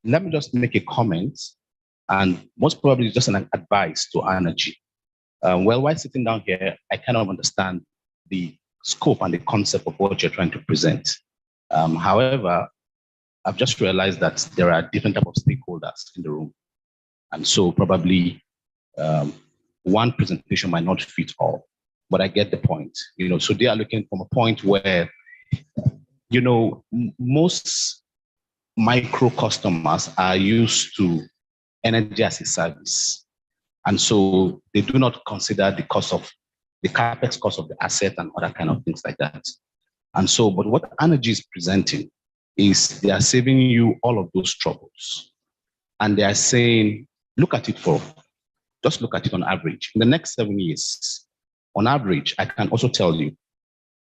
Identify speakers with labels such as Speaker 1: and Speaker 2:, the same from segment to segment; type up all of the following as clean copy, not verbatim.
Speaker 1: let me just make a comment, and most probably just an advice to Arnergy. Well, while sitting down here, I kind of understand the scope and the concept of what you're trying to present. However, I've just realized that there are different types of stakeholders in the room. And so probably one presentation might not fit all, but I get the point. So they are looking from a point where, most micro customers are used to energy as a service. And so they do not consider the capex cost of the asset and other kind of things like that. And so, but what Arnergy is presenting is they are saving you all of those troubles. And they are saying, just look at it on average. In the next 7 years, on average, I can also tell you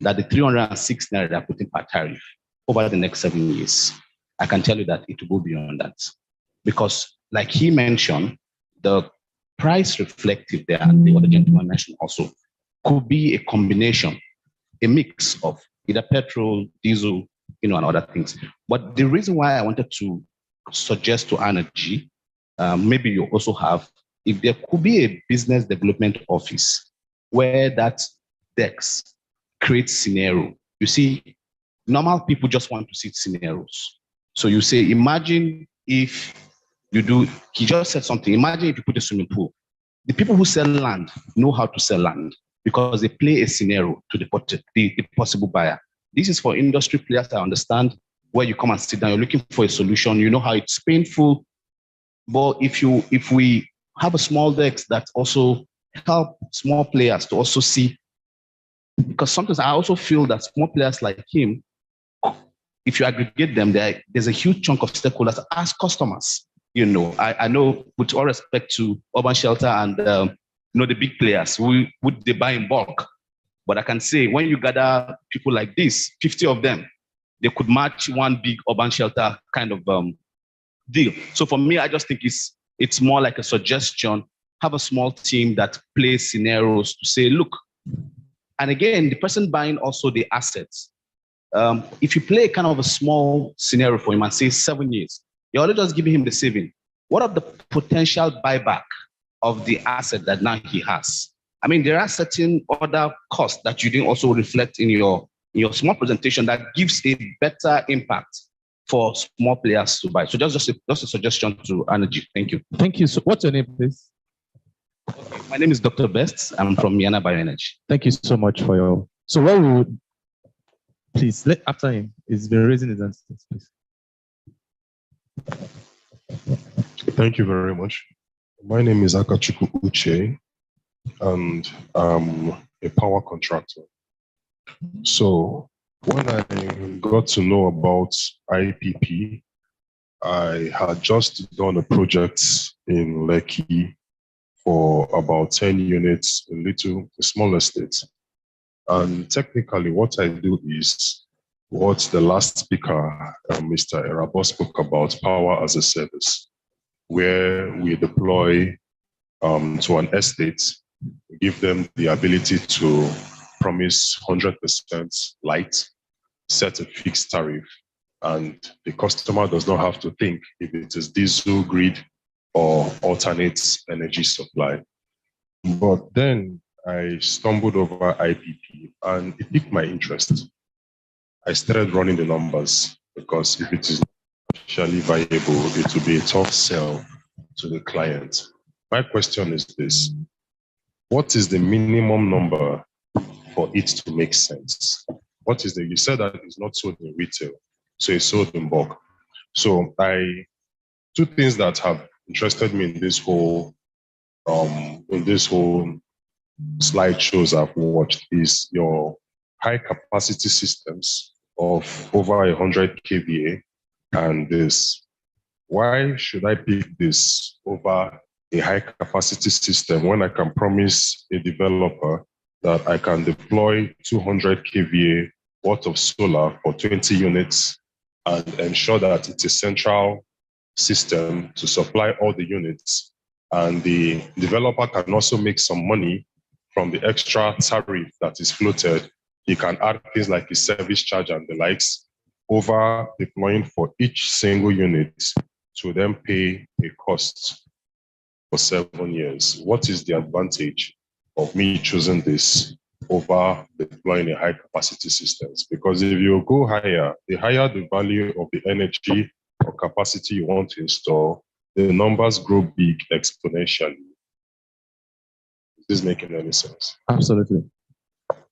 Speaker 1: that the 306 naira they are putting per tariff over the next 7 years, I can tell you that it will go beyond that. Because like he mentioned, the price reflective there, and the other gentleman mentioned also, could be a combination, a mix of either petrol, diesel, and other things. But the reason why I wanted to suggest to Arnergy, maybe you also have, if there could be a business development office where that DEX creates scenario. You see, normal people just want to see scenarios. So you say, imagine if you do, he just said something, imagine if you put a swimming pool. The people who sell land know how to sell land because they play a scenario to the possible buyer. This is for industry players. I understand where you come and sit down, you're looking for a solution, you know how it's painful. But if we have a small DEX that also help small players to also see, because sometimes I also feel that small players like him, if you aggregate them, there's a huge chunk of stakeholders as customers. I know, with all respect to Urban Shelter and the big players, would they buy in bulk? But I can say when you gather people like this, 50 of them, they could match one big Urban Shelter kind of deal. So for me, I just think it's more like a suggestion. Have a small team that plays scenarios to say, look, and again, the person buying also the assets. If you play kind of a small scenario for him and say 7 years, you're already just giving him the saving. What of the potential buyback of the asset that now he has? I mean, there are certain other costs that you didn't also reflect in your small presentation that gives a better impact for small players to buy. So just a suggestion to Arnergy. Thank you.
Speaker 2: Thank you. So what's your name, please?
Speaker 1: Okay. My name is Dr. Best. I'm from Miana Bioenergy.
Speaker 2: Thank you so much for your. So what we would please let after him is been raising his hand, please.
Speaker 3: Thank you very much. My name is Akachuku Uche, and I'm a power contractor. So when I got to know about IPP, I had just done a project in Lekki for about 10 units, a small estate. And technically what I do is what the last speaker, Mr. Erabo, spoke about, power as a service, where we deploy to an estate, give them the ability to promise 100% light, set a fixed tariff, and the customer does not have to think if it is diesel, grid, or alternate energy supply. But then I stumbled over IPP and it piqued my interest. I started running the numbers because if it is actually viable, it will be a tough sell to the client. My question is this: what is the minimum number for it to make sense? What is you said that it's not sold in retail, so it's sold in bulk. So two things that have interested me in this whole slideshows I've watched is your high capacity systems of over 100 kVA and this. Why should I pick this over a high capacity system when I can promise a developer that I can deploy 200 kVA worth of solar for 20 units and ensure that it's a central system to supply all the units, and the developer can also make some money from the extra tariff that is floated? He can add things like his service charge and the likes over deploying for each single unit to then pay a cost for 7 years. What is the advantage of me choosing this over deploying a high capacity systems? Because if you go higher, the higher the value of the energy or capacity you want to install, the numbers grow big exponentially. Is this making any sense?
Speaker 2: Absolutely.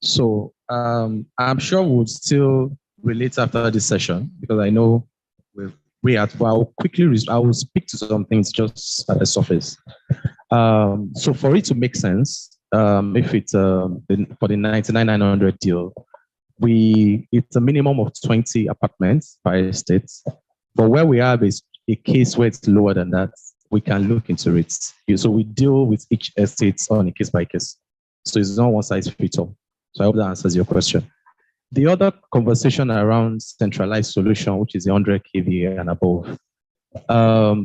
Speaker 2: So I'm sure we'll still relate after this session because I know we are. But I will speak to some things just at the surface. So for it to make sense, if it's for the 99,900 deal, it's a minimum of 20 apartments per estate. But where we have is a case where it's lower than that, we can look into it. So we deal with each estate on a case by case. So it's not one size fits all. So I hope that answers your question. The other conversation around centralized solution, which is the 100 kVA and above.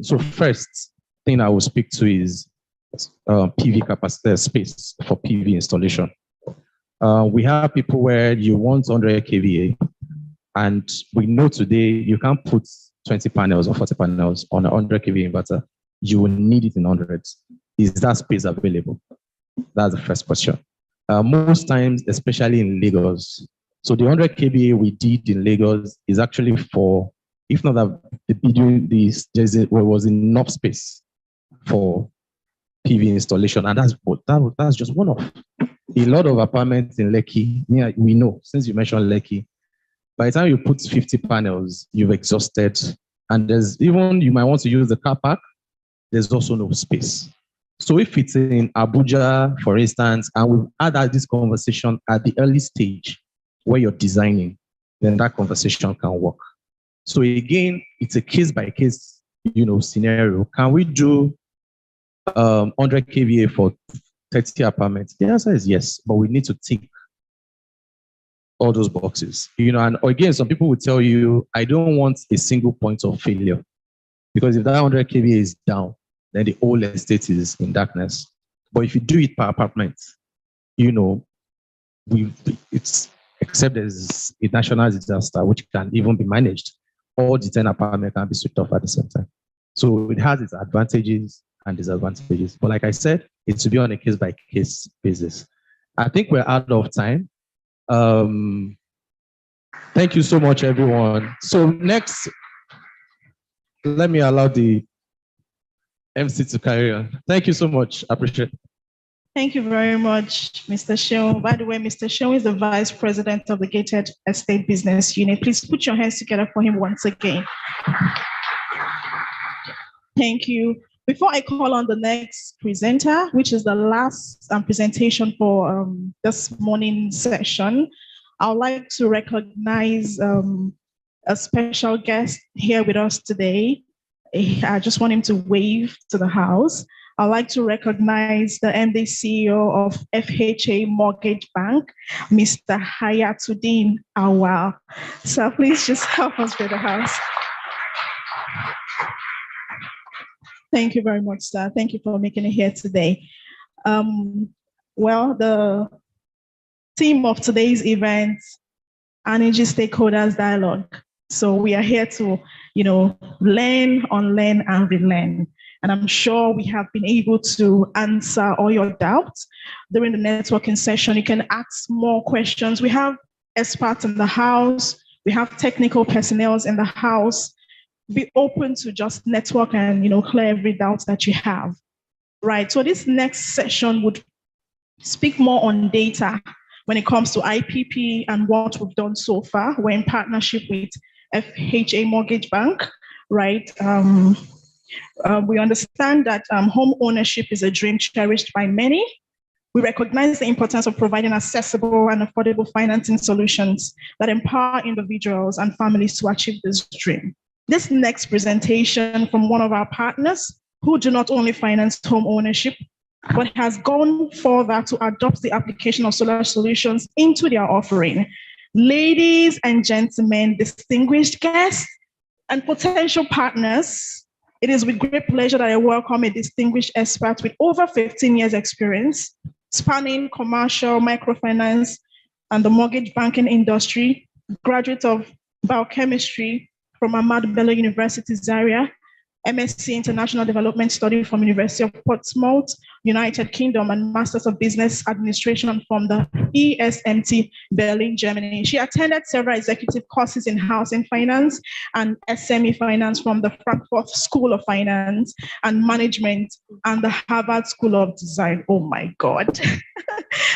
Speaker 2: So first thing I will speak to is PV capacity space for PV installation. We have people where you want 100 kVA, and we know today you can't put 20 panels or 40 panels on a 100 kVA inverter. You will need it in hundreds. Is that space available? That's the first question. Most times, especially in Lagos. So the 100 kVA we did in Lagos is actually for, if not that the video, there was enough space for PV installation, and that's just one of a lot of apartments in Lekki. Yeah, we know since you mentioned Lekki. By the time you put 50 panels, you've exhausted, and you might want to use the car park. There's also no space. So if it's in Abuja, for instance, and we've had this conversation at the early stage where you're designing, then that conversation can work. So again, it's a case by case, scenario. Can we do 100 kVA for 30 apartments? The answer is yes, but we need to tick all those boxes. And again, some people will tell you, I don't want a single point of failure, because if that 100 kVA is down, then the whole estate is in darkness. But if you do it per apartment, it's except there's a national disaster which can even be managed. All the 10 apartments can be switched off at the same time. So it has its advantages and disadvantages. But like I said, it's to be on a case by case basis. I think we're out of time. Thank you so much, everyone. So next, let me allow the MC to carry on. Thank you so much. I appreciate it.
Speaker 4: Thank you very much, Mr. Sheon. By the way, Mr. Sheon is the Vice President of the Gated Estate Business Unit. Please put your hands together for him once again. Thank you. Before I call on the next presenter, which is the last presentation for this morning session, I would like to recognize a special guest here with us today. I just want him to wave to the house. I'd like to recognize the MD CEO of FHA Mortgage Bank, Mr. Hayatuddin Awal. So please just help us with the house. Thank you very much, sir. Thank you for making it here today. Well, the theme of today's event, Arnergy Stakeholders Dialogue. So we are here to, learn, unlearn, and relearn. And I'm sure we have been able to answer all your doubts during the networking session. You can ask more questions. We have experts in the house. We have technical personnel in the house. Be open to just network and, clear every doubt that you have. Right. So this next session would speak more on data when it comes to IPP and what we've done so far. We're in partnership with FHA Mortgage Bank, right? We understand that home ownership is a dream cherished by many. We recognize the importance of providing accessible and affordable financing solutions that empower individuals and families to achieve this dream. This next presentation from one of our partners who do not only finance home ownership, but has gone further to adopt the application of solar solutions into their offering. Ladies and gentlemen, distinguished guests and potential partners, it is with great pleasure that I welcome a distinguished expert with over 15 years experience, spanning commercial, microfinance, and the mortgage banking industry, graduate of biochemistry from Ahmadu Bello University, Zaria, MSc International Development Study from University of Portsmouth, United Kingdom, and Masters of Business Administration from the ESMT, Berlin, Germany. She attended several executive courses in housing finance and SME finance from the Frankfurt School of Finance and Management and the Harvard School of Design. Oh my God.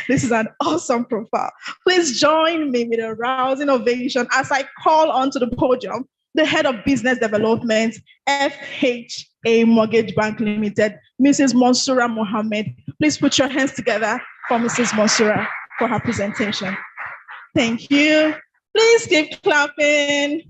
Speaker 4: This is an awesome profile. Please join me with a rousing ovation as I call onto the podium the Head of Business Development, FHA Mortgage Bank Limited, Mrs. Mansoura Mohammed. Please put your hands together for Mrs. Mansoura for her presentation. Thank you. Please keep clapping.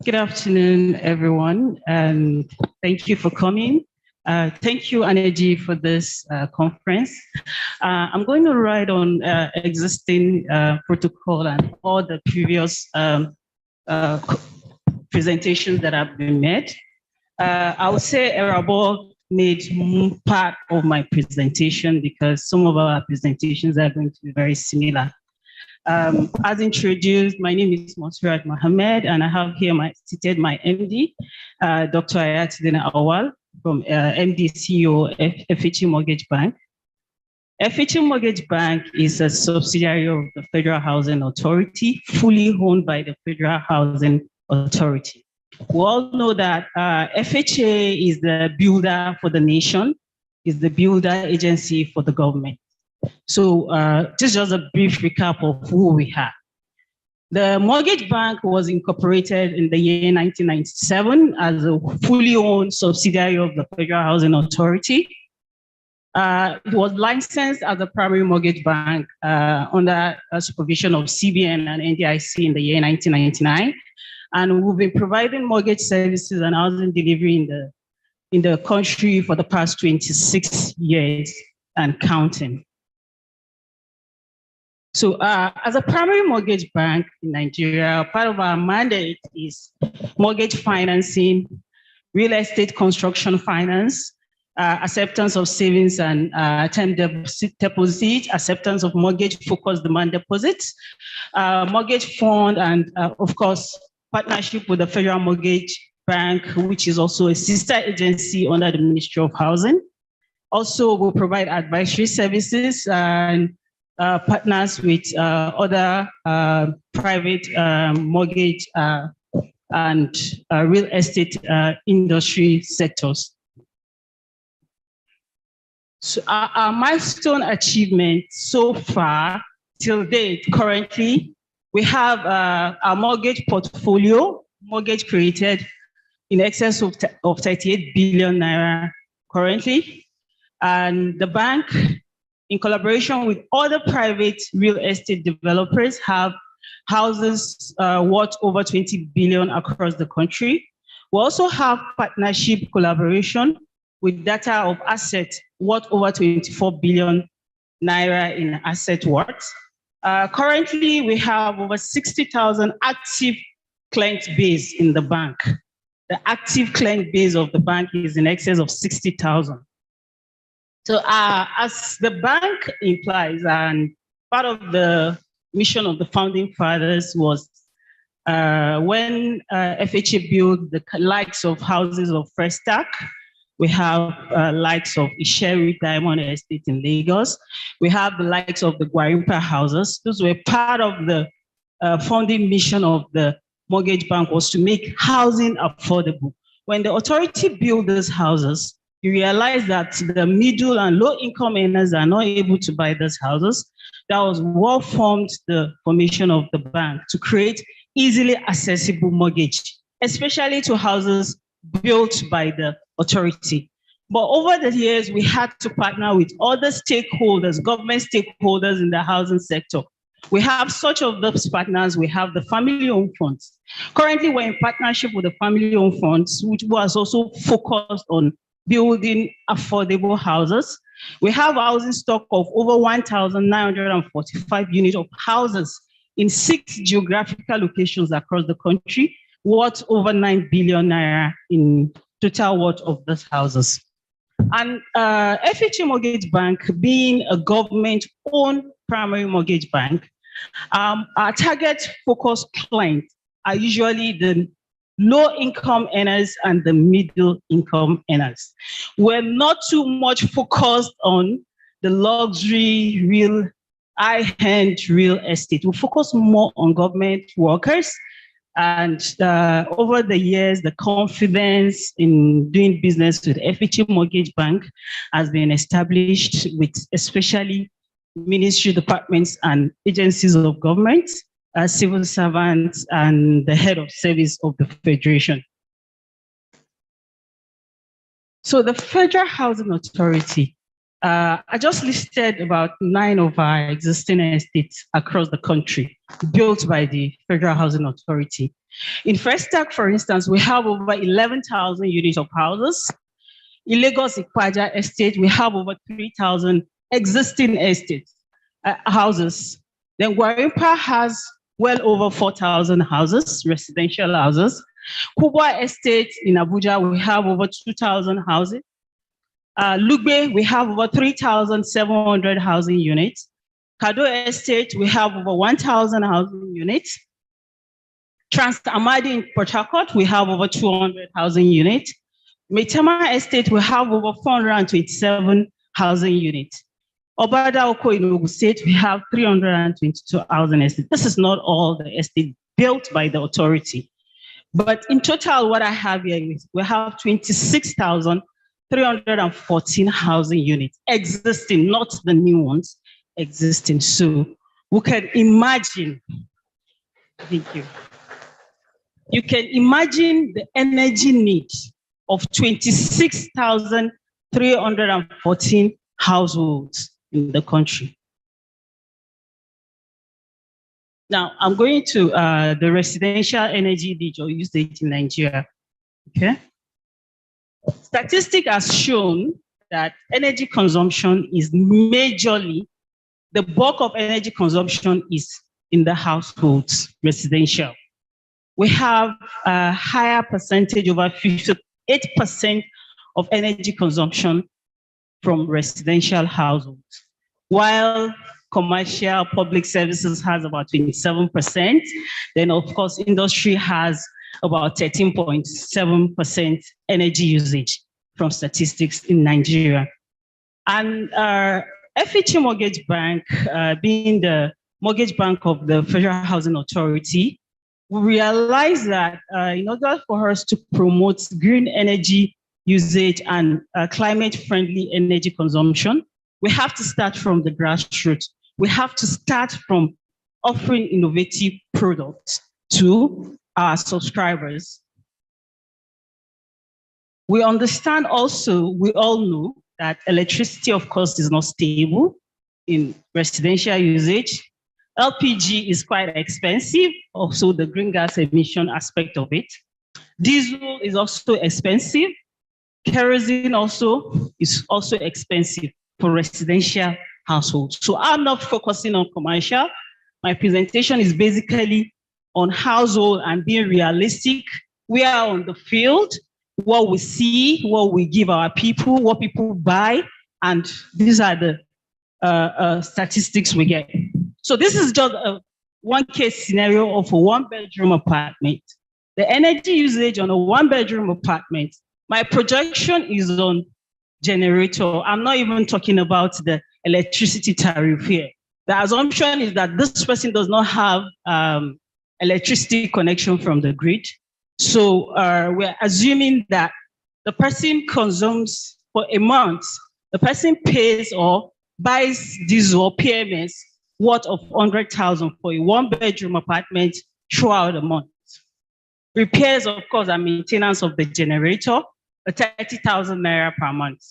Speaker 5: Good afternoon, everyone, and thank you for coming. Thank you, Arnergy, for this conference. I'm going to write on existing protocol and all the previous presentations that have been made. I would say Erabo made part of my presentation because some of our presentations are going to be very similar. As introduced, my name is Mansoura Mohammed, and I have here seated my MD, Dr. Ayatollah Awal, from MD CEO of FHA Mortgage Bank. FHA Mortgage Bank is a subsidiary of the Federal Housing Authority, fully owned by the Federal Housing Authority. We all know that FHA is the builder for the nation, is the builder agency for the government. So this is just a brief recap of who we have. The mortgage bank was incorporated in the year 1997 as a fully owned subsidiary of the Federal Housing Authority. It was licensed as a primary mortgage bank under supervision of CBN and NDIC in the year 1999. And we've been providing mortgage services and housing delivery in the country for the past 26 years and counting. So as a primary mortgage bank in Nigeria, part of our mandate is mortgage financing, real estate construction finance, acceptance of savings and term deposit, acceptance of mortgage-focused demand deposits, mortgage fund, and of course, partnership with the Federal Mortgage Bank, which is also a sister agency under the Ministry of Housing. Also, we'll provide advisory services and partners with other private mortgage and real estate industry sectors. So our milestone achievement so far, till date, currently, we have our mortgage portfolio, mortgage created in excess of 38 billion naira currently. And the bank, in collaboration with other private real estate developers, have houses worth over 20 billion across the country. We also have partnership collaboration with data of assets worth over 24 billion naira in asset worth. Currently, we have over 60,000 active client base in the bank. The active client base of the bank is in excess of 60,000. So as the bank implies, and part of the mission of the founding fathers was when FHA built the likes of houses of Fresh Stack, we have likes of Isheri Diamond Estate in Lagos. We have the likes of the Gwarimpa houses. Those were part of the founding mission of the mortgage bank, was to make housing affordable. When the authority built these houses, you realize that the middle and low income earners are not able to buy these houses. That was what formed the formation of the bank, to create easily accessible mortgage, especially to houses built by the authority. But over the years, we had to partner with other stakeholders, government stakeholders in the housing sector. We have such of those partners. We have the family-owned funds. Currently, we're in partnership with the family-owned funds, which was also focused on building affordable houses. We have housing stock of over 1,945 units of houses in 6 geographical locations across the country, worth over 9 billion naira in total worth of those houses. And FHA Mortgage Bank, being a government-owned primary mortgage bank, our target focus clients are usually the low-income earners and the middle-income earners. We're not too much focused on the luxury, real, high-end real estate. We focus more on government workers. And over the years, the confidence in doing business with FHA Mortgage Bank has been established with especially ministry departments and agencies of government, civil servants, and the head of service of the Federation. So the Federal Housing Authority, I just listed about 9 of our existing estates across the country built by the Federal Housing Authority. In Festac, for instance, we have over 11,000 units of houses. In Lagos Ikpaja Estate, we have over 3,000 existing estates, houses. Then Gwarimpa has well over 4,000 houses, residential houses. Kubwa Estate in Abuja, we have over 2,000 houses. Lugbe, we have over 3,700 housing units. Kado Estate, we have over 1,000 housing units. Trans Amadi in Port Harcourt, we have over 200 housing units. Metama Estate, we have over 427 housing units. Obada Oko in Ogun State, we have 322 housing estates. This is not all the estates built by the authority. But in total, what I have here is we have 26,314 housing units existing, not the new ones existing. So we can imagine, thank you. You can imagine the energy need of 26,314 households in the country. Now, I'm going to the residential energy need or usage in Nigeria, okay? Statistics has shown that energy consumption is majorly, the bulk of energy consumption is in the households, residential. We have a higher percentage, over 58% of energy consumption from residential households, while commercial public services has about 27%. Then of course, industry has about 13.7% energy usage from statistics in Nigeria. And FHA Mortgage Bank, being the mortgage bank of the Federal Housing Authority, we realize that in order for us to promote green energy usage and climate-friendly energy consumption, we have to start from the grassroots. We have to start from offering innovative products to our subscribers. We understand also, we all know that electricity, of course, is not stable in residential usage. LPG is quite expensive, also the green gas emission aspect of it. Diesel is also expensive. Kerosene also is also expensive for residential households. So I'm not focusing on commercial. My presentation is basically on household and being realistic. We are on the field, what we see, what we give our people, what people buy, and these are the statistics we get. So this is just a one case scenario of a 1-bedroom apartment. The energy usage on a 1-bedroom apartment, my projection is on generator. I'm not even talking about the electricity tariff here. The assumption is that this person does not have electricity connection from the grid. So we're assuming that the person consumes for a month, the person pays or buys diesel or PMS worth of 100,000 for a 1-bedroom apartment throughout the month. Repairs, of course, and maintenance of the generator, 30,000 naira per month.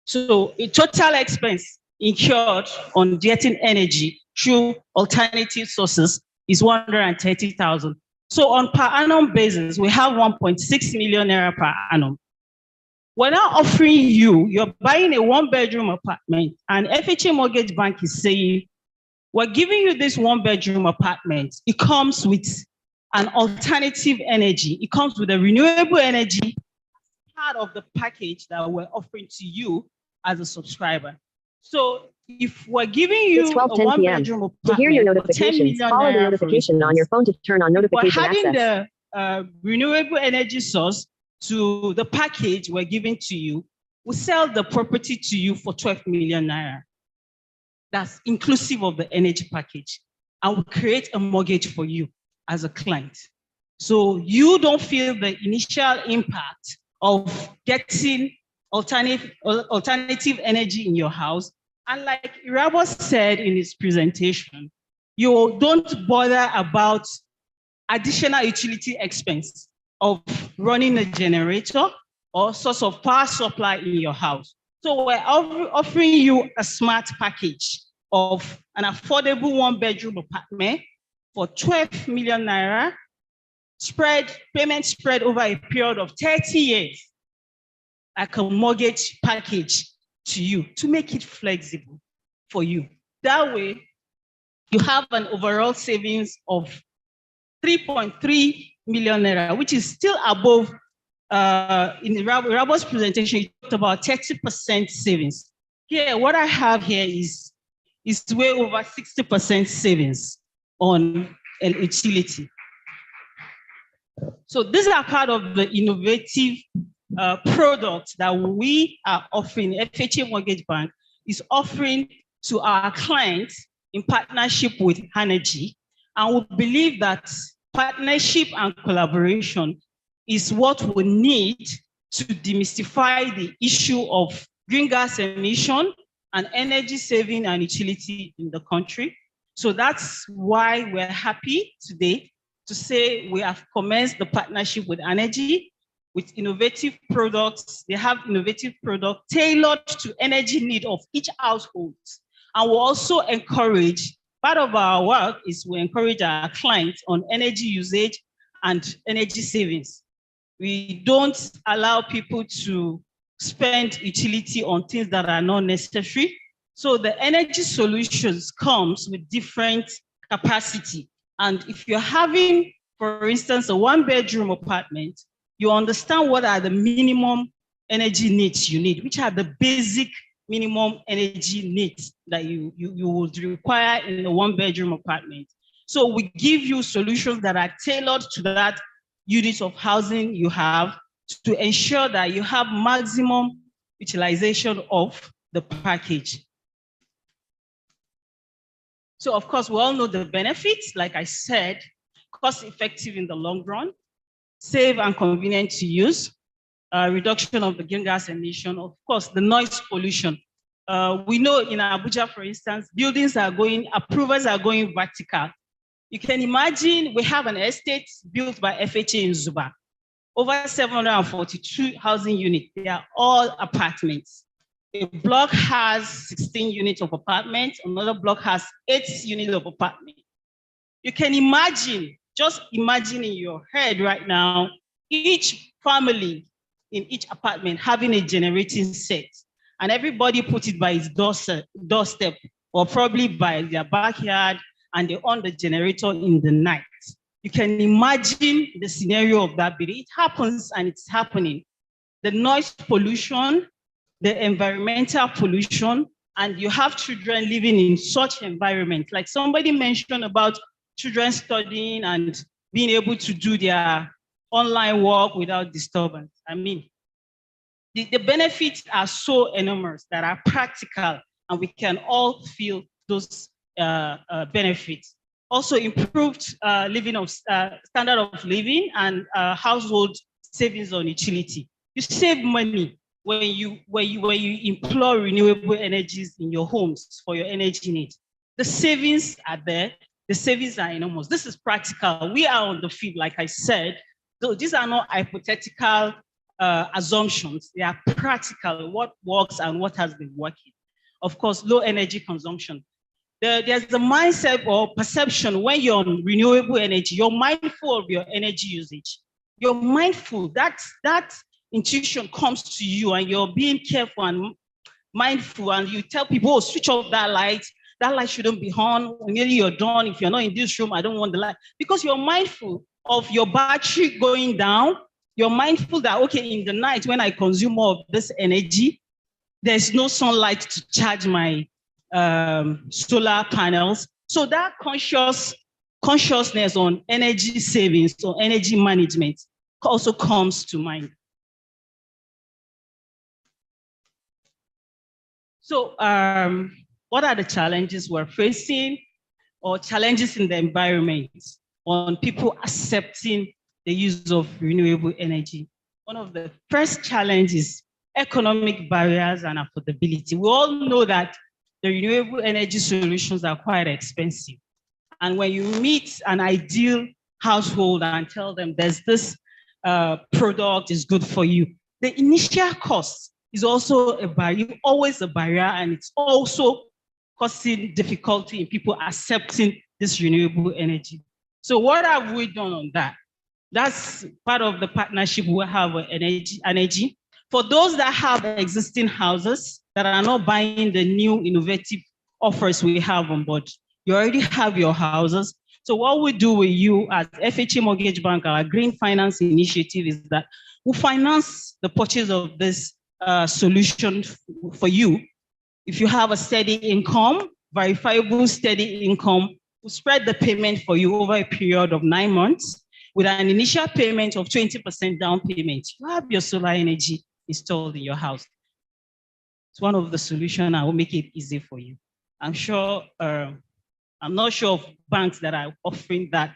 Speaker 5: So a total expense incurred on getting energy through alternative sources is 130,000. So on per annum basis, we have 1.6 million naira per annum. We're now offering you, you're buying a 1-bedroom apartment, and FHA Mortgage Bank is saying, we're giving you this 1-bedroom apartment. It comes with an alternative energy. It comes with a renewable energy, part part of the package that we're offering to you as a subscriber. So if we're giving you a 1-bedroom apartment,
Speaker 6: to hear your notifications, follow the notification on your phone to turn on notification access.
Speaker 5: We're adding the renewable energy source to the package we're giving to you. We sell the property to you for 12 million naira. That's inclusive of the energy package. And we create a mortgage for you as a client. So you don't feel the initial impact of getting alternative energy in your house. And like Irabo said in his presentation, you don't bother about additional utility expense of running a generator or source of power supply in your house. So we're offering you a smart package of an affordable 1-bedroom apartment for 12 million naira, payment spread over a period of 30 years, like a mortgage package to you to make it flexible for you. That way, you have an overall savings of 3.3 million naira, which is still above, in Rabo's presentation, he talked about 30% savings. Here, what I have here is way over 60% savings on an utility. So these are part of the innovative products that we are offering. FHA Mortgage Bank is offering to our clients in partnership with Arnergy. And we believe that partnership and collaboration is what we need to demystify the issue of green gas emission and energy saving and utility in the country. So that's why we're happy today to say we have commenced the partnership with Arnergy with innovative products. They have innovative products tailored to energy need of each household. And we also encourage, part of our work is we encourage our clients on energy usage and energy savings. We don't allow people to spend utility on things that are not necessary. So the energy solutions comes with different capacity. And if you're having, for instance, a 1-bedroom apartment, you understand what are the minimum energy needs you need, which are the basic minimum energy needs that you would require in a 1-bedroom apartment. So we give you solutions that are tailored to that unit of housing you have to ensure that you have maximum utilization of the package. So of course, we all know the benefits, like I said, cost effective in the long run, safe and convenient to use, reduction of the green gas emission, of course, the noise pollution. We know in Abuja, for instance, buildings are going, approvals are going vertical. You can imagine we have an estate built by FHA in Zuba, over 742 housing units. They are all apartments. A block has 16 units of apartments. Another block has 8 units of apartment. You can imagine, just imagine in your head right now, each family in each apartment having a generating set, and everybody put it by his doorstep or probably by their backyard, and they on the generator in the night. You can imagine the scenario of that building. It happens and it's happening. The noise pollution, the environmental pollution, and you have children living in such environment. Like somebody mentioned about children studying and being able to do their online work without disturbance. I mean, the benefits are so enormous that are practical, and we can all feel those benefits. Also improved standard of living and household savings on utility. You save money when you employ renewable energies in your homes for your energy needs. The savings are there. The savings are enormous. This is practical. We are on the field, like I said. So these are not hypothetical assumptions. They are practical, what works and what has been working. Of course, low energy consumption. There's the mindset or perception when you're on renewable energy, you're mindful of your energy usage. You're mindful, that intuition comes to you and you're being careful and mindful, and you tell people, oh, switch off that light shouldn't be on, nearly you're done, if you're not in this room, I don't want the light. Because you're mindful of your battery going down, you're mindful that, okay, in the night when I consume more of this energy, there's no sunlight to charge my solar panels. So that consciousness on energy savings or energy management also comes to mind. So what are the challenges we're facing or challenges in the environment on people accepting the use of renewable energy? One of the first challenges is economic barriers and affordability. We all know that the renewable energy solutions are quite expensive. And when you meet an ideal household and tell them there's this product is good for you, the initial cost is also a barrier, always a barrier, and it's also causing difficulty in people accepting this renewable energy. So what have we done on that? That's part of the partnership we have with Arnergy. For those that have existing houses that are not buying the new innovative offers we have on board, you already have your houses. So what we do with you as FHA Mortgage Bank, our Green Finance Initiative, is that we finance the purchase of this solution for you. If you have a steady income, verifiable steady income, we'll spread the payment for you over a period of 9 months with an initial payment of 20% down payment. You have your solar energy installed in your house. It's one of the solutions. I will make it easy for you. I'm not sure of banks that are offering that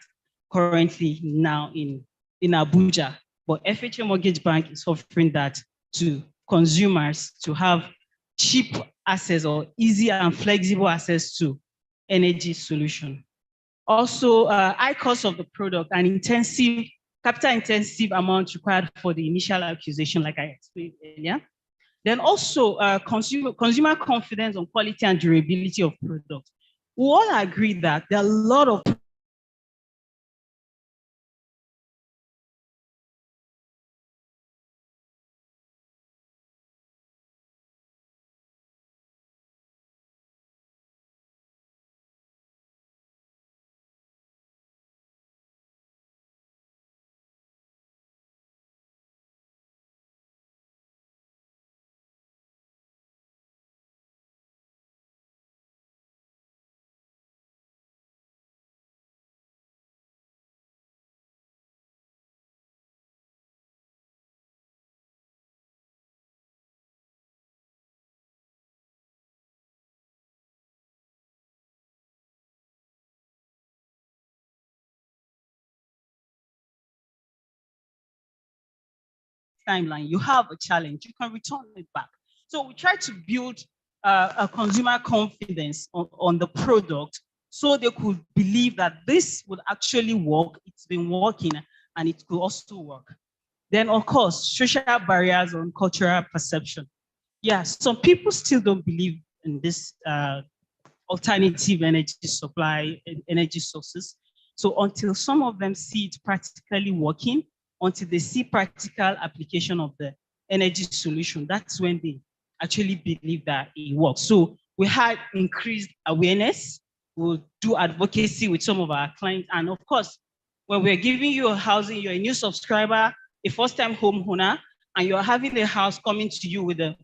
Speaker 5: currently now in Abuja, but FHA Mortgage Bank is offering that to consumers to have cheap access or easy and flexible access to energy solution. Also, high cost of the product and capital intensive amount required for the initial acquisition, like I explained earlier. Then also consumer confidence on quality and durability of product. We all agree that there are a lot of timeline, you have a challenge, you can return it back. So we try to build a consumer confidence on the product so they could believe that this would actually work, it's been working, and it could also work. Then, of course, social barriers on cultural perception. Yeah, some people still don't believe in this alternative energy supply, energy sources. So until some of them see it practically working, until they see practical application of the energy solution, that's when they actually believe that it works. So we had increased awareness. We'll do advocacy with some of our clients. And of course, when we're giving you a housing, you're a new subscriber, a first-time homeowner, and you're having a house coming to you with a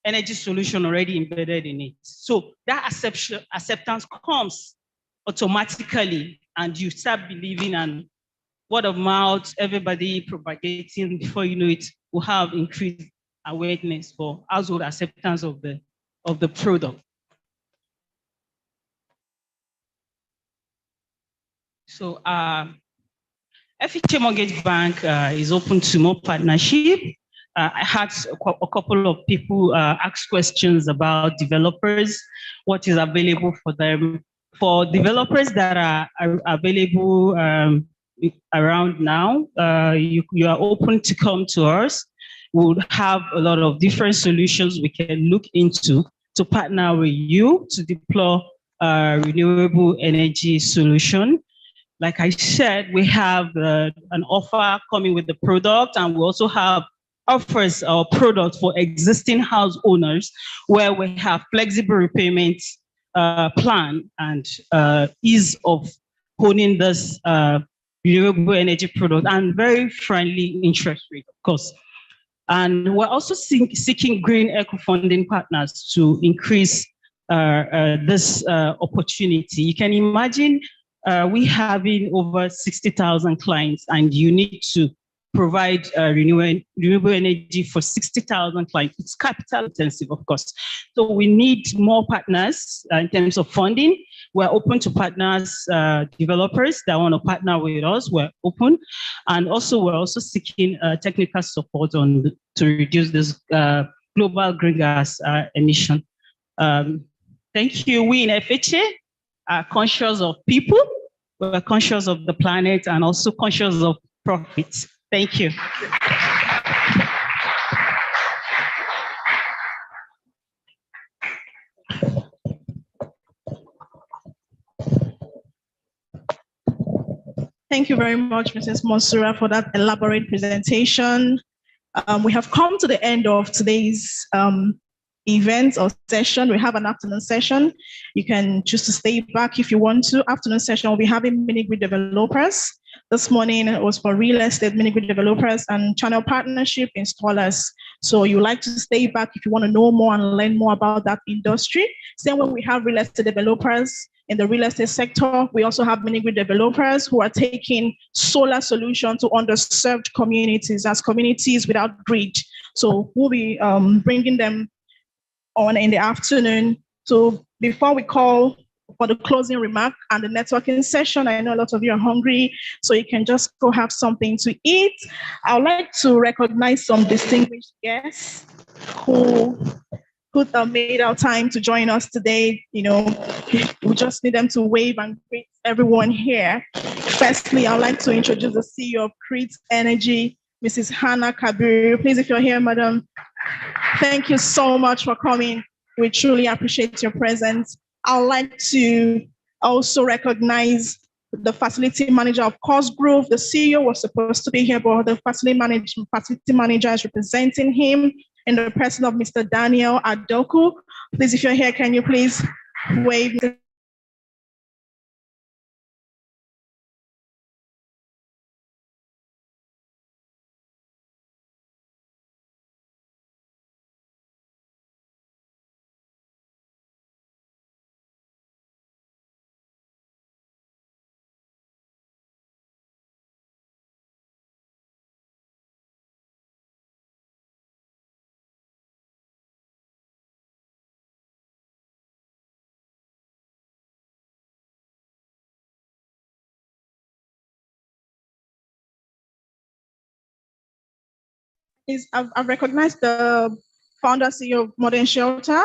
Speaker 5: energy solution already embedded in it. So that acceptance comes automatically, and you start believing, and word of mouth, everybody propagating, before you know it, will have increased awareness for household acceptance of the product. So FHA Mortgage Bank is open to more partnership. I had a couple of people ask questions about developers, what is available for them. For developers that are available around now, you are open to come to us. We'll have a lot of different solutions we can look into to partner with you to deploy renewable energy solution. Like I said, we have an offer coming with the product, and we also have offers or products for existing house owners where we have flexible repayment plan and ease of owning this renewable energy product and very friendly interest rate, of course. And we're also seeking green eco-funding partners to increase this opportunity. You can imagine we having over 60,000 clients, and you need to provide renewable energy for 60,000 clients. It's capital intensive, of course. So we need more partners in terms of funding. We're open to partners, developers that want to partner with us. We're open. And also, we're also seeking technical support to reduce this global green gas emission. Thank you. We in FHA are conscious of people. We're conscious of the planet and also conscious of profits. Thank you.
Speaker 4: Thank you very much, Mrs. Monsura, for that elaborate presentation. We have come to the end of today's event or session. We have an afternoon session. You can choose to stay back if you want to. Afternoon session, we'll be having mini-grid developers. This morning it was for real estate mini-grid developers and channel partnership installers. So you like to stay back if you want to know more and learn more about that industry. Same when we have real estate developers in the real estate sector, we also have mini-grid developers who are taking solar solutions to underserved communities as communities without grid. So we'll be bringing them on in the afternoon. So before we call for the closing remark and the networking session, I know a lot of you are hungry, so you can just go have something to eat. I would like to recognize some distinguished guests who made our time to join us today. You know, we just need them to wave and greet everyone here. Firstly, I'd like to introduce the CEO of Crete Energy, Mrs. Hannah Kabir. Please, if you're here, madam, thank you so much for coming. We truly appreciate your presence. I'd like to also recognize the facility manager of Course Group. The CEO was supposed to be here, but the facility manager is representing him in the person of Mr. Daniel Adoku. Please, if you're here, can you please wave? I've recognized the founder CEO of Modern Shelter.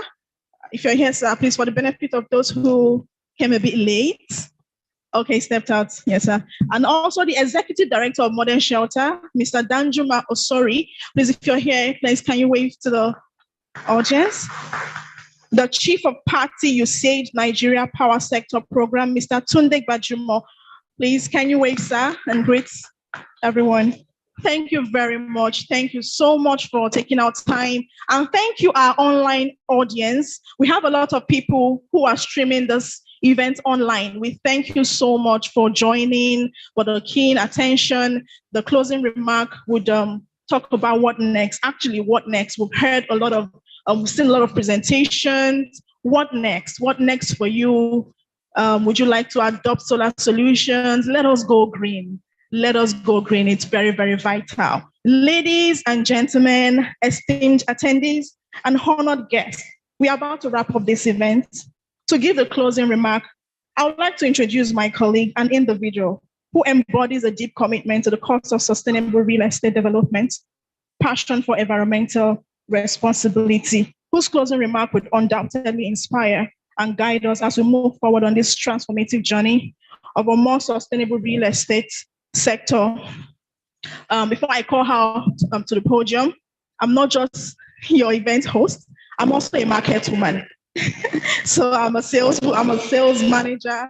Speaker 4: If you're here, sir, please, for the benefit of those who came a bit late. Okay, stepped out. Yes, sir. And also the executive director of Modern Shelter, Mr. Danjuma Osori. Please, if you're here, please, can you wave to the audience? The chief of party USAID Nigeria Power Sector Program, Mr. Tunde Bajumo. Please, can you wave, sir, and greet everyone? Thank you very much. Thank you so much for taking our time. And thank you, our online audience. We have a lot of people who are streaming this event online. We thank you so much for joining, for the keen attention. The closing remark would talk about what next. Actually, what next? We've heard a lot of, we've seen a lot of presentations. What next? What next for you? Would you like to adopt solar solutions? Let us go green. Let us go green. It's very, very vital. Ladies and gentlemen, esteemed attendees and honored guests, we are about to wrap up this event. To give the closing remark, I would like to introduce my colleague, an individual who embodies a deep commitment to the cause of sustainable real estate development, passion for environmental responsibility, whose closing remark would undoubtedly inspire and guide us as we move forward on this transformative journey of a more sustainable real estate sector. Before I call her to the podium, I'm not just your event host, I'm also a market woman. So I'm a sales manager,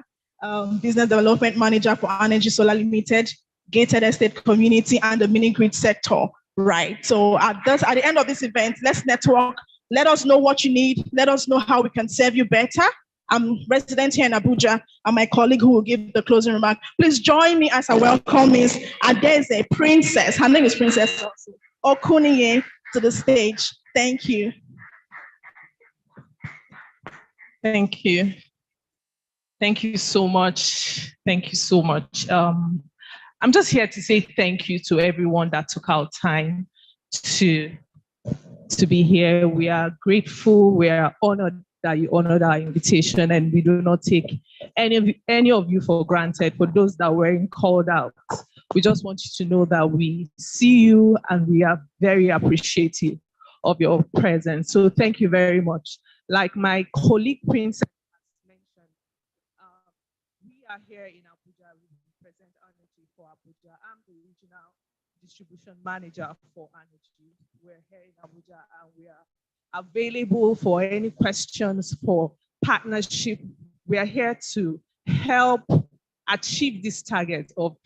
Speaker 4: business development manager for Arnergy Solar Limited, gated estate community, and the mini grid sector. Right. So at the end of this event, let's network. Let us know what you need. Let us know how we can serve you better. I'm resident here in Abuja, and my colleague who will give the closing remark. Please join me as I welcome Miss Adeze Princess. Her name is Princess Okuniye to the stage. Thank you.
Speaker 7: Thank you. Thank you so much. Thank you so much. I'm just here to say thank you to everyone that took our time to be here. We are grateful. We are honored that you honored our invitation, and we do not take any of you for granted. For those that weren't called out, we just want you to know that we see you and we are very appreciative of your presence. So thank you very much. Like my colleague Princess mentioned, we are here in Abuja. We represent Arnergy for Abuja. I'm the regional distribution manager for Arnergy. We're here in Abuja and we are available for any questions for partnership. We are here to help achieve this target of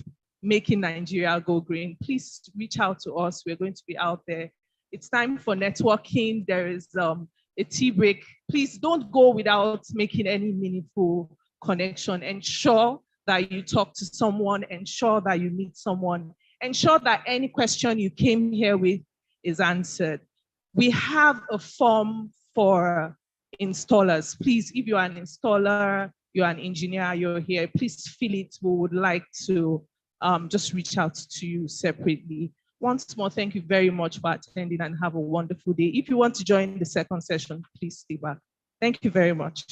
Speaker 7: making Nigeria go green. Please reach out to us. We're going to be out there. It's time for networking. There is a tea break. Please don't go without making any meaningful connection. Ensure that you talk to someone. Ensure that you meet someone. Ensure that any question you came here with is answered. We have a form for installers. Please, if you're an installer, you're an engineer, you're here, please fill it. We would like to just reach out to you separately. Once more, thank you very much for attending and have a wonderful day. If you want to join the second session, please stay back. Thank you very much.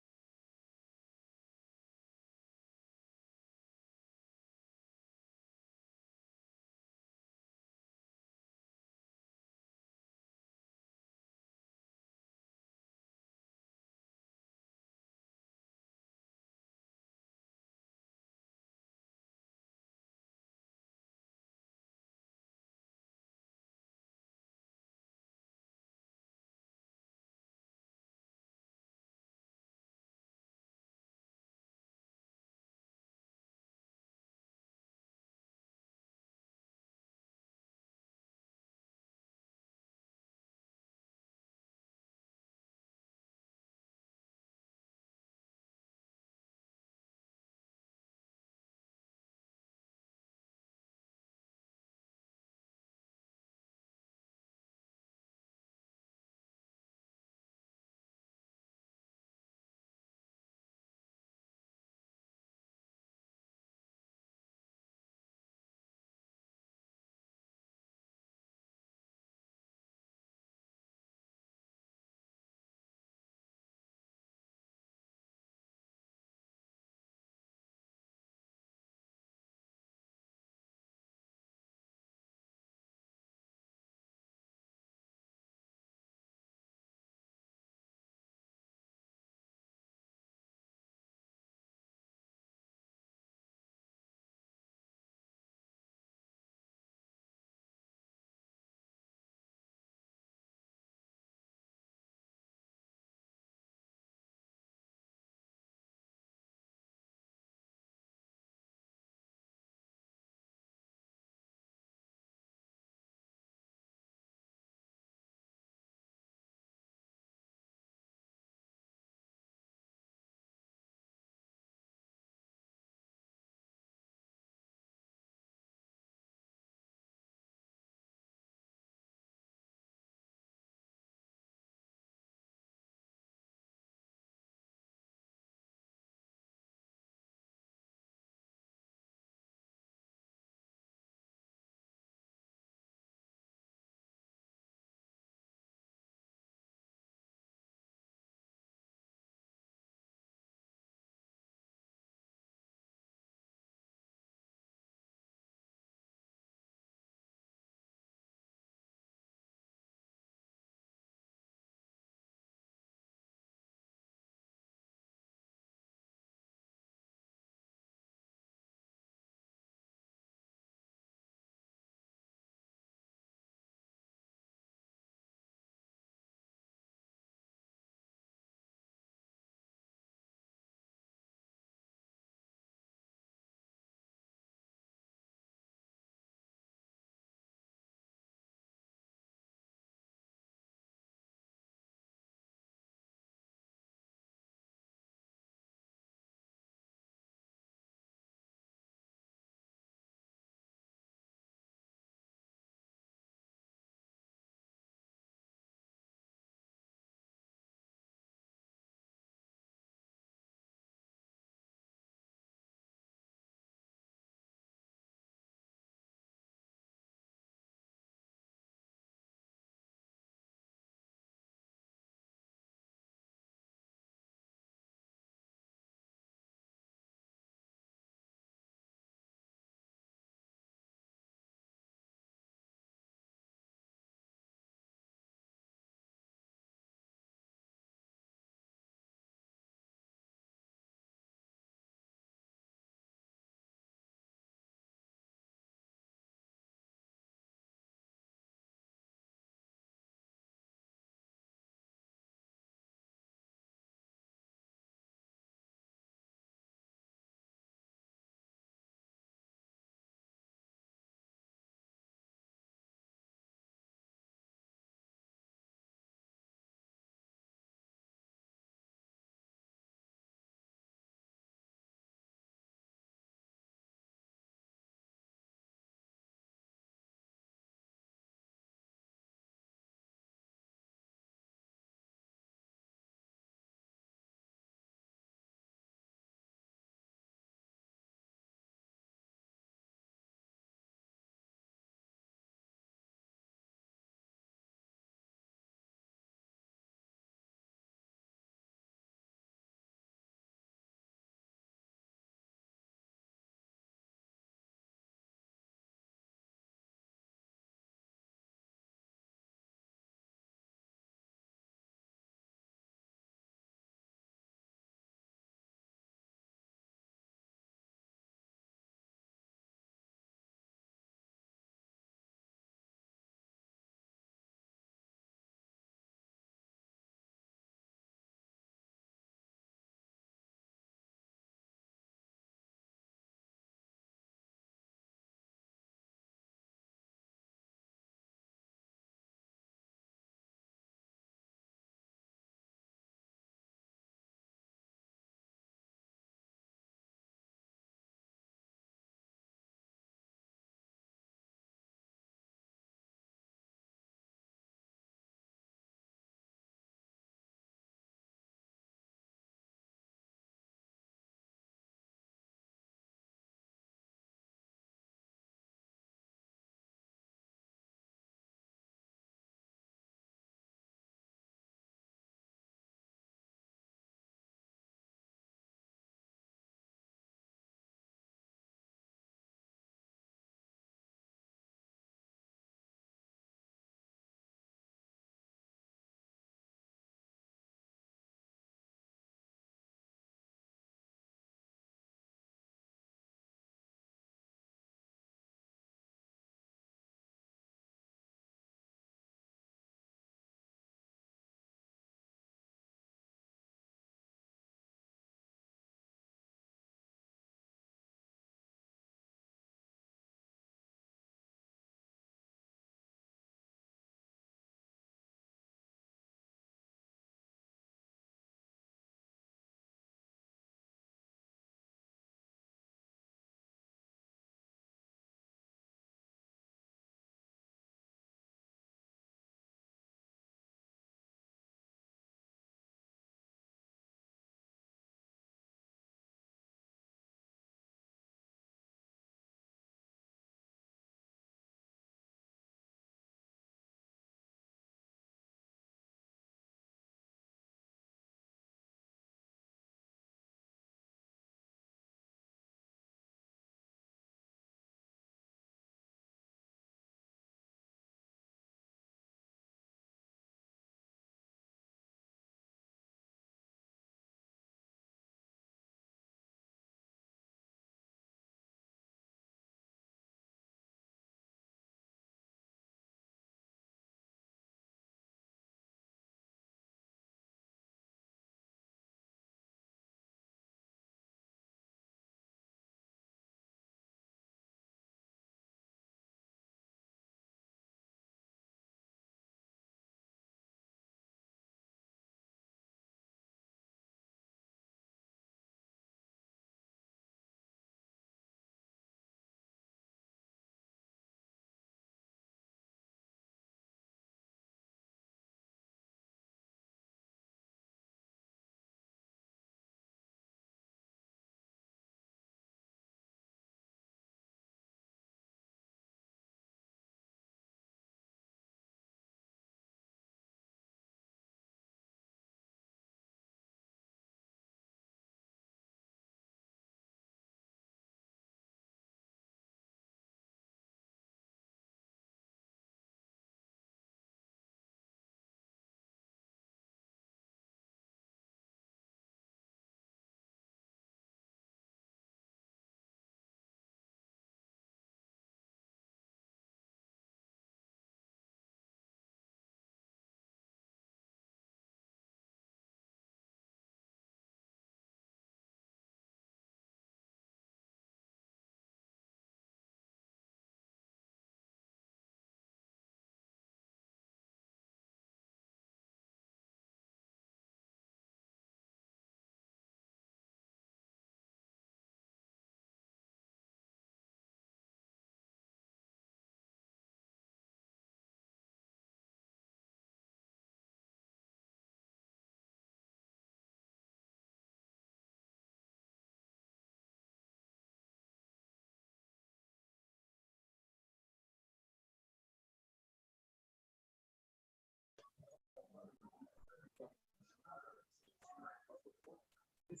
Speaker 4: Good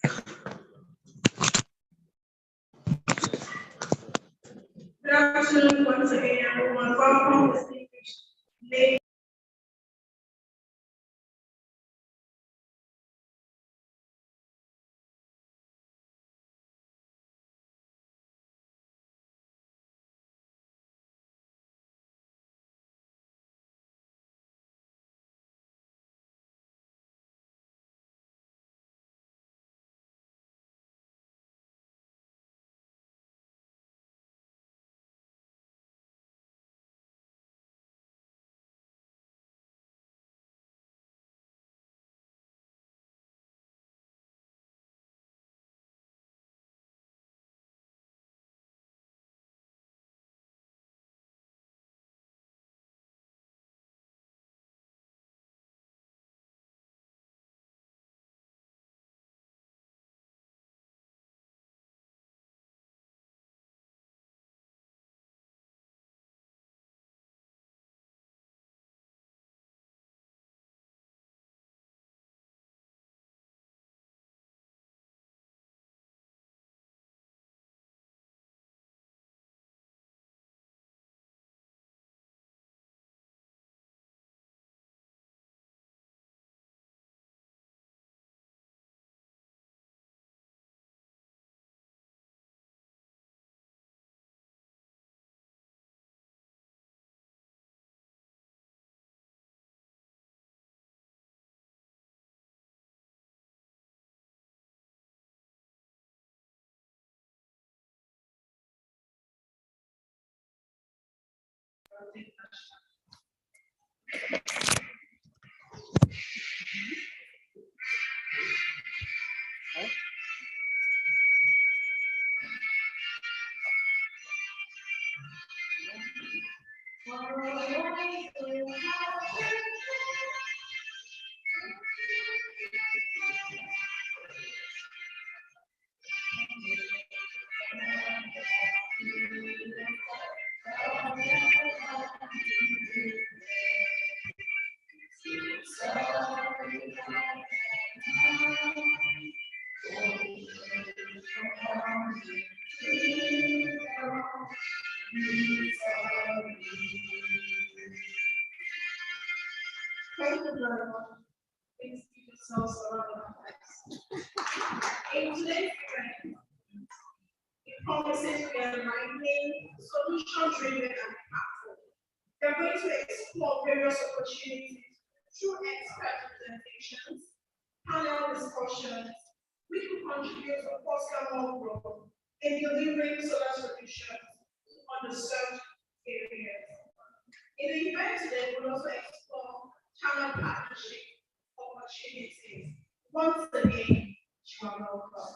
Speaker 4: afternoon once again, everyone. Welcome to distinguished ladies. Thank you very much. Please keep yourselves around the place. In today's event, it promises we are enlightening, solution-driven, and impactful. We are going to explore various opportunities through expert presentations, panel discussions, which will contribute to foster more growth in delivering solar solutions to underserved areas. In the event today, we'll also explore channel partnership opportunities. Once again, you are welcome.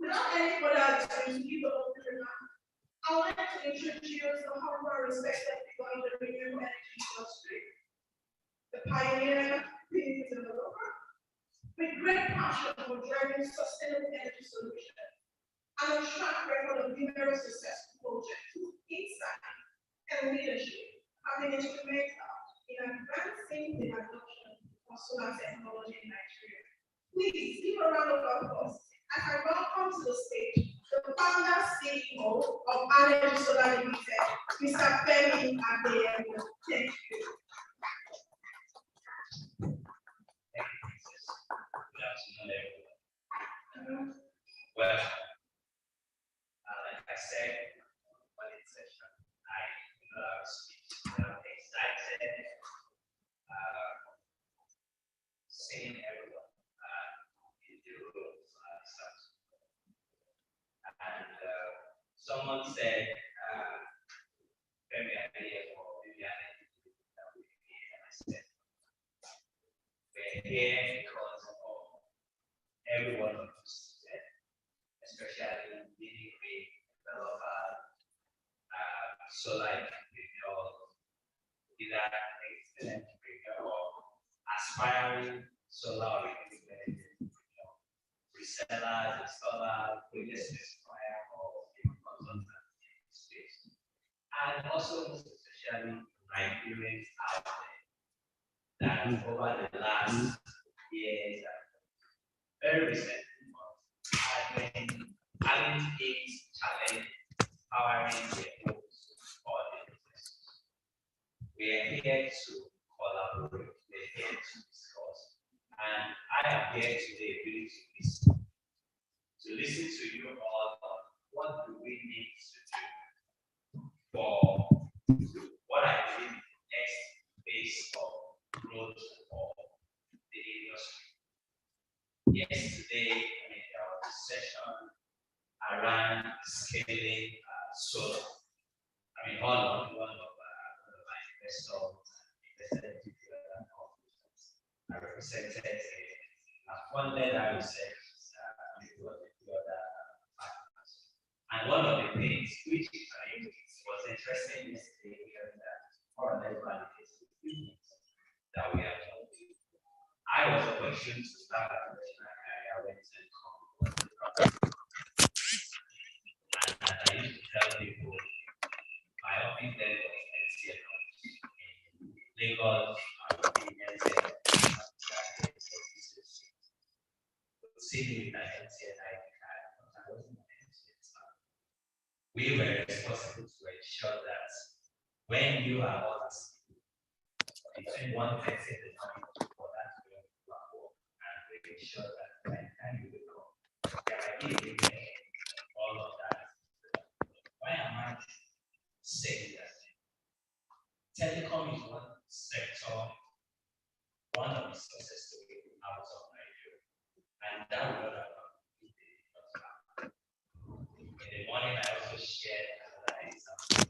Speaker 4: Without any further ado, to give the opening remark, I would like to introduce the humble and respected figure in the renewable energy industry, the pioneer, the developer, with great passion for driving sustainable energy solutions and a track record of numerous successful projects, insight, and leadership have been instrumental in advancing the adoption of solar technology in Nigeria. Please give a round of applause as I welcome to the stage the founder CEO of Arnergy Solar Limited, Mr. Femi Adeyemo. Thank you.
Speaker 8: Good afternoon, everyone. Well, like I said, on this session, I do not have a speech. I'm excited seeing everyone in the room. And someone said, Femi Adeyemo, Viviane, and I said, we're here because of every one of us, especially leading with developer, solar individuals, either excellent or aspiring solar individuals, resellers, installers, project specifier, or even consultants in the space. And also, especially Nigerians out there that over the last years very recent have been having things challenge powering their goals or their businesses. We are here to collaborate, we are here to discuss, and I am here today really to listen to you all on what do we need to do for what I believe is the next phase of growth for the industry. Yesterday, there was a session around scaling solar. One of my investors invested in I represented a funded research with the other partners. And one of the things which was interesting yesterday is that more or less validates the things that we are doing. I was opportune to start a professional career when it comes and I used to tell people my office then was NCL in Lagos, we were responsible to ensure that when you are on between 1:30 in the morning for that to work and making sure that by the time you wake up, there might be all of that. Why am I saying that? Telecom is one sector, one of the success stories out of Nigeria, and that will not happen if they did not happen. In the morning, I also shared another example.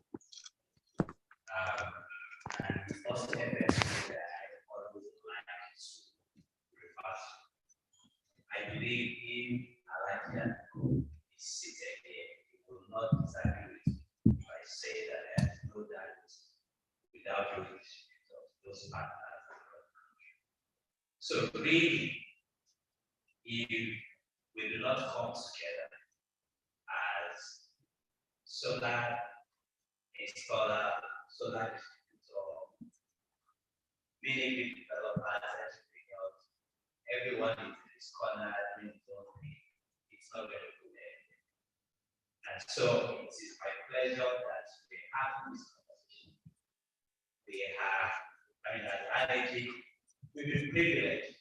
Speaker 8: And also evidence that I always like to refer to. I believe if Alaja is seated here, he will not disagree with me if I say that there is no doubt without the respect of those partners. So really, if we do not come together as solar installer, solar distributor, many big developers, everyone in this corner doing its own thing. It's not going to go there. And so it is my pleasure that we have this conversation. We have, as Arnergy, we've been privileged.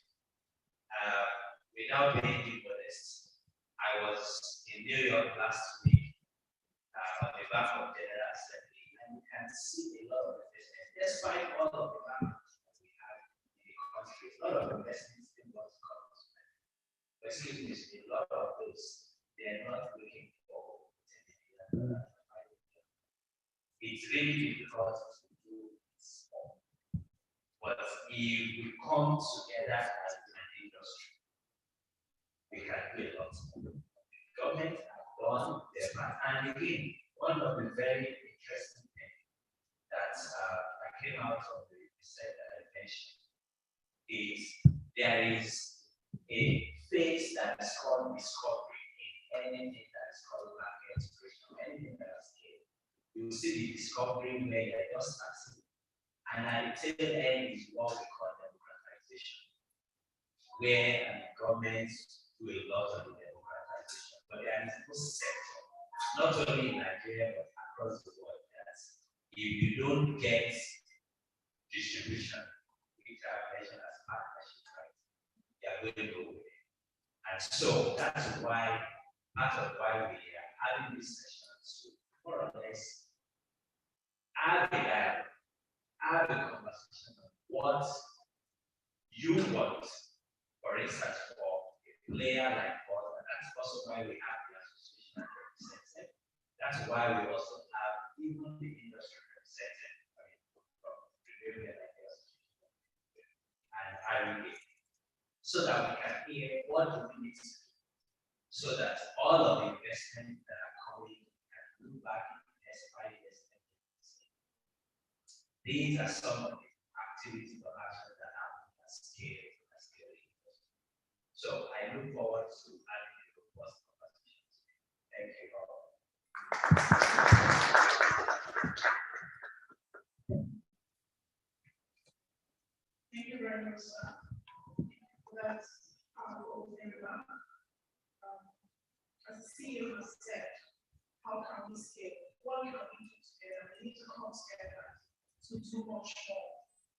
Speaker 8: Without being modest, I was in New York last week on the back of General Assembly, and you can see a lot of investment, despite all of the backgrounds that we have in the country. A lot of investments in what's called, but excuse me, a lot of those, they are not looking for it's really difficult to do this. But if we come together as an industry, we can do a lot. The government have done their part. And again, one of the very interesting things that came out of the research that I mentioned is there is a phase that is called discovery in anything that is called market exploration, anything that is scale. You will see the discovery where you are just starting. And at the tail end is what we call democratization, where governments do a lot of democratization. But there is no sector, not only in Nigeria, but across the world, that if you don't get distribution, which are measured as partnership, right, they are going nowhere. And so that's why, part of why we are having this session to more or less have a dialogue, have a conversation on what you want, for instance, for a player like us, and that's also why we have the association represented. That's why we also have even the industry represented from renewable energy and Arnergy, so that we can hear what do we need to do, so that all of the investments that are coming can look back in the next 5 years. These are some of the activities or actions that happen at scale. So I look forward to having a robust conversation. Thank you all.
Speaker 4: Thank you very much, sir. That's powerful. program. As the CEO has said, how can we scale? What can we do together? We need to come together to do much more.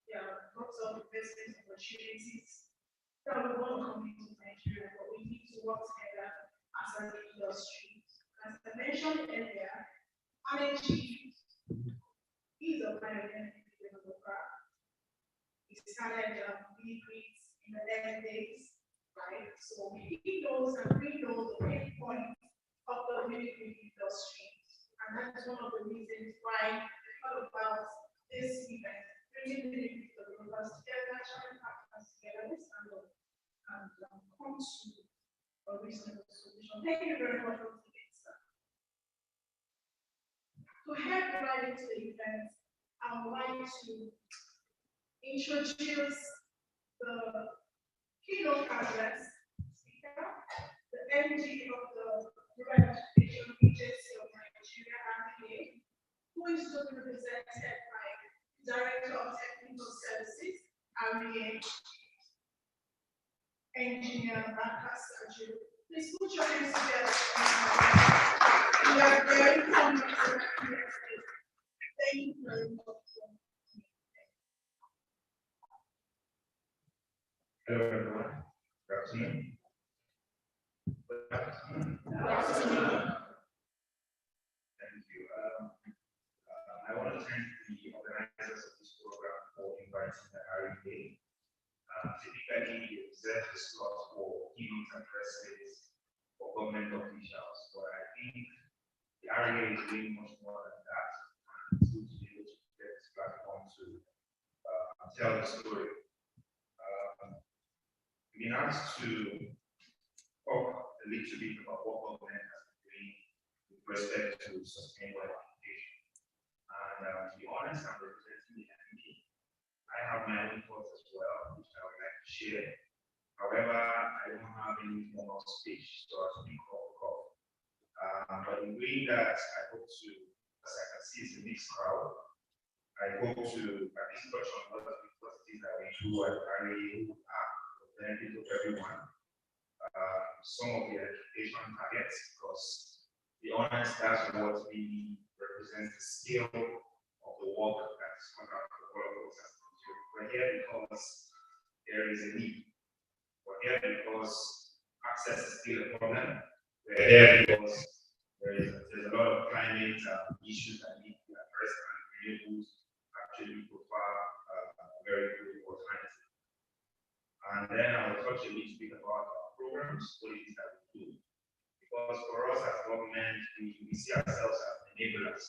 Speaker 4: There are lots of investment opportunities that we want to come into Nigeria, but we need to work together as an industry. As I mentioned earlier, Arnergy is a pioneer developer. We started deliveries in 11 days, right? So he knows and we know the main point of the delivery industry. And that's one of the reasons why we thought about this event, bringing delivery developers together, channel partners together, and come to a reasonable solution. Thank you very much for today, sir. To head right into the event, I would like to introduce the keynote address speaker, the MD of the Rural Education Agency of Nigeria, RPA, who is to be represented by Director of Technical Services, RPA, Engineer Baka Saju. Please put your hands together. We are very committed. Thank you very much.
Speaker 8: Hello, everyone. Good afternoon. Good afternoon. Thank you. I want to thank the organizers of this program for inviting the REA. Typically, we reserve the slot for keynote addresses for government officials, but I think the REA is doing much more than that. And it's good to be able to get this platform to tell the story. We've been asked to talk a little bit about what government has been doing with respect to sustainable education. And to be honest, I'm representing the NP. I have my own thoughts as well, which I would like to share. However, I don't have any formal speech, so I'll speak off the cuff. But in doing that, I hope to, as I can see, it's a mixed crowd. I hope to at least touch on what the things that we do at REA benefit of everyone. Some of the education targets, because to be honest, that's what really represents the scale of the work that's going on for all of us. We're here because there is a need. We're here because access is still a problem. We're here because there's a lot of climate issues that need to be addressed, and renewables actually provide a very good alternative. And then I will touch a little bit about our programs, what it is that we do. Because for us as government, we see ourselves as enablers.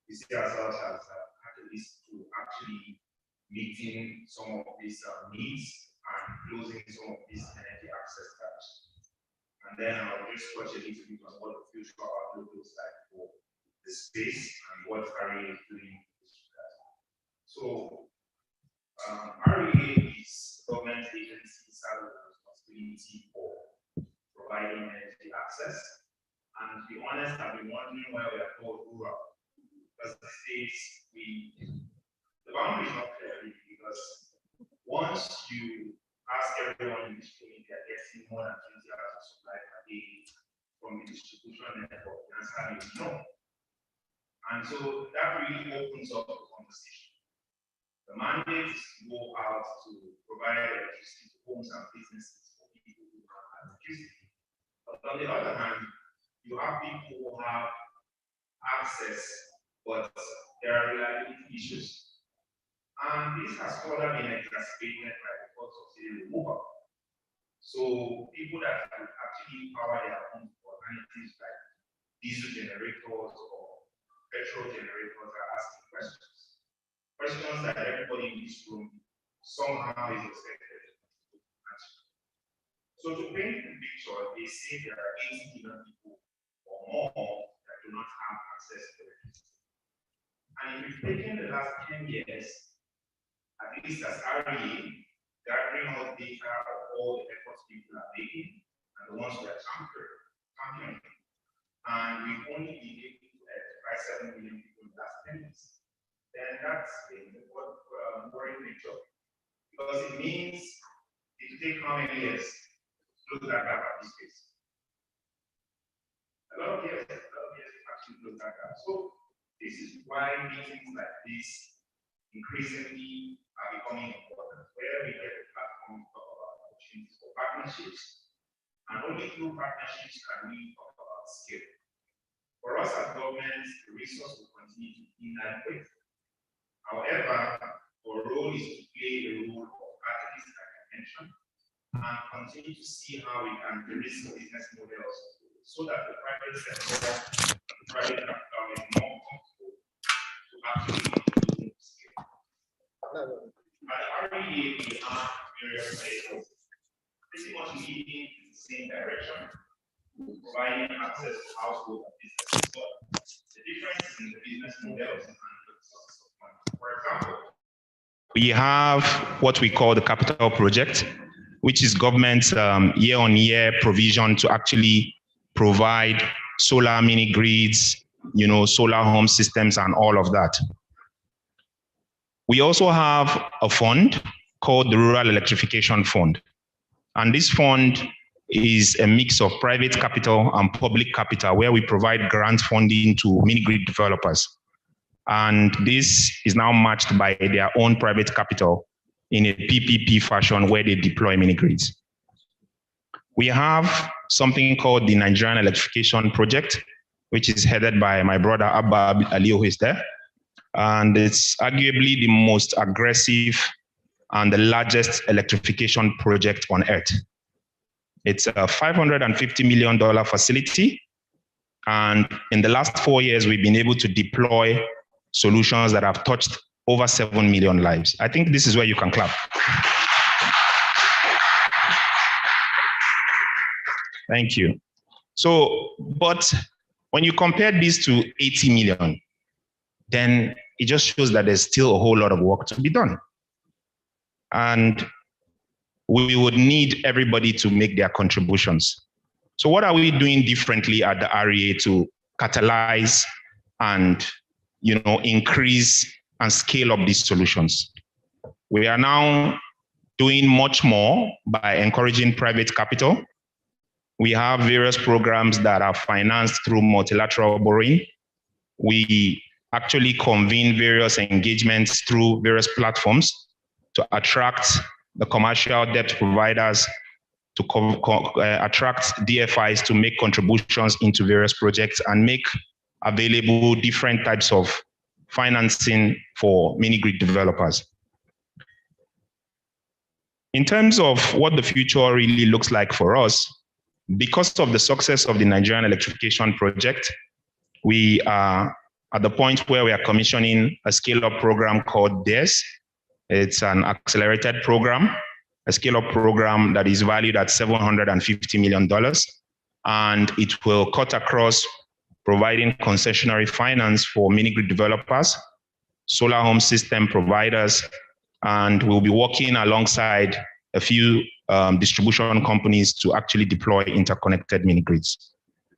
Speaker 8: We see ourselves as catalysts to actually meeting some of these needs and closing some of these energy access gaps. And then I'll just touch a little bit on what the future outlook looks like for the space and what REA is doing. So REA is government agency with responsibility for providing energy access. And to be honest, I've been wondering why we are called rural. Because these days, the boundary is not clear really, because once you ask everyone in this room if they are getting more than 20 hours of supply per day from the distribution network, the answer is no. And so that really opens up the conversation. The mandate is to go out to provide electricity to homes and businesses for people who don't have electricity. But on the other hand, you have people who have access, but there are reliability issues. And this has further been exacerbated by the cost of subsidy removal. So people that could actually power their homes for alternatives like diesel generators or petrol generators are asking questions. Questions that everybody in this room somehow is expected to answer. So to paint the picture, they say there are 80 million people or more that do not have access to electricity. And if you've taken the last 10 years, at least as REA, gathering all data of all the efforts people are making and the ones we are championing, and we've only been able to electrify 7 million people in the last 10 years. Then that's a worrying picture, because it means it will take how many years close that gap at this pace. A lot of years actually close that gap. So this is why meetings like this increasingly are becoming important, where we get a platform to talk about opportunities for partnerships, and only through partnerships can we talk about scale. For us as governments, the resource will continue to be inadequate. However, our role is to play a role of catalyst, like I mentioned, and continue to see how we can de-risk business models so that the private sector, the private capital is more comfortable to actually contribute to scale. At REA, we have various players pretty much leading in the same direction, providing access to household and businesses. But the difference in the business models and the sources of money. For example, we have what we call the capital project, which is government's year-on-year provision to actually provide solar mini grids, solar home systems and all of that. We also have a fund called the Rural Electrification Fund. And this fund is a mix of private capital and public capital where we provide grant funding to mini grid developers. And this is now matched by their own private capital in a PPP fashion where they deploy mini grids. We have something called the Nigerian Electrification Project, which is headed by my brother Abba Aliyo, who is there. And it's arguably the most aggressive and the largest electrification project on earth. It's a $550 million facility. And in the last 4 years, we've been able to deploy solutions that have touched over 7 million lives. I think this is where you can clap. Thank you. So, but when you compare this to 80 million, then it just shows that there's still a whole lot of work to be done. And we would need everybody to make their contributions. So what are we doing differently at the REA to catalyze and increase and scale up these solutions? We are now doing much more by encouraging private capital. We have various programs that are financed through multilateral borrowing. We actually convene various engagements through various platforms to attract the commercial debt providers, to attract DFIs to make contributions into various projects and make available different types of financing for mini grid developers. In terms of what the future really looks like for us, because of the success of the Nigerian Electrification Project, we are at the point where we are commissioning a scale-up program called DARES. It's an accelerated program, a scale-up program that is valued at $750 million. And it will cut across providing concessionary finance for mini grid developers, solar home system providers, and we'll be working alongside a few distribution companies to actually deploy interconnected mini grids.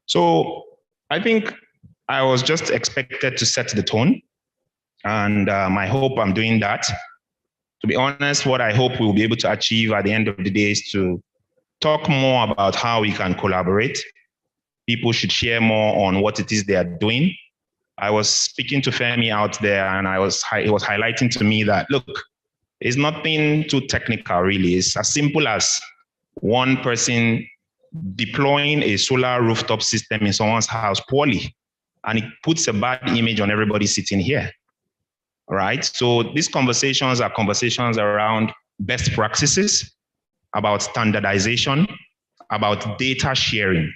Speaker 8: So I think I was just expected to set the tone, and I hope I'm doing that. To be honest, what I hope we'll be able to achieve at the end of the day is to talk more about how we can collaborate. People should share more on what it is they are doing. I was speaking to Femi out there, and he was highlighting to me that, look, it's nothing too technical, really. It's as simple as one person deploying a solar rooftop system in someone's house poorly, and it puts a bad image on everybody sitting here. All right. So these conversations are conversations around best practices, about standardization, about data sharing.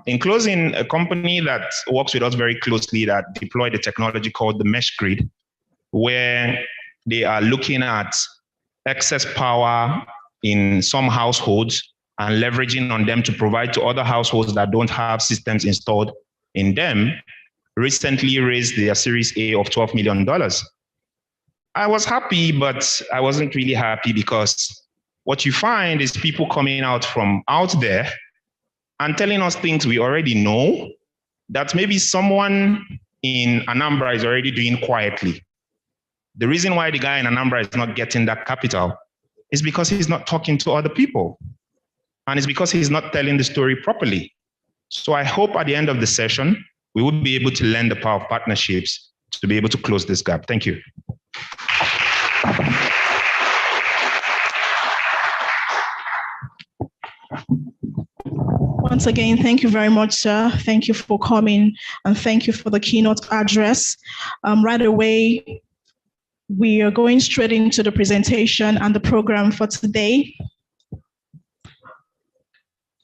Speaker 8: In closing, a company that works with us very closely that deployed a technology called the Mesh Grid, where they are looking at excess power in some households and leveraging on them to provide to other households that don't have systems installed in them, recently raised their Series A of $12 million. I was happy, but I wasn't really happy because what you find is people coming out from out there and telling us things we already know that maybe someone in Anambra is already doing quietly. The reason why the guy in Anambra is not getting that capital is because he's not talking to other people.
Speaker 9: And it's because he's not telling the story properly. So I hope at the end of the session, we will be able to learn the power of partnerships to be able to close this gap. Thank you.
Speaker 4: Once again, thank you very much, sir. Thank you for coming and thank you for the keynote address. Right away, we are going straight into the presentation and the program for today.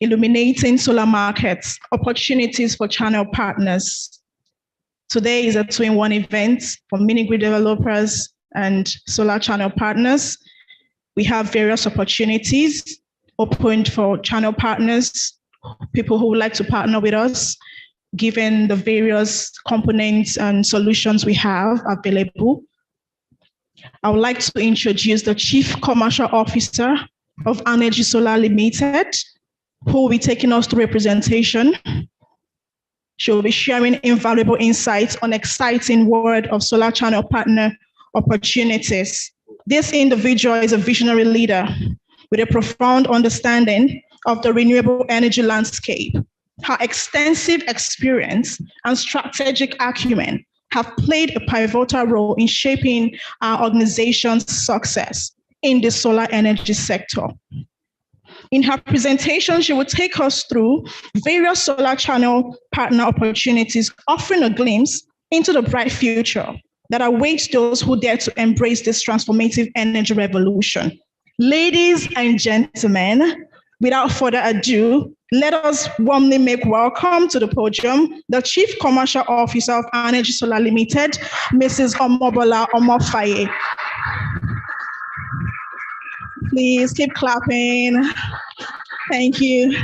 Speaker 4: Illuminating solar markets, opportunities for channel partners. Today is a two-in-one event for mini-grid developers and solar channel partners. We have various opportunities opened for channel partners, people who would like to partner with us, given the various components and solutions we have available. I would like to introduce the Chief Commercial Officer of Arnergy Solar Limited, who will be taking us through a presentation. She will be sharing invaluable insights on exciting world of solar channel partner opportunities. This individual is a visionary leader with a profound understanding of the renewable energy landscape. Her extensive experience and strategic acumen have played a pivotal role in shaping our organization's success in the solar energy sector. In her presentation, she will take us through various solar channel partner opportunities, offering a glimpse into the bright future that awaits those who dare to embrace this transformative energy revolution. Ladies and gentlemen, without further ado, let us warmly make welcome to the podium the Chief Commercial Officer of Arnergy Solar Limited, Mrs. Omobola Omofaye. Please keep clapping. Thank you.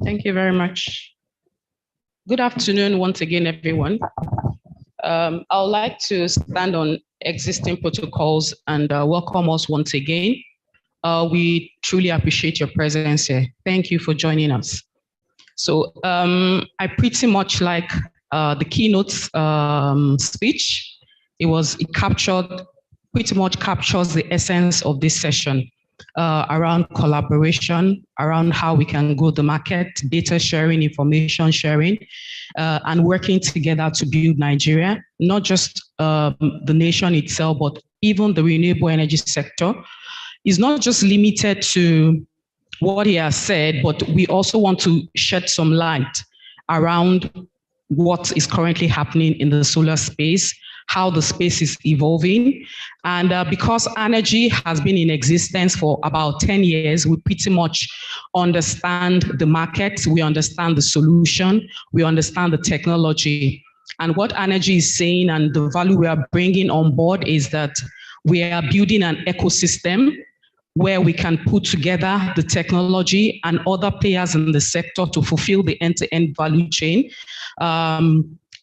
Speaker 10: Thank you very much. Good afternoon once again, everyone. I would like to stand on existing protocols and welcome us once again. We truly appreciate your presence here. Thank you for joining us. So I pretty much like the keynote speech. It pretty much captures the essence of this session around collaboration, around how we can go to market, data sharing, information sharing, and working together to build Nigeria, not just the nation itself, but even the renewable energy sector. Is not just limited to what he has said, but we also want to shed some light around what is currently happening in the solar space, how the space is evolving. And because Arnergy has been in existence for about 10 years, we pretty much understand the market, we understand the solution, we understand the technology. And what Arnergy is saying and the value we are bringing on board is that we are building an ecosystem where we can put together the technology and other players in the sector to fulfill the end-to-end value chain.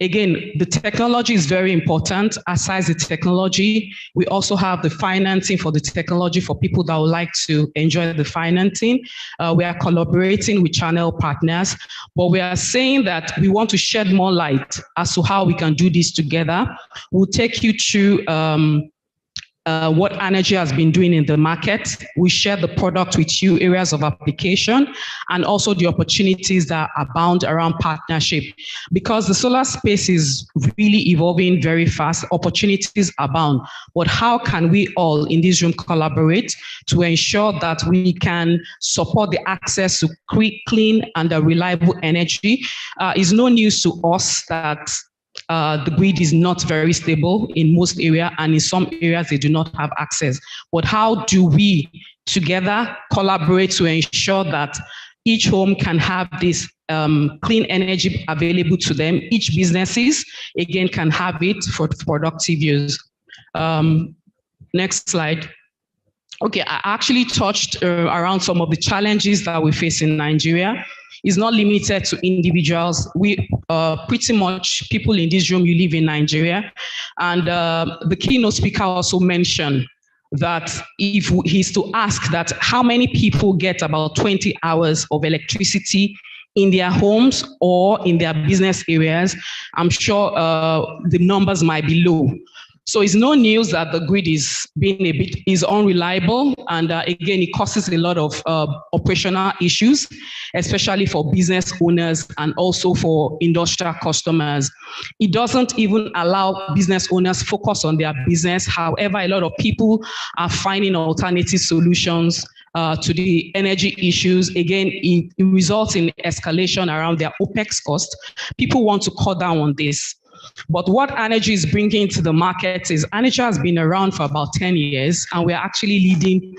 Speaker 10: Again, the technology is very important. Aside the technology, we also have the financing for the technology for people that would like to enjoy the financing. We are collaborating with channel partners, but we are saying that we want to shed more light as to how we can do this together. We'll take you through what Arnergy has been doing in the market. We share the product with you, areas of application, and also the opportunities that abound around partnership. Because the solar space is really evolving very fast, opportunities abound. But how can we all in this room collaborate to ensure that we can support the access to quick, clean, and reliable energy? It's no news to us that the grid is not very stable in most areas, and in some areas they do not have access. But how do we together collaborate to ensure that each home can have this clean energy available to them? Each businesses, again, can have it for productive use. Next slide. Okay, I actually touched around some of the challenges that we face in Nigeria. It's not limited to individuals. We pretty much people in this room, you live in Nigeria. And the keynote speaker also mentioned that if he's to ask that how many people get about 20 hours of electricity in their homes or in their business areas, I'm sure the numbers might be low. So it's no news that the grid is unreliable, and again, it causes a lot of operational issues, especially for business owners and also for industrial customers. It doesn't even allow business owners focus on their business. However, a lot of people are finding alternative solutions to the energy issues. Again, it results in escalation around their OPEX cost. People want to cut down on this. But what Arnergy is bringing to the market is Arnergy has been around for about 10 years, and we're actually leading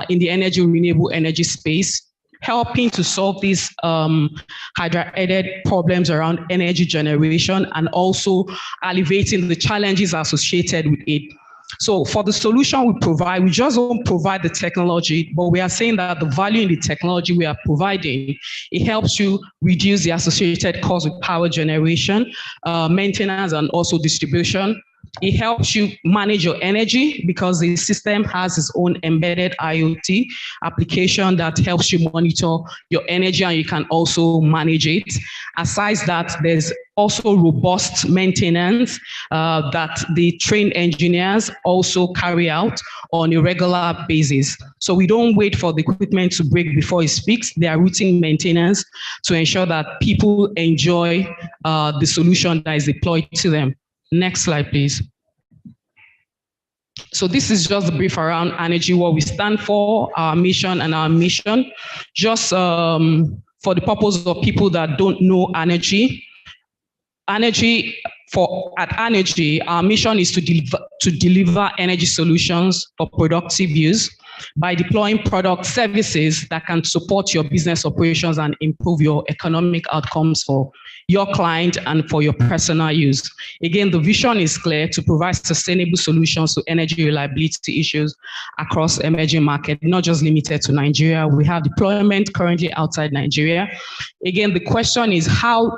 Speaker 10: in the renewable energy space, helping to solve these hydra-headed problems around energy generation and also alleviating the challenges associated with it. So for the solution we provide, we just don't provide the technology, but we are saying that the value in the technology we are providing, it helps you reduce the associated cost with power generation, maintenance, and also distribution. It helps you manage your energy because the system has its own embedded IoT application that helps you monitor your energy, and you can also manage it. Aside that, there's also robust maintenance that the trained engineers also carry out on a regular basis. So we don't wait for the equipment to break before it's fixed. They are routine maintenance to ensure that people enjoy the solution that is deployed to them. Next slide, please. So this is just a brief around Arnergy, what we stand for, our mission and our mission. Just for the purpose of people that don't know Arnergy, at Arnergy, our mission is to deliver energy solutions for productive use by deploying product services that can support your business operations and improve your economic outcomes for your client and for your personal use. Again, the vision is clear: to provide sustainable solutions to energy reliability issues across emerging markets, not just limited to Nigeria. We have deployment currently outside Nigeria. Again, the question is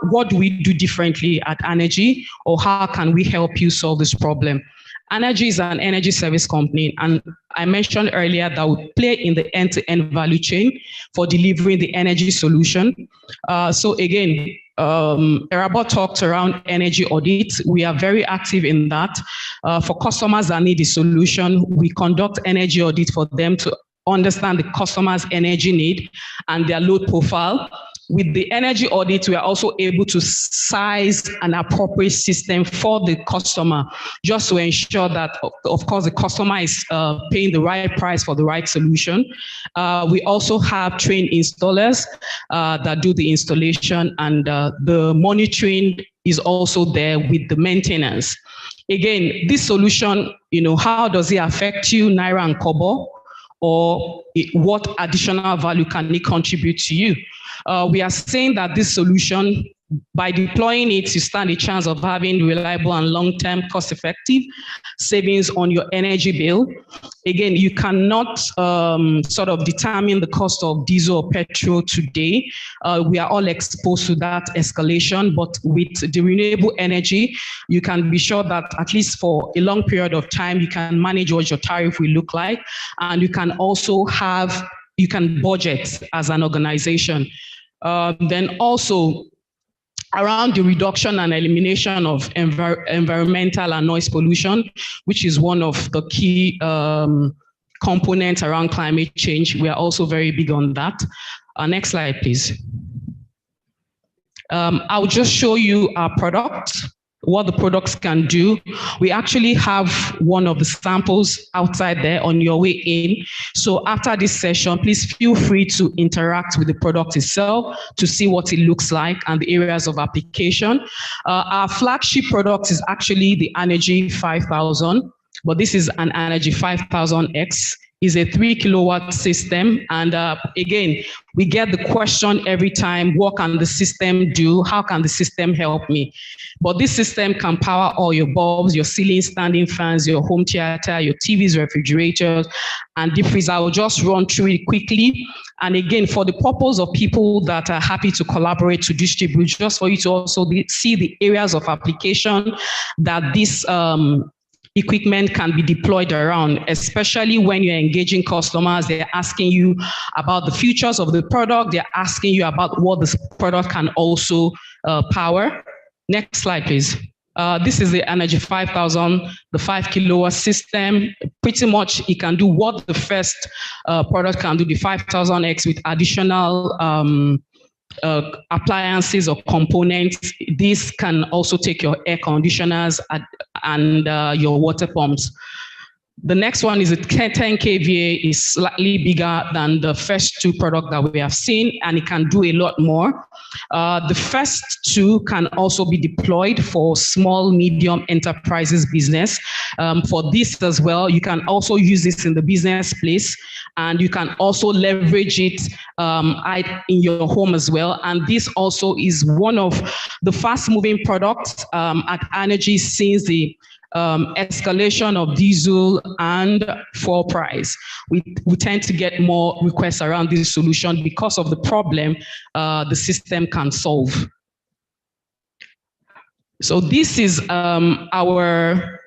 Speaker 10: what do we do differently at Arnergy, or how can we help you solve this problem? Arnergy is an energy service company, and I mentioned earlier that we play in the end-to-end value chain for delivering the energy solution. So again, Erabo talked around energy audits. We are very active in that. For customers that need a solution, we conduct energy audit for them to understand the customer's energy need and their load profile. With the energy audit, we are also able to size an appropriate system for the customer, just to ensure that, of course, the customer is paying the right price for the right solution. We also have trained installers that do the installation, and the monitoring is also there with the maintenance. Again, this solution, how does it affect you, Naira and Kobo? Or what additional value can it contribute to you? We are saying that this solution, by deploying it, you stand a chance of having reliable and long-term cost-effective savings on your energy bill. Again, you cannot sort of determine the cost of diesel or petrol today. We are all exposed to that escalation, but with the renewable energy, you can be sure that at least for a long period of time, you can manage what your tariff will look like, and you can also you can budget as an organization. Then also, around the reduction and elimination of environmental and noise pollution, which is one of the key components around climate change. We are also very big on that. Next slide, please. I'll just show you our product, what the products can do. We actually have one of the samples outside there on your way in. So after this session, please feel free to interact with the product itself to see what it looks like and the areas of application. Our flagship product is actually the Arnergy 5000, but this is an Arnergy 5000X. Is a 3 kilowatt system. And again, we get the question every time, what can the system do? How can the system help me? But this system can power all your bulbs, your ceiling standing fans, your home theater, your TVs, refrigerators, and deep freeze. I will just run through it quickly. And again, for the purpose of people that are happy to collaborate to distribute, just for you to also see the areas of application that this equipment can be deployed around, especially when you're engaging customers. They're asking you about the features of the product. They're asking you about what this product can also power. Next slide, please. This is the Arnergy 5000, the 5 kilowatt system. Pretty much it can do what the first product can do, the 5000X, with additional appliances or components. This can also take your air conditioners and your water pumps. The next one is a 10 kVA, is slightly bigger than the first two products that we have seen, and it can do a lot more. The first two can also be deployed for small, medium enterprises business. For this as well, you can also use this in the business place, and you can also leverage it in your home as well. And this also is one of the fast-moving products at Arnergy since the escalation of diesel and fuel price. We tend to get more requests around this solution because of the problem the system can solve. So this is our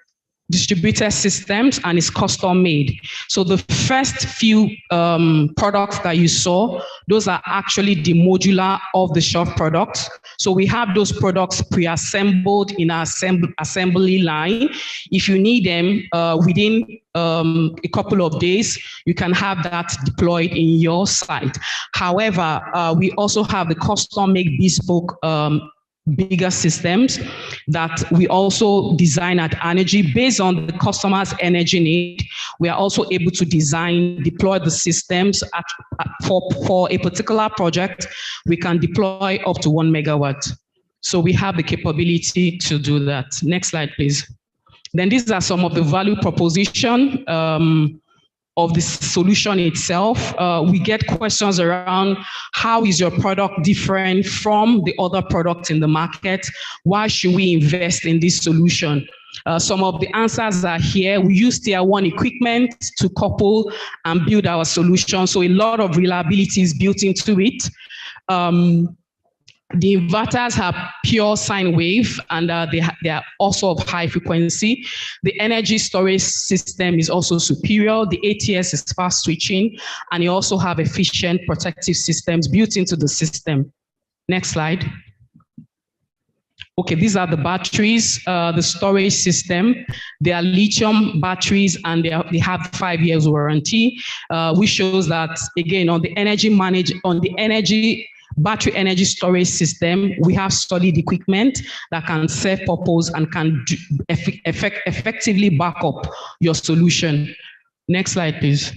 Speaker 10: distributed systems, and it's custom made. So the first few products that you saw, those are actually the modular off-the-shelf products. So we have those products pre-assembled in our assembly line. If you need them within a couple of days, you can have that deployed in your site. However, we also have the custom-made bespoke bigger systems that we also design at Arnergy based on the customer's energy need. We are also able to deploy the systems for a particular project. We can deploy up to 1 megawatt. So we have the capability to do that. Next slide, please. Then these are some of the value proposition of the solution itself. We get questions around how is your product different from the other products in the market? Why should we invest in this solution? Some of the answers are here. We use tier 1 equipment to couple and build our solution. So a lot of reliability is built into it. The inverters have pure sine wave, and they are also of high frequency. The energy storage system is also superior. The ATS is fast switching, and you also have efficient protective systems built into the system. Next slide. Okay, these are the batteries, the storage system. They are lithium batteries, and they have 5 years warranty, which shows that, again, on the battery energy storage system, we have solid equipment that can serve purpose and can effectively back up your solution. Next slide, please.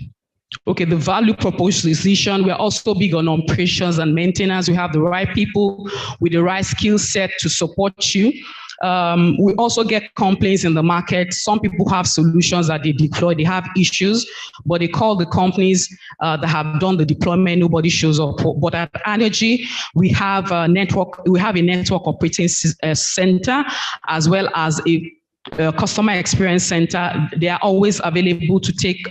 Speaker 10: Okay, the value proposition, we're also big on operations and maintenance. We have the right people with the right skill set to support you. We also get complaints in the market. Some people have solutions that they deploy, they have issues, but they call the companies that have done the deployment, nobody shows up. But at Arnergy, we have a network operating center, as well as a customer experience center. They are always available to take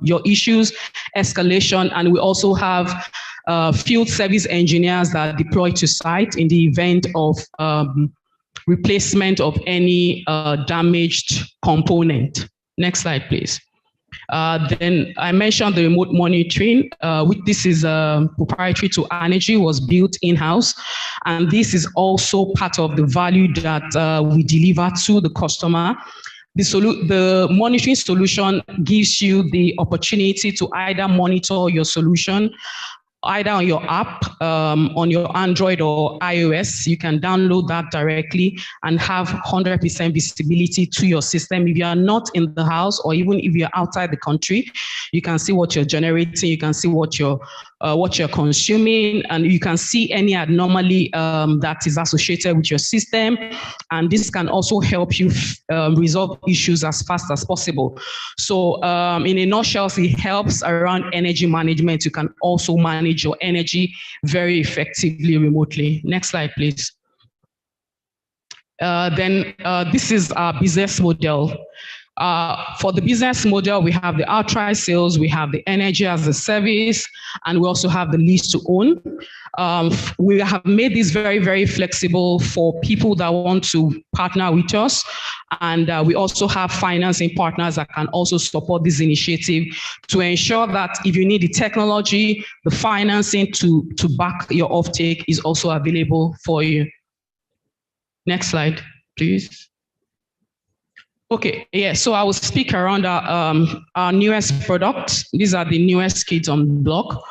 Speaker 10: your issues, escalation, and we also have field service engineers that are deployed to site in the event of replacement of any damaged component. Next slide, please. Then I mentioned the remote monitoring, which this is proprietary to Arnergy, was built in-house. And this is also part of the value that we deliver to the customer. The monitoring solution gives you the opportunity to either monitor your solution either on your app, on your Android or iOS. You can download that directly and have 100% visibility to your system. If you are not in the house, or even if you're outside the country, you can see what you're generating, you can see what you're consuming, and you can see any anomaly that is associated with your system. And this can also help you resolve issues as fast as possible. So in a nutshell, it helps around energy management. You can also manage your energy very effectively remotely. Next slide, please. Then this is our business model. For the business model, we have the outright sales, we have the energy as a service, and we also have the lease to own. We have made this very, very flexible for people that want to partner with us. And we also have financing partners that can also support this initiative to ensure that if you need the technology, the financing to back your offtake is also available for you. Next slide, please. Okay, yeah, so I will speak around our newest products. These are the newest kits on the block.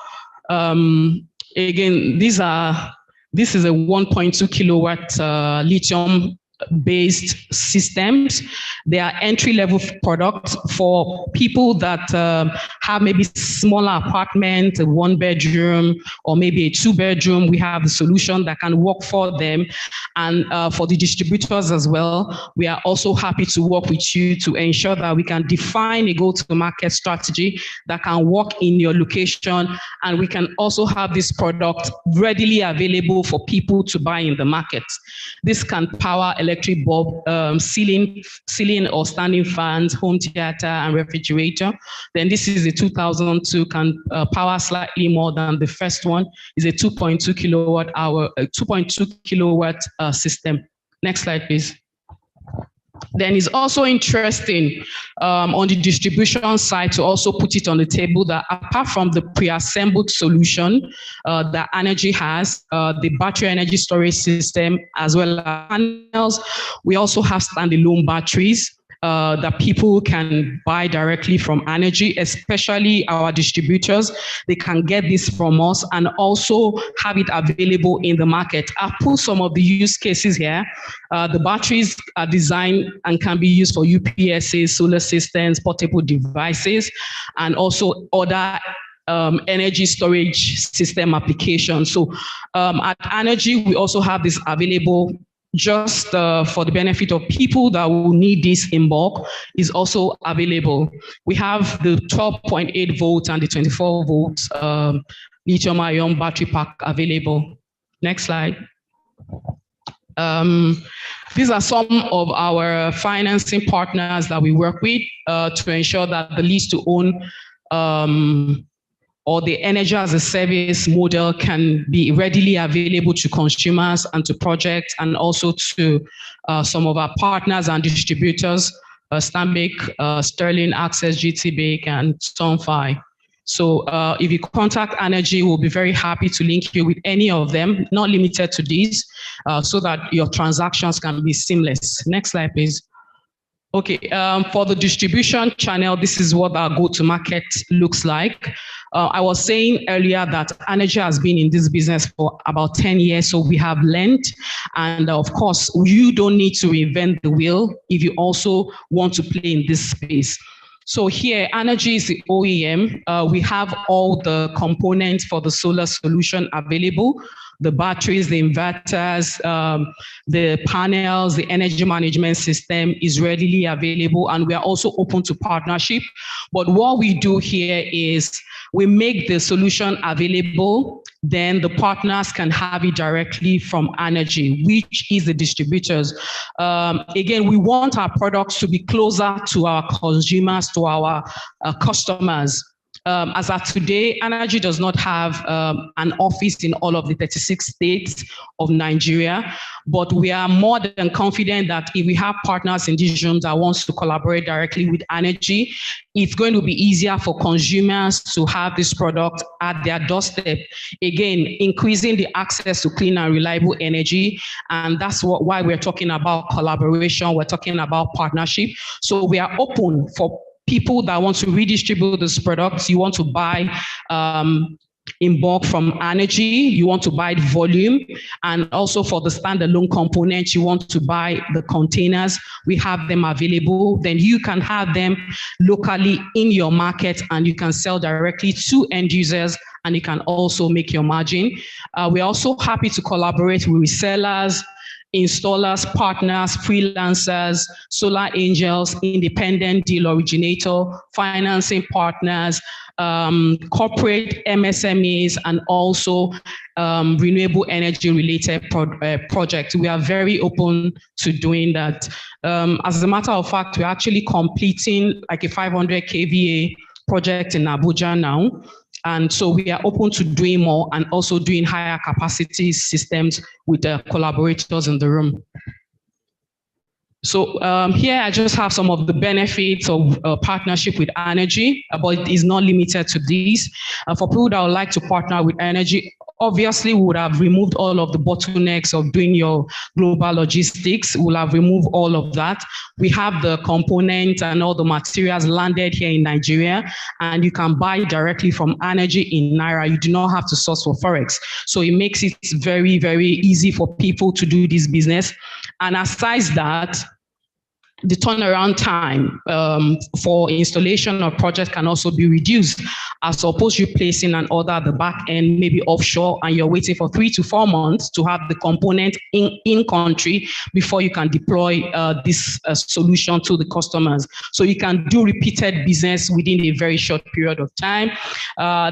Speaker 10: Again, this is a 1.2 kilowatt lithium based systems. They are entry-level products for people that have maybe smaller apartment, a 1-bedroom, or maybe a 2-bedroom. We have a solution that can work for them. And for the distributors as well, we are also happy to work with you to ensure that we can define a go-to-market strategy that can work in your location. And we can also have this product readily available for people to buy in the market. This can power electric bulb, ceiling or standing fans, home theater, and refrigerator. Then this is a 2002, can power slightly more than the first one. Is a 2.2 kilowatt hour, 2.2 kilowatt system. Next slide, please. Then it's also interesting on the distribution side to also put it on the table that apart from the pre-assembled solution that Arnergy has, the battery energy storage system, as well as panels, we also have standalone batteries that people can buy directly from Arnergy, especially our distributors. They can get this from us and also have it available in the market. I've put some of the use cases here. The batteries are designed and can be used for UPSs, solar systems, portable devices, and also other energy storage system applications. So at Arnergy, we also have this available just for the benefit of people that will need this in bulk, is also available. We have the 12.8 volts and the 24 volts lithium ion battery pack available. Next slide. These are some of our financing partners that we work with to ensure that the lease to own or the energy as a service model can be readily available to consumers and to projects, and also to some of our partners and distributors, Stanbic, Sterling, Access, GTBank, and Sunfi. So if you contact Arnergy, we'll be very happy to link you with any of them, not limited to these, so that your transactions can be seamless. Next slide, please. Okay, for the distribution channel, this is what our go-to-market looks like. I was saying earlier that Arnergy has been in this business for about 10 years, so we have learned. And of course, you don't need to reinvent the wheel if you also want to play in this space. So here, Arnergy is the OEM. We have all the components for the solar solution available. The batteries, the inverters, the panels, the energy management system is readily available, and we are also open to partnership. But what we do here is we make the solution available, then the partners can have it directly from Arnergy, which is the distributors. Again, we want our products to be closer to our consumers, to our customers. As of today, Arnergy does not have an office in all of the 36 states of Nigeria, but we are more than confident that if we have partners in these rooms that wants to collaborate directly with Arnergy, it's going to be easier for consumers to have this product at their doorstep. Again, increasing the access to clean and reliable energy. And that's why we're talking about collaboration. We're talking about partnership. So we are open for people that want to redistribute these products. You want to buy in bulk from Arnergy, you want to buy volume, and also for the standalone components, you want to buy the containers, we have them available. Then you can have them locally in your market and you can sell directly to end users, and you can also make your margin. We're also happy to collaborate with resellers, installers, partners, freelancers, solar angels, independent deal originator, financing partners, corporate MSMEs, and also renewable energy related projects. We are very open to doing that. As a matter of fact, we're actually completing like a 500 kVA project in Abuja now. And so we are open to doing more and also doing higher capacity systems with the collaborators in the room. So here I just have some of the benefits of partnership with Arnergy, but it is not limited to these. For people that would like to partner with Arnergy, Obviously, we would have removed all of the bottlenecks of doing your global logistics. We'll have removed all of that. We have the components and all the materials landed here in Nigeria, and you can buy directly from Arnergy in Naira. You do not have to source for Forex. So it makes it very, very easy for people to do this business. And aside that, the turnaround time for installation of projects can also be reduced, as opposed to placing an order at the back end, maybe offshore, and you're waiting for 3 to 4 months to have the component in country before you can deploy this solution to the customers. So you can do repeated business within a very short period of time.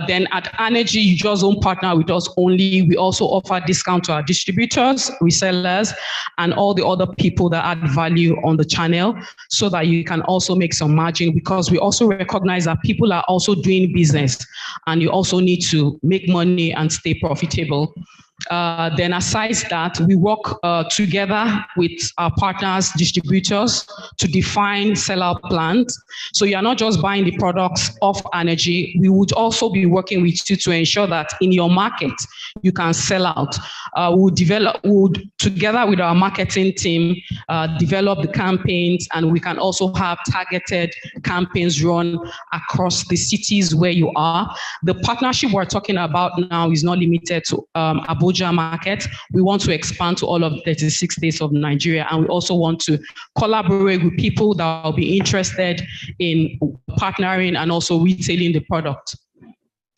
Speaker 10: Then at Arnergy, you just don't partner with us only. We also offer discount to our distributors, resellers, and all the other people that add value on the channel, so that you can also make some margin, because we also recognize that people are also doing business and you also need to make money and stay profitable. Then aside that, we work together with our partners, distributors, to define sellout plans. So you're not just buying the products of Arnergy. We would also be working with you to ensure that in your market, you can sell out. We'll together with our marketing team, develop the campaigns, and we can also have targeted campaigns run across the cities where you are. The partnership we're talking about now is not limited to Abuja market. We want to expand to all of 36 states of Nigeria, and we also want to collaborate with people that will be interested in partnering and also retailing the product.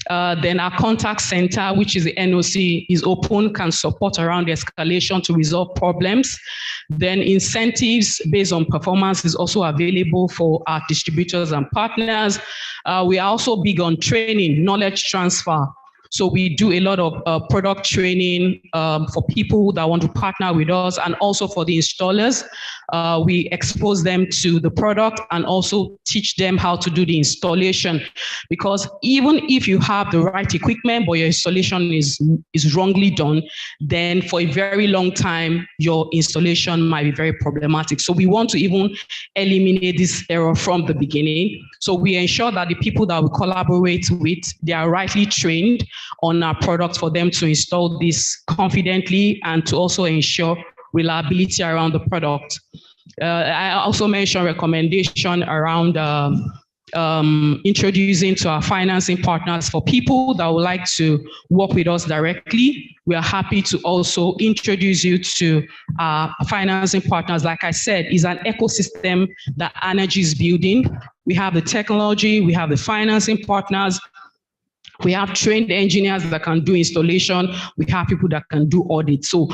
Speaker 10: Then our contact center, which is the NOC, is open, can support around escalation to resolve problems. Then incentives based on performance is also available for our distributors and partners. We are also big on training, knowledge transfer. So we do a lot of product training for people that want to partner with us, and also for the installers. We expose them to the product and also teach them how to do the installation. Because even if you have the right equipment, but your installation is wrongly done, then for a very long time, your installation might be very problematic. So we want to even eliminate this error from the beginning. So we ensure that the people that we collaborate with, they are rightly trained on our product for them to install this confidently and to also ensure reliability around the product. I also mentioned recommendation around introducing to our financing partners for people that would like to work with us directly. We are happy to also introduce you to our financing partners. Like I said, it's an ecosystem that Arnergy is building. We have the technology, we have the financing partners, we have trained engineers that can do installation, we have people that can do audit. So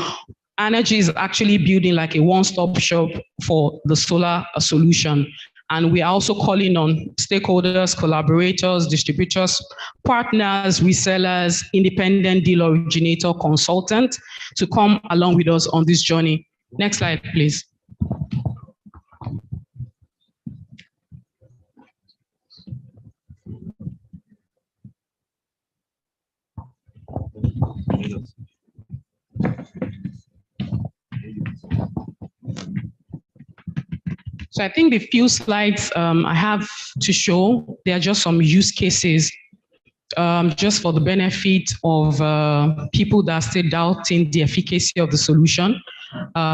Speaker 10: Arnergy is actually building like a one-stop shop for the solar solution. And we are also calling on stakeholders, collaborators, distributors, partners, resellers, independent deal originator, consultant to come along with us on this journey. Next slide, please. So I think the few slides I have to show, they are just some use cases just for the benefit of people that are still doubting the efficacy of the solution.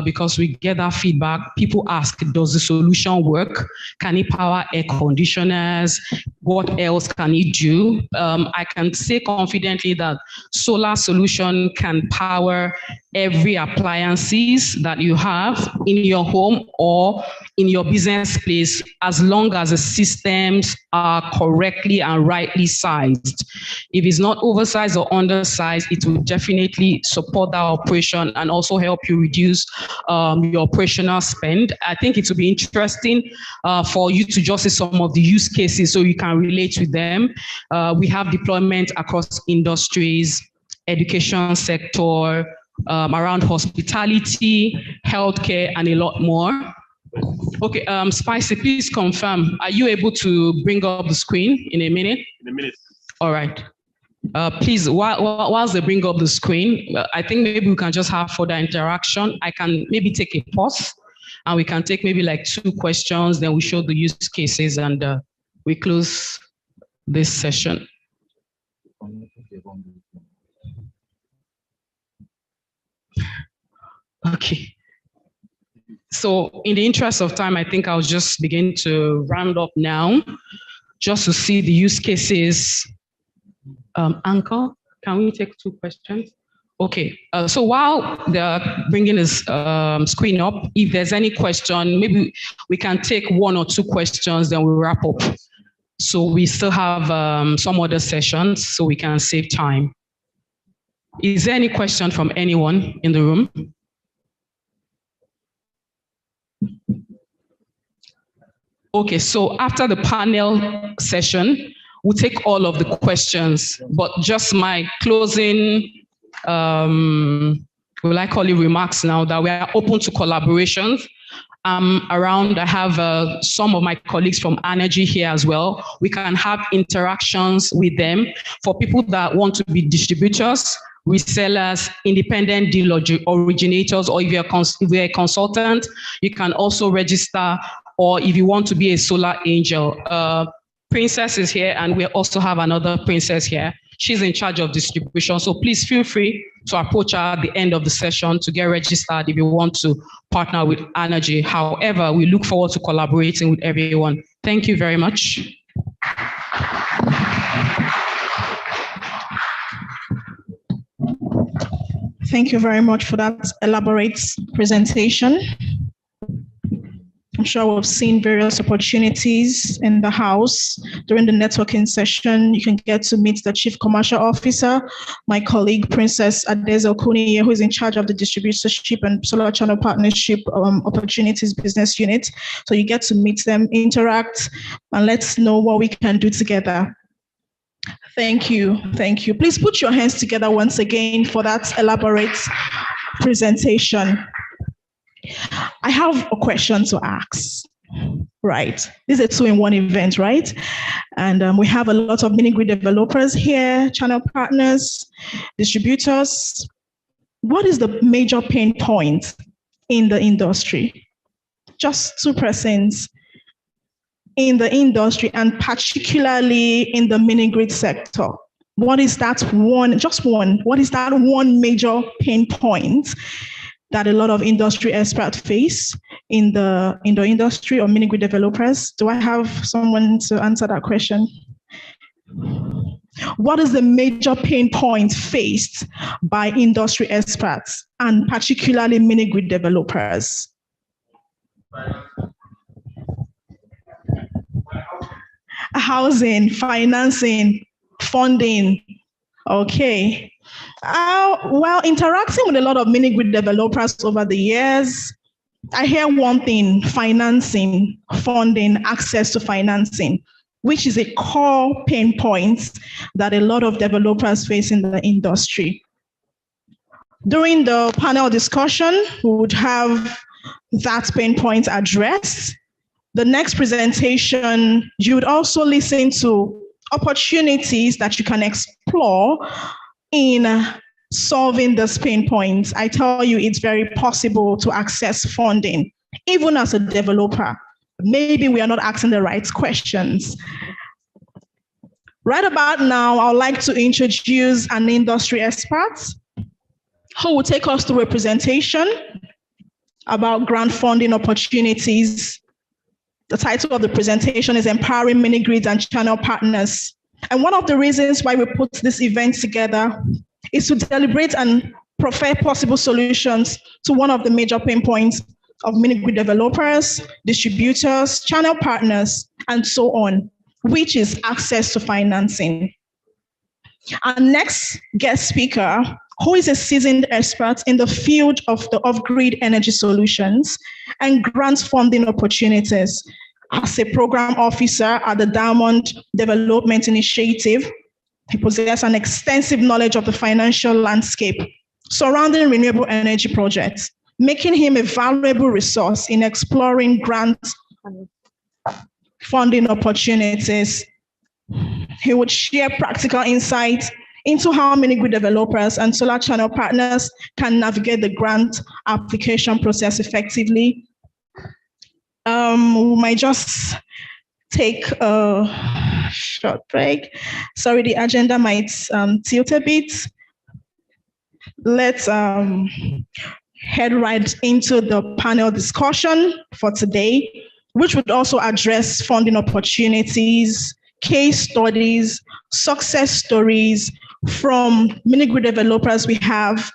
Speaker 10: Because we get that feedback. People ask, does the solution work? Can it power air conditioners? What else can it do? I can say confidently that solar solution can power every appliances that you have in your home or in your business place, as long as the systems are correctly and rightly sized. If it's not oversized or undersized, it will definitely support that operation and also help you reduce your operational spend. I think it will be interesting for you to just see some of the use cases so you can relate with them. We have deployment across industries, education sector, around hospitality, healthcare, and a lot more. Okay, Spicy, please confirm. Are you able to bring up the screen in a minute?
Speaker 11: In a minute.
Speaker 10: All right. Please, whilst they bring up the screen, I think maybe we can just have further interaction. I can maybe take a pause and we can take maybe like 2 questions, then we show the use cases and we close this session. Okay. So in the interest of time, I think I'll just begin to round up now, just to see the use cases. Anchor, can we take 2 questions? Okay, so while they're bringing this screen up, if there's any question, maybe we can take 1 or 2 questions, then we'll wrap up. So we still have some other sessions, so we can save time. Is there any question from anyone in the room? Okay, so after the panel session, we'll take all of the questions, but just my closing, will I call it remarks now, that we are open to collaborations. Around, I have some of my colleagues from Arnergy here as well. We can have interactions with them for people that want to be distributors, resellers, independent deal originators, or if you're a consultant, you can also register, or if you want to be a solar angel. Princess is here, and we also have another princess here. She's in charge of distribution. So please feel free to approach her at the end of the session to get registered if you want to partner with Arnergy. However, we look forward to collaborating with everyone. Thank you very much.
Speaker 4: Thank you very much for that elaborate presentation. I'm sure we've seen various opportunities in the house. During the networking session, you can get to meet the Chief Commercial Officer, my colleague, Princess Adeze Okuniye, who is in charge of the Distributorship and Solar Channel Partnership Opportunities Business Unit. So you get to meet them, interact, and let's know what we can do together. Thank you. Thank you. Please put your hands together once again for that elaborate presentation. I have a question to ask. Right. This is a 2-in-1 event, right? And we have a lot of mini-grid developers here, channel partners, distributors. What is the major pain point in the industry? Just 2% in the industry, and particularly in the mini-grid sector. What is that one, just one, what is that one major pain point that a lot of industry experts face in the industry or mini-grid developers? Do I have someone to answer that question? What is the major pain point faced by industry experts and particularly mini-grid developers? Housing, financing, funding. Okay. Well, interacting with a lot of mini-grid developers over the years, I hear one thing: financing, funding, access to financing, which is a core pain point that a lot of developers face in the industry. During the panel discussion, we would have that pain point addressed. The next presentation, you would also listen to opportunities that you can explore in solving this pain points. I tell you, it's very possible to access funding, even as a developer. Maybe we are not asking the right questions. Right about now, I would like to introduce an industry expert who will take us through a presentation about grant funding opportunities. The title of the presentation is Empowering Mini-Grids and Channel Partners. And one of the reasons why we put this event together is to deliberate and prefer possible solutions to one of the major pain points of mini-grid developers, distributors, channel partners, and so on, which is access to financing. Our next guest speaker, who is a seasoned expert in the field of the off-grid energy solutions and grant funding opportunities. As a program officer at the Diamond Development Initiative, he possesses an extensive knowledge of the financial landscape surrounding renewable energy projects, making him a valuable resource in exploring grant funding opportunities. He would share practical insights into how mini-grid developers and solar channel partners can navigate the grant application process effectively. We might just take a short break. Sorry, the agenda might tilt a bit. Let's head right into the panel discussion for today, which would also address funding opportunities, case studies, success stories from mini-grid developers we have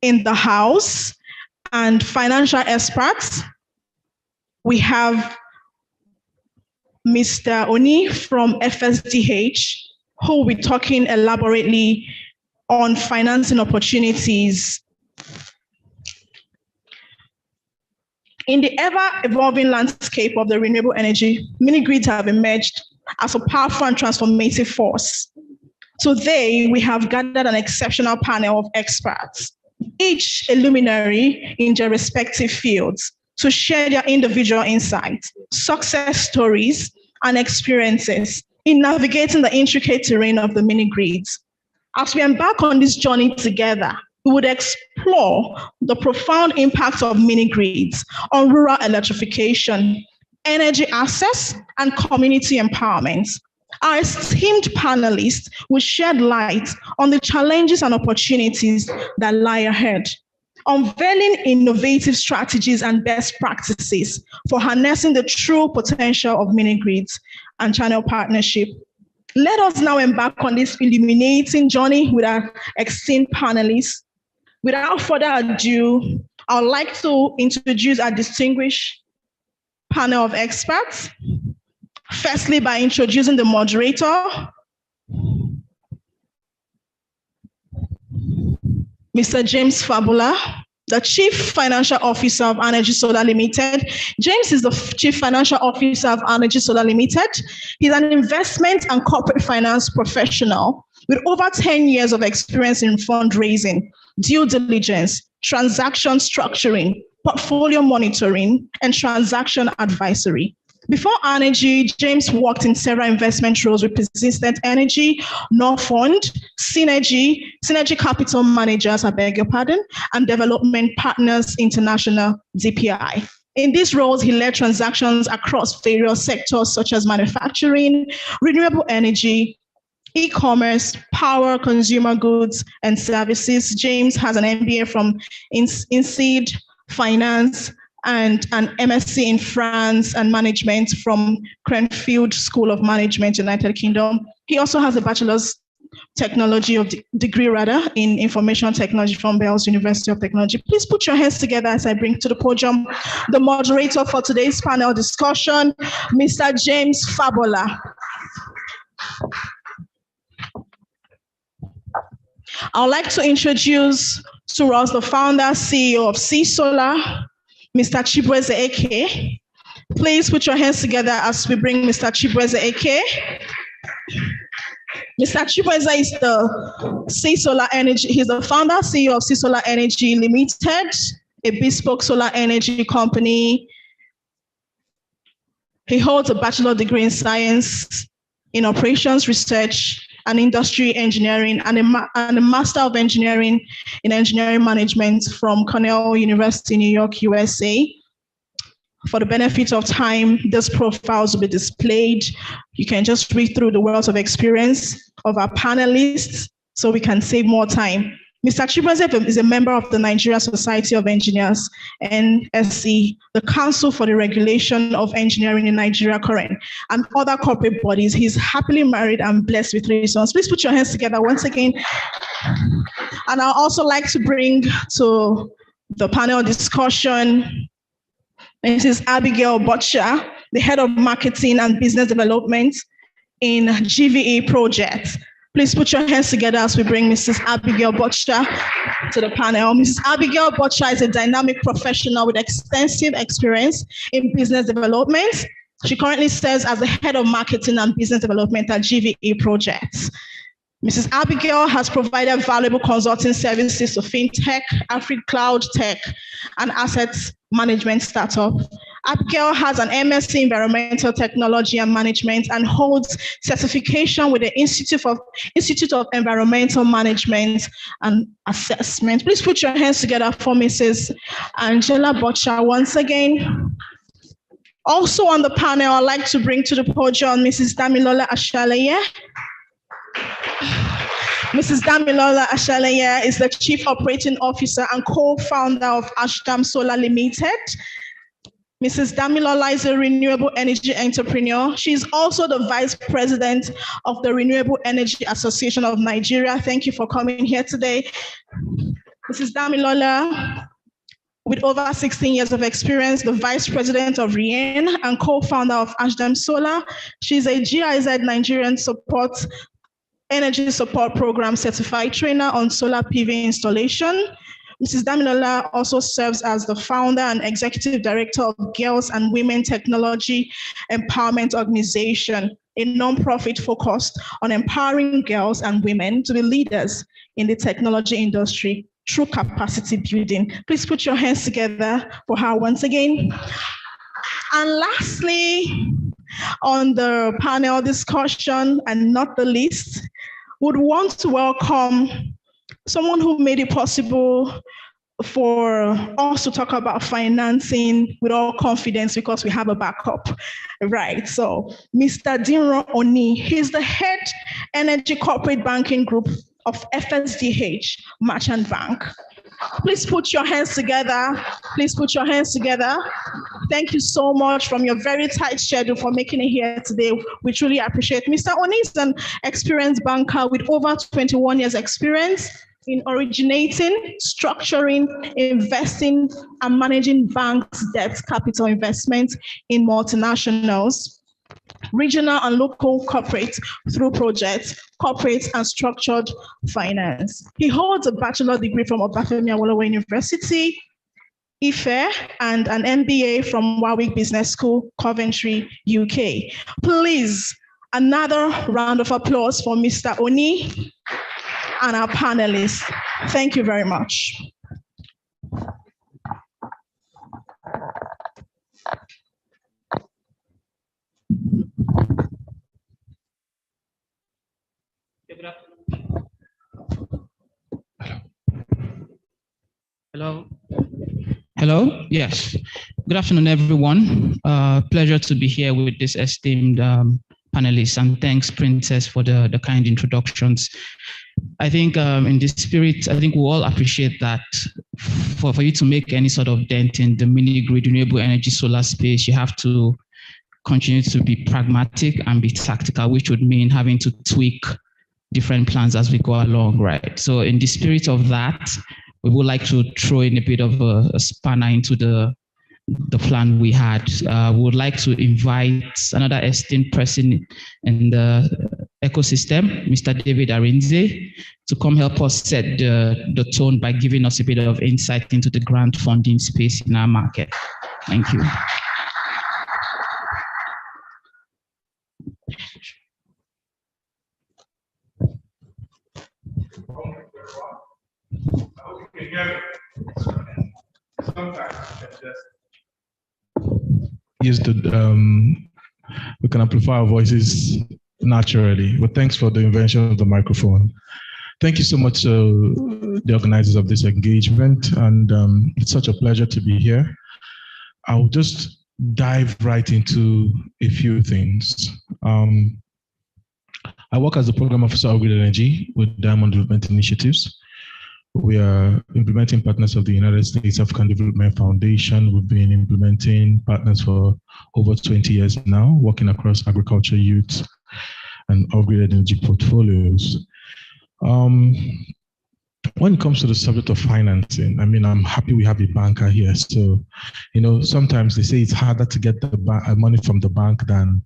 Speaker 4: in the house, and financial experts. We have Mr. Oni from FSDH, who will be talking elaborately on financing opportunities. In the ever-evolving landscape of the renewable energy, mini-grids have emerged as a powerful and transformative force. Today, we have gathered an exceptional panel of experts, each a luminary in their respective fields, to share their individual insights, success stories, and experiences in navigating the intricate terrain of the mini-grids. As we embark on this journey together, we would explore the profound impact of mini-grids on rural electrification, energy access, and community empowerment. Our esteemed panelists will shed light on the challenges and opportunities that lie ahead, unveiling innovative strategies and best practices for harnessing the true potential of mini-grids and channel partnership. Let us now embark on this illuminating journey with our esteemed panelists. Without further ado, I would like to introduce our distinguished panel of experts. Firstly, by introducing the moderator, Mr. James Fabula, the Chief Financial Officer of Arnergy Solar Limited. James is the Chief Financial Officer of Arnergy Solar Limited. He's an investment and corporate finance professional with over 10 years of experience in fundraising, due diligence, transaction structuring, portfolio monitoring, and transaction advisory. Before Arnergy, James worked in several investment roles with Persistent Energy, Norfund, Synergy Capital Managers, I beg your pardon, and Development Partners International, DPI. In these roles, he led transactions across various sectors such as manufacturing, renewable energy, e-commerce, power, consumer goods, and services. James has an MBA from INSEAD, Finance, and an MSc in France and Management from Cranfield School of Management, United Kingdom. He also has a Bachelor's degree in Information Technology from Bells University of Technology. Please put your hands together as I bring to the podium the moderator for today's panel discussion, Mr. James Fabula. I would like to introduce to us the founder, CEO of C Solar, Mr. Chibueze Eke. Please put your hands together as we bring Mr. Chibueze Eke. Mr. Chibueze is the C Solar Energy. He's the founder, CEO of C Solar Energy Limited, a bespoke solar energy company. He holds a bachelor degree in science, in operations research, and industry engineering, and a Master of Engineering in Engineering Management from Cornell University, New York, USA. For the benefit of time, these profiles will be displayed. You can just read through the wealth of experience of our panelists so we can save more time. Mr. Chibueze is a member of the Nigeria Society of Engineers, NSE, the Council for the Regulation of Engineering in Nigeria, current, and other corporate bodies. He's happily married and blessed with 3 sons. Please put your hands together once again. And I'd also like to bring to the panel discussion Mrs. Abigail Butcher, the Head of Marketing and Business Development in GVE Project. Please put your hands together as we bring Mrs. Abigail Butcher to the panel. Mrs. Abigail Butcher is a dynamic professional with extensive experience in business development. She currently serves as the Head of Marketing and Business Development at GVE Projects. Mrs. Abigail has provided valuable consulting services to FinTech, AfriCloud Tech, and assets management startup. Abigail has an MSc in Environmental Technology and Management and holds certification with the Institute of Environmental Management and Assessment. Please put your hands together for Mrs. Angela Butcher once again. Also on the panel, I'd like to bring to the podium Mrs. Damilola Ashaleye. Mrs. Damilola Ashaleye is the Chief Operating Officer and co-founder of Ashdam Solar Limited. Mrs. Damilola is a renewable energy entrepreneur. She is also the Vice President of the Renewable Energy Association of Nigeria. Thank you for coming here today. Mrs. Damilola, with over 16 years of experience, the Vice President of RIEN and co-founder of Ashdam Solar. She's a GIZ Nigerian Energy Support Program certified trainer on solar PV installation. Mrs. Damilola also serves as the founder and executive director of Girls and Women Technology Empowerment Organization, a nonprofit focused on empowering girls and women to be leaders in the technology industry through capacity building. Please put your hands together for her once again. And lastly, on the panel discussion, and not the least, would want to welcome someone who made it possible for us to talk about financing with all confidence because we have a backup, right? So Mr. Dinro Oni, he's the head energy corporate banking group of FSDH Merchant Bank. Please put your hands together. Please put your hands together. Thank you so much from your very tight schedule for making it here today. We truly appreciate. Mr. Oni is an experienced banker with over 21 years experience in originating, structuring, investing, and managing banks' debt capital investments in multinationals, regional and local corporates through projects, corporate and structured finance. He holds a bachelor degree from Obafemi Awolowo University, IFE, and an MBA from Warwick Business School, Coventry, UK. Please, another round of applause for Mr. Oni and our panelists. Thank you very much.
Speaker 11: Hello. Hello. Yes. Good afternoon, everyone. Pleasure to be here with this esteemed panelists, and thanks, Princess, for the kind introductions. I think in this spirit, I think we all appreciate that for you to make any sort of dent in the mini-grid renewable energy solar space, you have to continue to be pragmatic and be tactical, which would mean having to tweak different plans as we go along, right? So in the spirit of that, we would like to throw in a bit of a spanner into the plan we had. We would like to invite another esteemed person in the ecosystem, Mr. David Arinze, to come help us set the tone by giving us a bit of insight into the grant funding space in our market. Thank you.
Speaker 12: Yes, we can amplify our voices naturally. But thanks for the invention of the microphone. Thank you so much to the organizers of this engagement, and it's such a pleasure to be here. I'll just dive right into a few things. I work as the program officer of Grid Energy with Diamond Development Initiatives. We are implementing partners of the United States African Development Foundation. We've been implementing partners for over 20 years now, working across agriculture, youth, and off-grid energy portfolios. When it comes to the subject of financing, I mean, I'm happy we have a banker here. So, you know, sometimes they say it's harder to get the money from the bank than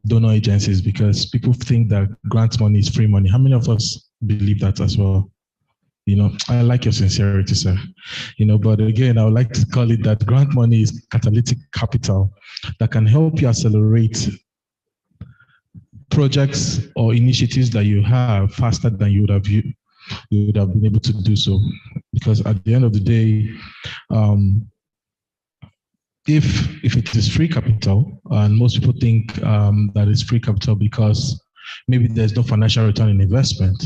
Speaker 12: donor agencies because people think that grant money is free money. How many of us believe that as well? You know, I like your sincerity, sir. You know, but again, I would like to call it that grant money is catalytic capital that can help you accelerate projects or initiatives that you have faster than you would have been able to do so. Because at the end of the day, if it is free capital, and most people think that it's free capital because maybe there's no financial return in investment,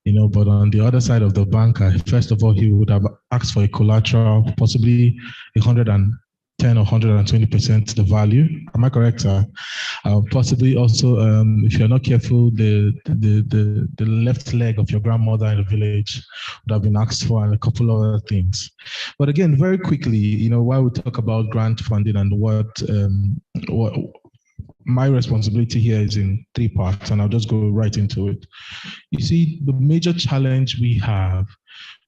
Speaker 12: you know, but on the other side of the banker, first of all, he would have asked for a collateral, possibly 100 and 10 or 120% the value. Am I correct, sir? Possibly also, if you're not careful, the left leg of your grandmother in the village would have been asked for, and a couple of other things. But again, very quickly, while we talk about grant funding and what my responsibility here is in 3 parts, and I'll just go right into it. You see, the major challenge we have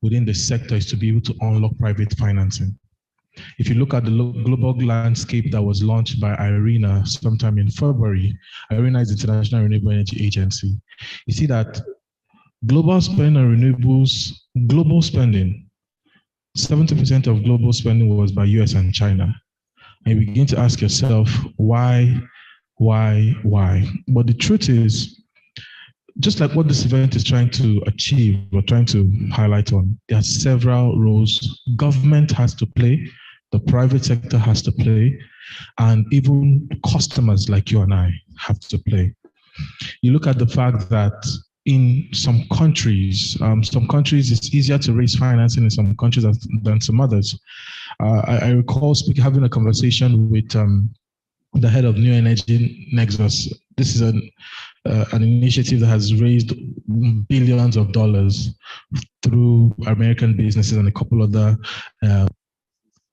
Speaker 12: within the sector is to be able to unlock private financing. If you look at the global landscape that was launched by IRENA sometime in February, IRENA is the International Renewable Energy Agency. You see that global spend on renewables, global spending, 70% of global spending was by US and China. And you begin to ask yourself, why? But the truth is, just like what this event is trying to achieve or trying to highlight on, there are several roles government has to play, the private sector has to play, and even customers like you and I have to play. You look at the fact that in some countries it's easier to raise financing in some countries than some others. I recall having a conversation with the head of New Energy Nexus. This is an initiative that has raised billions of dollars through American businesses and a couple other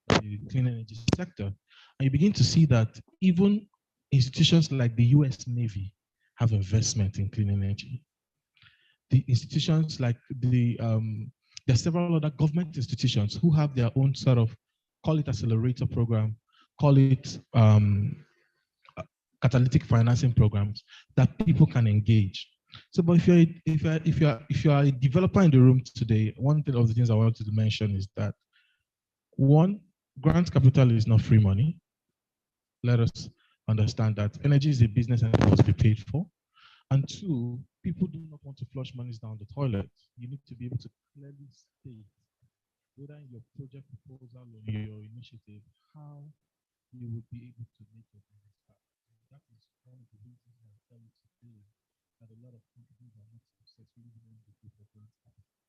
Speaker 12: the clean energy sector. And you begin to see that even institutions like the US Navy have investment in clean energy. The institutions like there are several other government institutions who have their own sort of, call it accelerator program, call it catalytic financing programs that people can engage. So, but if you're a developer in the room today, one of the things I wanted to mention is that one, grant capital is not free money. Let us understand that energy is a business and it must be paid for. And two, people do not want to flush monies down the toilet. You need to be able to clearly state, whether in your project proposal or your initiative, how you would be able to make your business happen. That is one of the reasons I tell you today that a lot of companies are not successful even when they do for grant capital.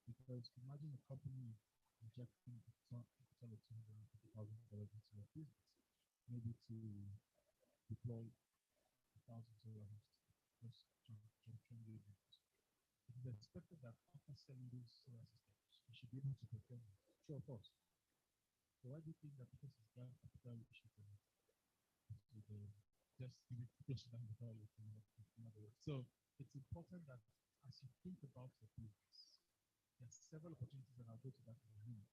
Speaker 12: Because imagine a company injecting capital of $250,000 into your business, maybe to deploy 1,000 solar just it is expected that after selling those solar systems, you should be able to perform it. Sure, of course. So why do you think that because it's grant capital, you should just give it push down the toilet in other words? So it's important that as you think about your business, there's several opportunities, and I'll go to that in a minute.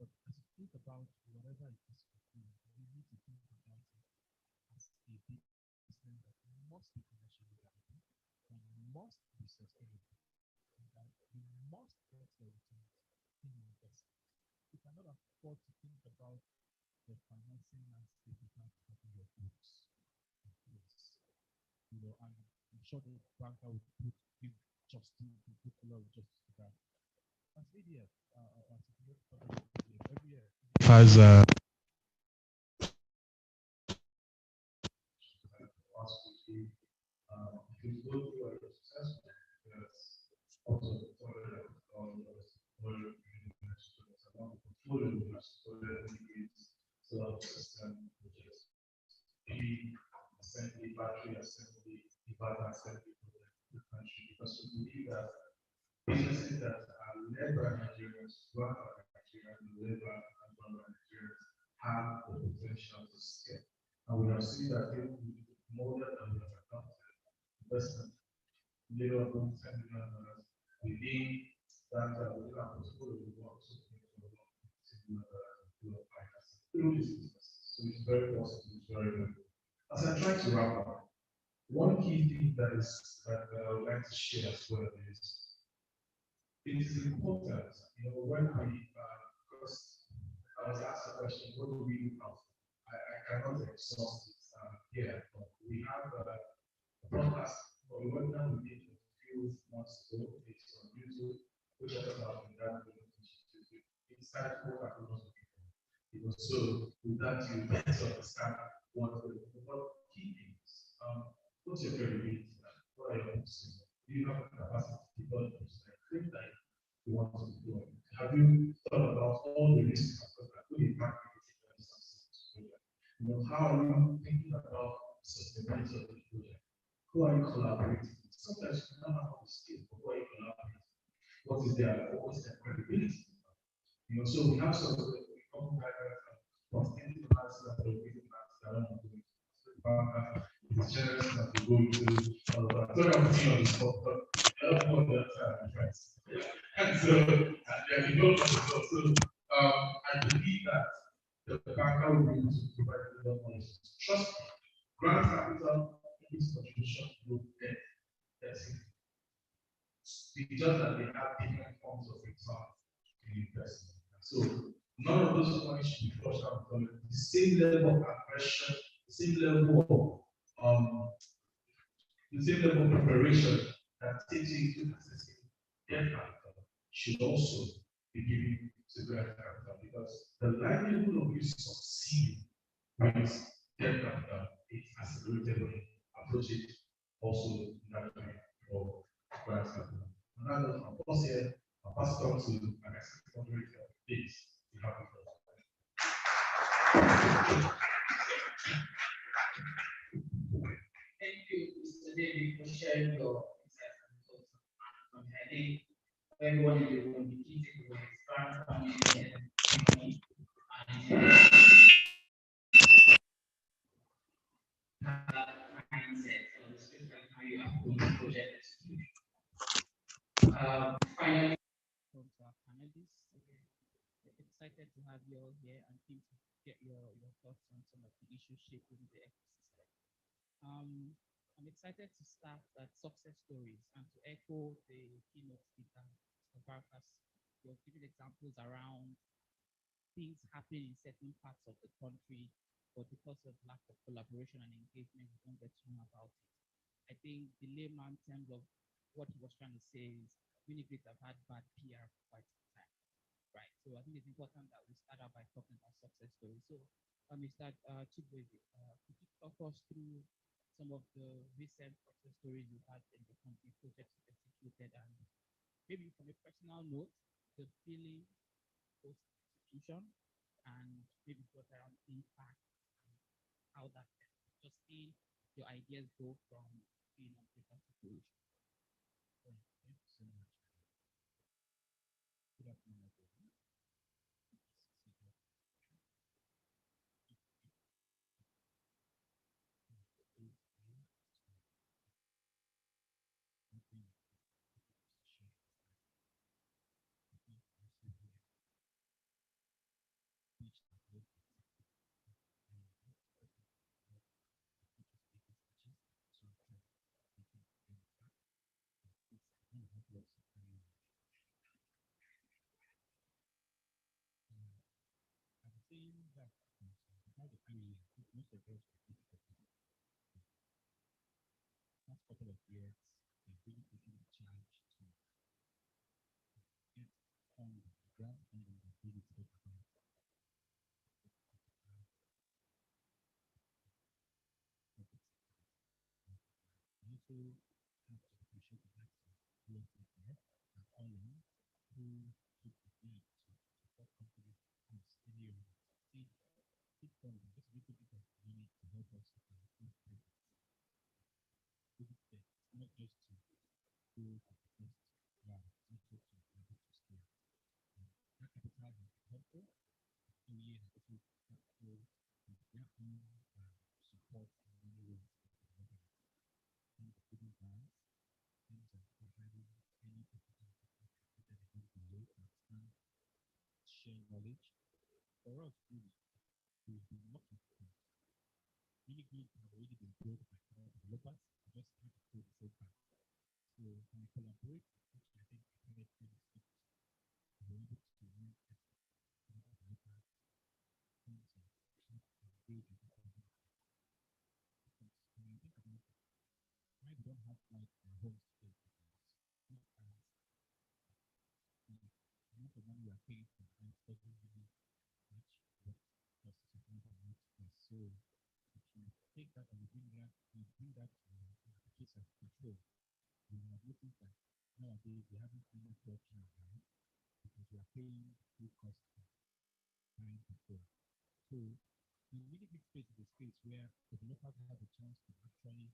Speaker 12: But as you think about whatever it is for you, you need to think about it as a business that must be commercially viable, and must be sustainable, and that you must get the returns in your investment. You cannot afford to think about the financing landscape without having your books in place. And I'm sure the banker will put a lot of justice to that. As ADF, every year has assembly, battery assembly, inverter assembly for the country, because we believe that businesses that are led by Nigerians, run by Nigerians, led by Nigerians, have the potential to scale. And we have seen that more than we have accounted, investment, little than $10 million within that within our portfolio, we want to make finance through this business. So it's very positive, it's very good. As I try to wrap up, one key thing that I would like to share as well is it is important, when we, because I was asked a question, what do we do now? I cannot exhaust it here, but we have a podcast or a webinar we did a few months ago. It's on YouTube, which I about that insightful so with that you better understand what key things. What's your credibility? What are your books? Do you have the capacity to develop things? I think that you want to do it. Have you thought about all the risks that could impact how are you thinking about sustainability of the project? Who are you collaborating with? Sometimes you don't have the skill, but who are you collaborating? What is their credibility? So we have some of the of thinking about that the reading that I'm doing. It's generous that we go into all of that. Sorry, I'm putting on the spot, but a lot more than that, friends. And so, you don't know the stuff. So, I believe that the banker will be able to provide a lot more. Trust me, grant capital is contribution will get that's it. It's just that they have different forms of return to the investment. So none of those money should be flushed out from the same level of aggression, the same level of preparation that takes you into accessing debt capital should also be given to grant capital, because the likelihood of you succeeding with debt capital is accelerated when you approach it also naturally for grant capital. And now I'll pause here, I'll pass it on to my next moderator, please. You have the floor.
Speaker 13: Thank you, Mr. David, for sharing your insights and thoughts on I think everyone in the room, the key takeaways, grant funding and money, and that mindset, so especially how you approach project execution. Finally,
Speaker 11: excited to have you all here and keen to get your thoughts on some of the issues shaping the ecosystem. I'm excited to start at success stories and to echo the keynote speaker, Mr. Barkas. You're giving examples around things happening in certain parts of the country, but because of lack of collaboration and engagement, we don't get to know about it. I think the layman terms of what he was trying to say is many grids have had bad PR for quite some time, right? So I think it's important that we start out by talking about success stories. So, Mr. Chibweze, could you talk us through some of the recent success stories you've had in the company projects you've executed, and maybe from a personal note, the feeling post execution, and maybe what around impact and how that just seeing your ideas go from being on paper to fruition. Thank you so much. Good afternoon, everyone. Last couple of years, they've really taken the challenge to get on the ground and the ability to talk about also have to appreciate the fact that USAID and Holland who took the lead to support companies in steady see from just a little bit of money to help us to improve things. Not just to go to the first round, also to be able to scale. That capital has been helpful. We have to helpful with their own support in many ways. Including grants, things like providing any capital that is below to expand, share knowledge. For us, really, we've been lucky because many groups have already been built by other developers, just have to code the same path. So when we collaborate, which I think connect really speaks, we're able to learn other developers, things like how to engage with the community. Because when you think about it, why we don't have like a home space because not as the amount of money we are paying for rent doesn't really match what costs to have a home space. So if you take that and you bring that to the case of control, we have noticed that nowadays we haven't really touched on that because we are paying full cost of buying control. So the really big space is a space where developers have a chance to actually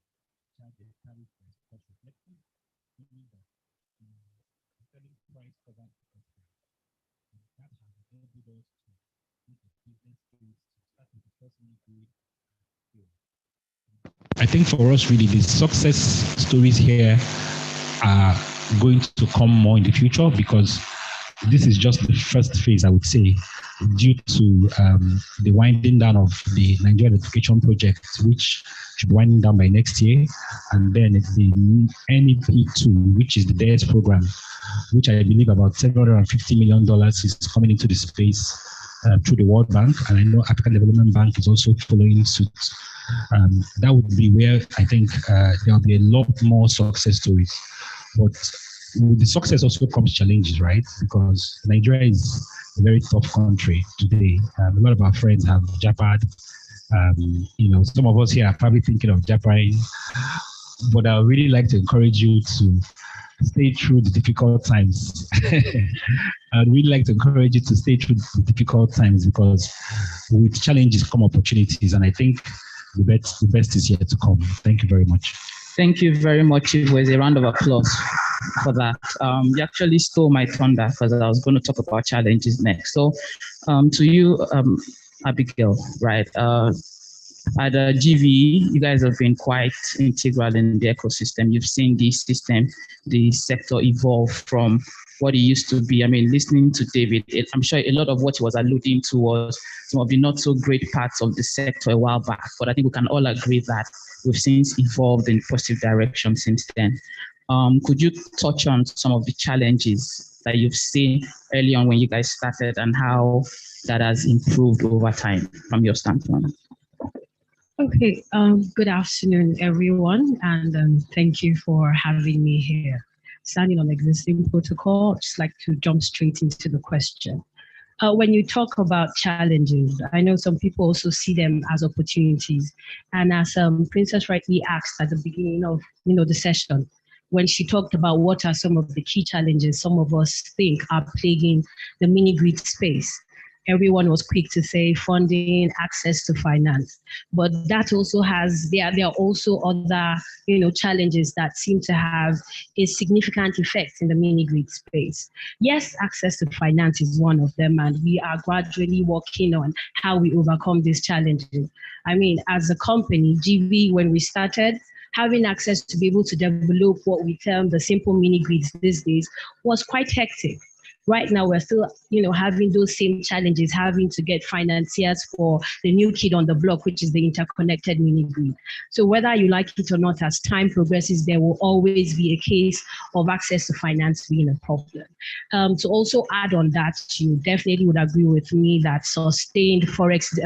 Speaker 11: charge their tariff price cost reflective, meaning that selling price covered the cost. And that has enabled us to make a business case to start with the first mini-grid. I think for us, really, the success stories here are going to come more in the future because this is just the first phase, I would say, due to the winding down of the Nigeria Electrification Project, which should be winding down by next year, and then the NEP2, which is the DARE program, which I believe about $750 million is coming into the space through the World Bank, and I know African Development Bank is also following suit. That would be where I think there'll be a lot more success stories. But with the success also comes challenges, right? Because Nigeria is a very tough country today. A lot of our friends have Japan. Some of us here are probably thinking of Japan, but I would really like to encourage you to stay through the difficult times. I'd really like to encourage you to stay through the difficult times because with challenges come opportunities, and I think the best is yet to come. Thank you very much.
Speaker 10: Thank you very much. It was a round of applause for that. You actually stole my thunder because I was going to talk about challenges next. So to you, Abigail, right? At GVE, you guys have been quite integral in the ecosystem. You've seen the system, the sector evolve from what it used to be. I mean, listening to David, I'm sure a lot of what he was alluding to was some of the not so great parts of the sector a while back, but I think we can all agree that we've since evolved in positive direction since then. Could you touch on some of the challenges that you've seen early on when you guys started and how that has improved over time from your standpoint?
Speaker 14: Okay, good afternoon, everyone, and thank you for having me here. Standing on existing protocol, I'd just like to jump straight into the question. When you talk about challenges, I know some people also see them as opportunities. And as Princess rightly asked at the beginning of the session, when she talked about what are some of the key challenges some of us think are plaguing the mini-grid space, everyone was quick to say funding, access to finance. But that also there are also other, challenges that seem to have a significant effect in the mini-grid space. Yes, access to finance is one of them, and we are gradually working on how we overcome these challenges. I mean, as a company, GV, when we started, having access to be able to develop what we term the simple mini-grids these days was quite hectic. Right now, we're still, having those same challenges, having to get financiers for the new kid on the block, which is the interconnected mini-grid. So whether you like it or not, as time progresses, there will always be a case of access to finance being a problem. To also add on that, you definitely would agree with me that sustained Forex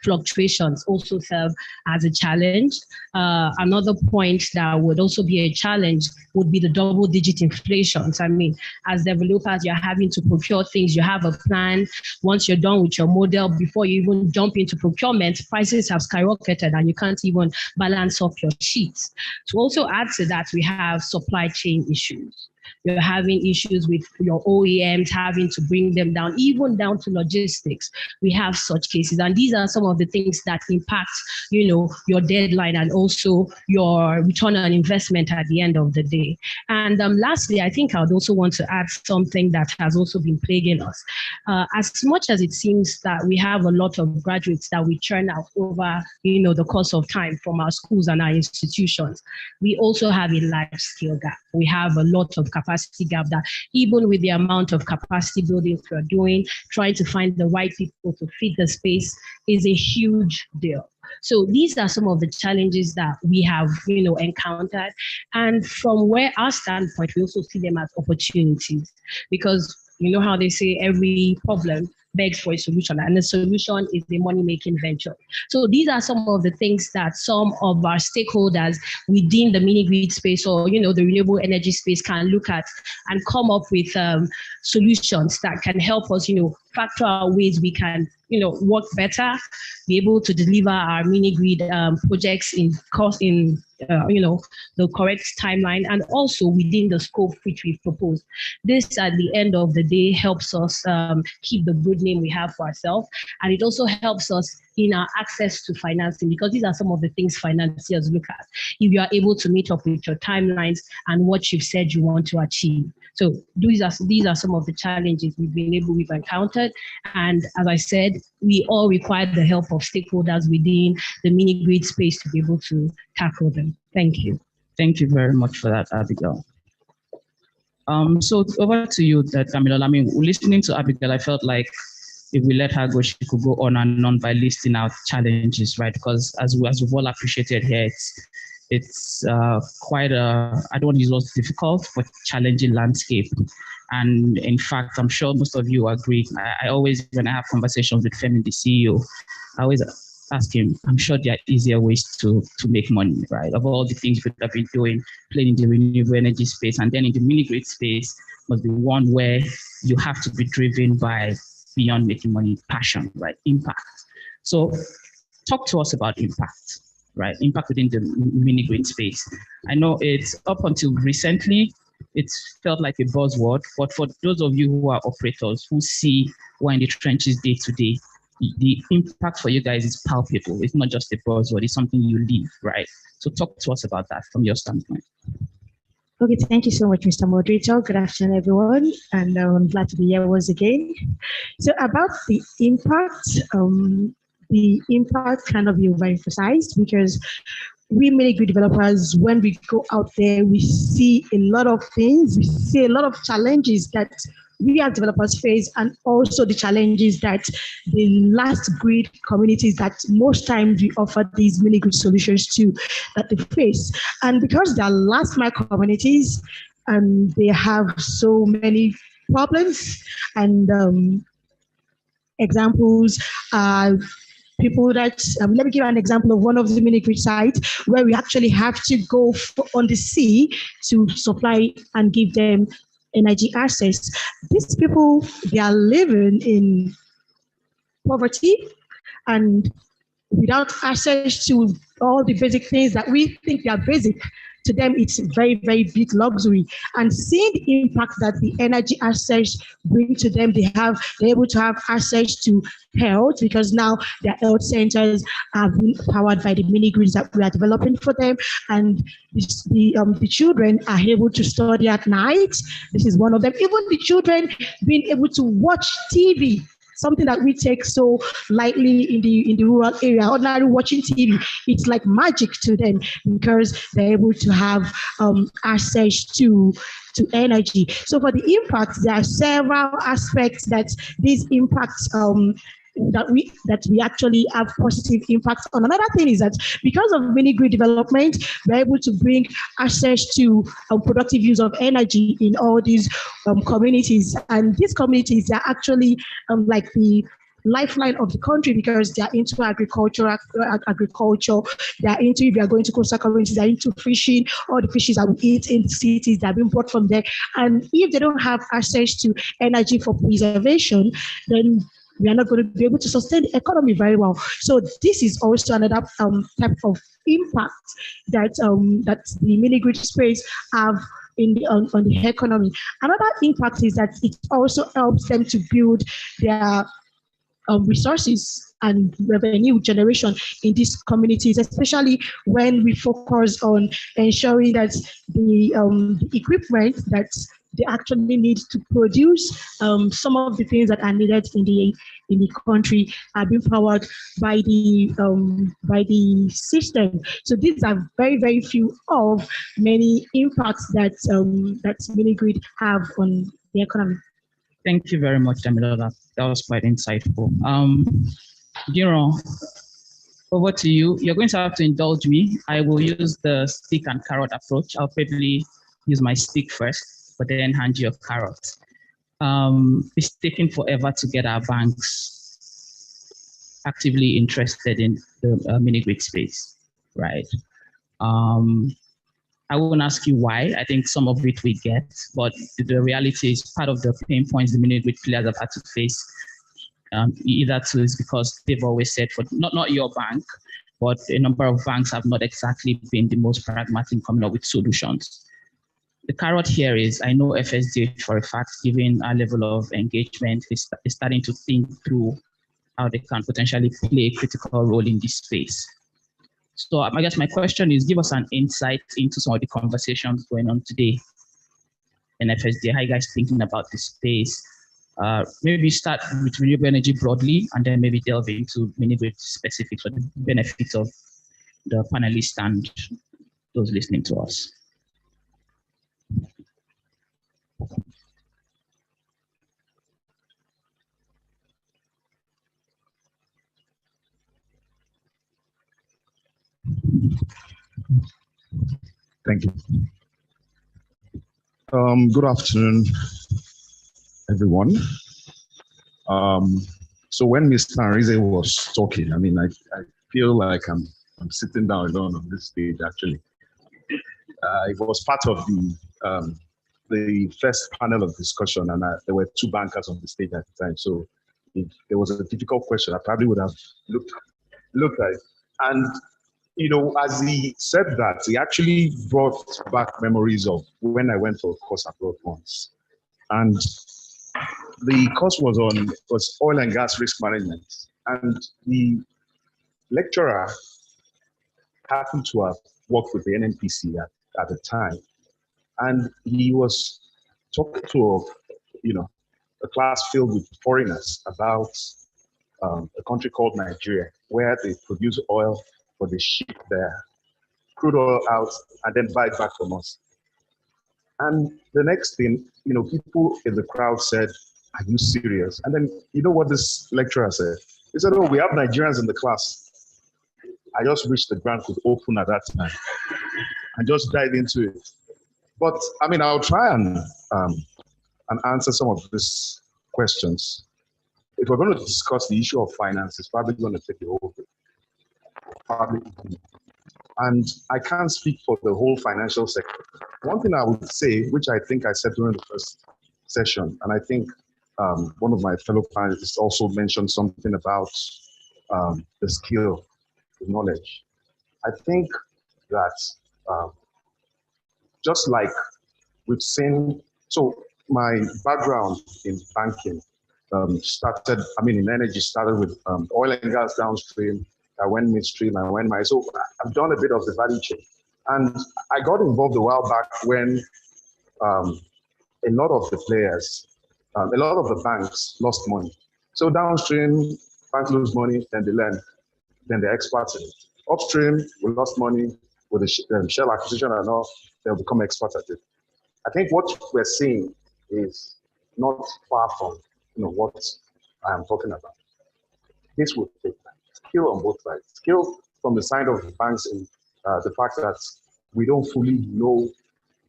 Speaker 14: fluctuations also serve as a challenge. Another point that would also be a challenge would be the double-digit inflation. So, I mean, as developers, you're having to procure things, you have a plan. Once you're done with your model, before you even jump into procurement, prices have skyrocketed and you can't even balance off your sheets. To also add to that, we have supply chain issues. You're having issues with your OEMs having to bring them down, even down to logistics. We have such cases. And these are some of the things that impact, your deadline and also your return on investment at the end of the day. And lastly, I think I would also want to add something that has also been plaguing us. As much as it seems that we have a lot of graduates that we churn out over, the course of time from our schools and our institutions, we also have a life skill gap. We have a lot of capacity gap that even with the amount of capacity building we're doing, trying to find the right people to fit the space is a huge deal. So these are some of the challenges that we have, encountered. And from where our standpoint, we also see them as opportunities because how they say every problem begs for a solution, and the solution is the money-making venture. So these are some of the things that some of our stakeholders within the mini-grid space or, the renewable energy space can look at and come up with solutions that can help us, factor out ways we can, work better, be able to deliver our mini grid projects in the correct timeline, and also within the scope which we've proposed. This, at the end of the day, helps us keep the good name we have for ourselves, and it also helps us in our access to financing, because these are some of the things financiers look at. If you are able to meet up with your timelines and what you've said you want to achieve. So these are some of the challenges we've encountered. And as I said, we all require the help of stakeholders within the mini grid space to be able to tackle them. Thank you.
Speaker 11: Thank you very much for that, Abigail. So over to you, Damilola. I mean, listening to Abigail, I felt like if we let her go, she could go on and on by listing out challenges, right? Because as we've all appreciated here, it's quite I don't want to use the word difficult, but challenging landscape. And in fact, I'm sure most of you agree. I always, when I have conversations with Femi, the CEO, I always ask him, I'm sure there are easier ways to make money, right? Of all the things we have been doing, playing in the renewable energy space, and then in the mini grid space must be one where you have to be driven by beyond making money, passion, right? Impact. So talk to us about impact, right? Impact within the mini grid space. I know it's up until recently, it's felt like a buzzword, but for those of you who are operators who see who are in the trenches day to day, the impact for you guys is palpable. It's not just a buzzword, it's something you live, right? So talk to us about that from your standpoint.
Speaker 15: Okay, thank you so much, Mr. Moderator. Good afternoon, everyone, and I'm glad to be here once again. So about the impact cannot be overemphasized, because we mini grid developers, when we go out there, we see a lot of things, we see a lot of challenges that we as developers face, and also the challenges that the last grid communities that most times we offer these mini grid solutions to, that they face. And because they are last mile communities and they have so many problems, and examples are people that, let me give an example of one of the mini grid sites where we actually have to go on the sea to supply and give them energy access. These people, they are living in poverty and without access to all the basic things that we think they are basic. To them, it's very, very big luxury. And seeing the impact that the energy access bring to them, they're able to have access to health, because now their health centers are being powered by the mini grids that we are developing for them. And the children are able to study at night. This is one of them. Even the children being able to watch TV, something that we take so lightly in the rural area. Ordinarily watching TV, it's like magic to them, because they're able to have access to energy. So for the impact, there are several aspects that these impacts that we actually have positive impact on. Another thing is that because of mini grid development, we're able to bring access to productive use of energy in all these communities. And these communities are actually like the lifeline of the country, because they are into agriculture. They are into, if you are going to coastal communities, they are into fishing. All the fishes that we eat in the cities, they are being brought from there. And if they don't have access to energy for preservation, then we are not going to be able to sustain the economy very well. So this is also another type of impact that that the mini grid space have on the economy. Another impact is that it also helps them to build their resources and revenue generation in these communities, especially when we focus on ensuring that the equipment that they actually need to produce some of the things that are needed in the country are being powered by the system. So these are very, very few of many impacts that that mini grid have on the economy.
Speaker 11: Thank you very much, Damilola. That was quite insightful. Giron, over to you. You're going to have to indulge me. I will use the stick and carrot approach. I'll probably use my stick first, but then hand you a carrot. It's taking forever to get our banks actively interested in the mini grid space, right? I won't ask you why. I think some of it we get, but the reality is part of the pain points the mini grid players have had to face Either two is because they've always said, for not your bank, but a number of banks have not exactly been the most pragmatic in coming up with solutions. The carrot here is, I know FSD for a fact, given our level of engagement, is starting to think through how they can potentially play a critical role in this space. So I guess my question is, give us an insight into some of the conversations going on today in FSD. How are you guys thinking about this space? Maybe start with renewable energy broadly, and then maybe delve into mini-grid specifics for the benefits of the panelists and those listening to us.
Speaker 16: Thank you. Good afternoon, everyone. So when Mr. Arize was talking, I mean, I feel like I'm sitting down alone on this stage, actually. It was part of the first panel of discussion, and there were two bankers on the stage at the time. So if there was a difficult question, I probably would have looked at it. And you know, as he said that, he actually brought back memories of when I went for a course abroad once. And the course was oil and gas risk management. And the lecturer happened to have worked with the NNPC at the time. And he was talking to a class filled with foreigners about a country called Nigeria, where they produce oil for the ship their crude oil out and then buy it back from us. And the next thing, people in the crowd said, "Are you serious?" And then you know what this lecturer said? He said, "Oh, we have Nigerians in the class." I just wish the ground could open at that time and just dive into it. But I mean, I'll try and answer some of these questions. If we're going to discuss the issue of finance, it's probably going to take the whole thing. And I can't speak for the whole financial sector. One thing I would say, which I think I said during the first session, and I think one of my fellow panelists also mentioned something about the skill, the knowledge. I think that just like we've seen, so my background in banking in energy started with oil and gas downstream. I went midstream, I went so I've done a bit of the value chain. And I got involved a while back when a lot of the players, a lot of the banks lost money. So downstream, banks lose money, then they lend, then they're experts in it. Upstream, we lost money with the shell acquisition and all, they'll become experts at it. I think what we're seeing is not far from what I am talking about. This will take time. Skill on both sides. Skill from the side of the banks in the fact that we don't fully know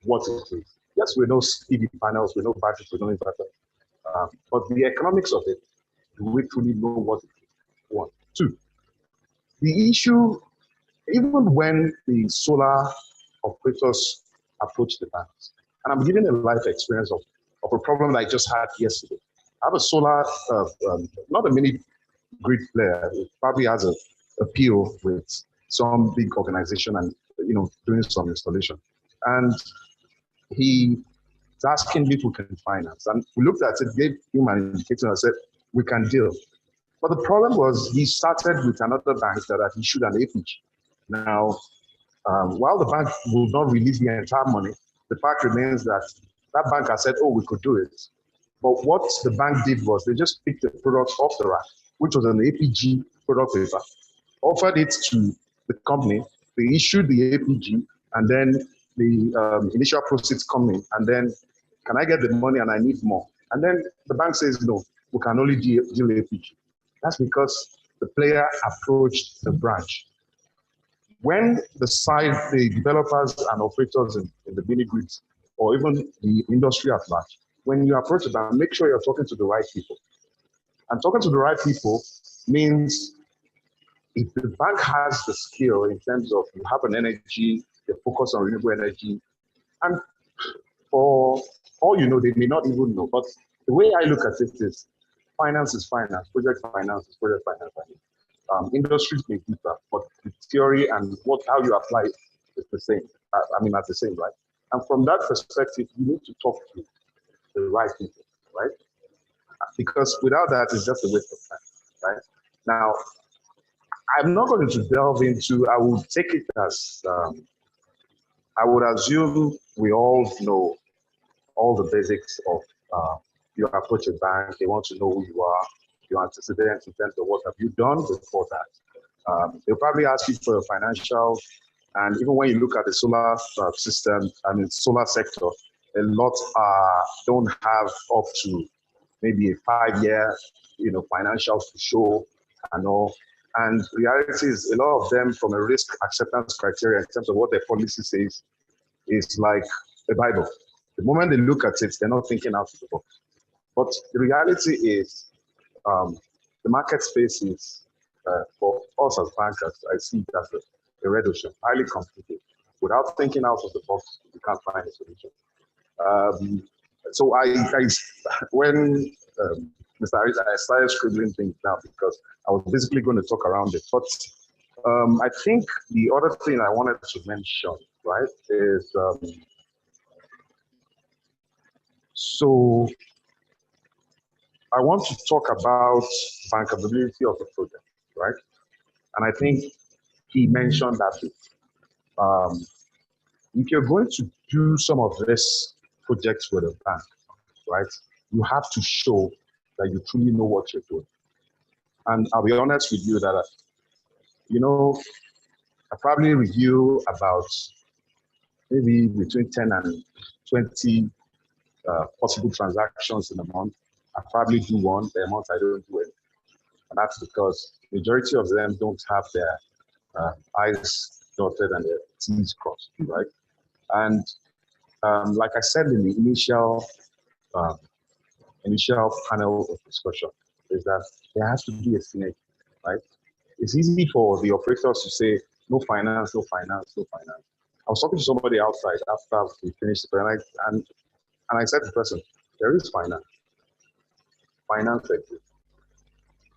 Speaker 16: what it is. Yes, we know EV panels, we know batteries, we know inverter. But the economics of it, do we truly know what it is? One. Two, the issue, even when the solar operators approach the banks, and I'm giving a life experience of a problem that I just had yesterday. I have a solar, not a mini grid player. It probably has a PO with some big organization and doing some installation. And he's asking if we can finance. And we looked at it, gave him an indicator and said, we can deal. But the problem was he started with another bank that had issued an APG. Now, while the bank will not release the entire money, the fact remains that that bank has said, oh, we could do it. But what the bank did was they just picked the product off the rack, which was an APG product paper, offered it to the company, they issued the APG, and then the initial proceeds come in, and then, can I get the money and I need more? And then the bank says, no, we can only deal APG. That's because the player approached the branch. When the developers and operators in the mini grids, or even the industry at large, when you approach the bank, make sure you're talking to the right people. And talking to the right people means if the bank has the skill in terms of you have an energy, they focus on renewable energy, and for all you know, they may not even know. But the way I look at it is, finance is finance, project finance is project finance. Industries may differ, but the theory and how you apply it is the same. That's the same, right? And from that perspective, you need to talk to the right people, right? Because without that, it's just a waste of time, right? Now, I'm not going to delve into, I will take it as, I would assume we all know all the basics of you approach a bank, they want to know who you are, your antecedents in terms of what have you done before that. They'll probably ask you for your financial, and even when you look at the solar system, solar sector, a lot don't have up to maybe a 5-year, financials to show and all. And the reality is a lot of them from a risk acceptance criteria in terms of what their policy says is like the Bible. The moment they look at it, they're not thinking out of the box. But the reality is the market space is, for us as bankers, I see it as a red ocean, highly complicated. Without thinking out of the box, you can't find a solution. So when Mr. Harris, I started scribbling things down because I was basically going to talk around it. But I think the other thing I wanted to mention, right, is so I want to talk about bankability of the project, right? And I think he mentioned that if you're going to do some of this projects with a bank, right, you have to show that you truly know what you're doing. And I'll be honest with you that, I probably review about maybe between 10 and 20 possible transactions in a month. I probably do one, the month I don't do it. And that's because the majority of them don't have their I's dotted and their T's crossed, right? And like I said in the initial panel of discussion, is that there has to be a synergy, right? It's easy for the operators to say, no finance, no finance, no finance. I was talking to somebody outside after we finished, and I said to the person, there is finance. Finance exists.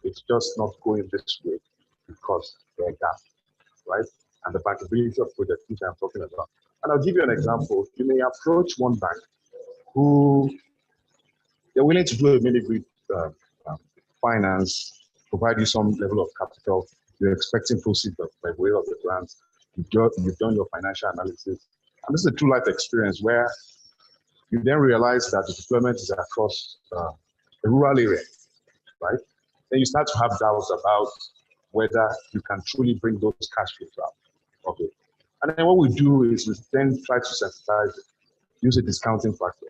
Speaker 16: It's just not going this way because there are gaps, right? And the bankability of projects, which I'm talking about. And I'll give you an example. You may approach one bank who they're willing to do a mini-grid finance, provide you some level of capital. You're expecting proceeds by way of the grants. You've done your financial analysis. And this is a true life experience where you then realize that the deployment is across a rural area, right? Then you start to have doubts about whether you can truly bring those cash flows out. Okay. And then what we do is we then try to sensitize it, use a discounting factor.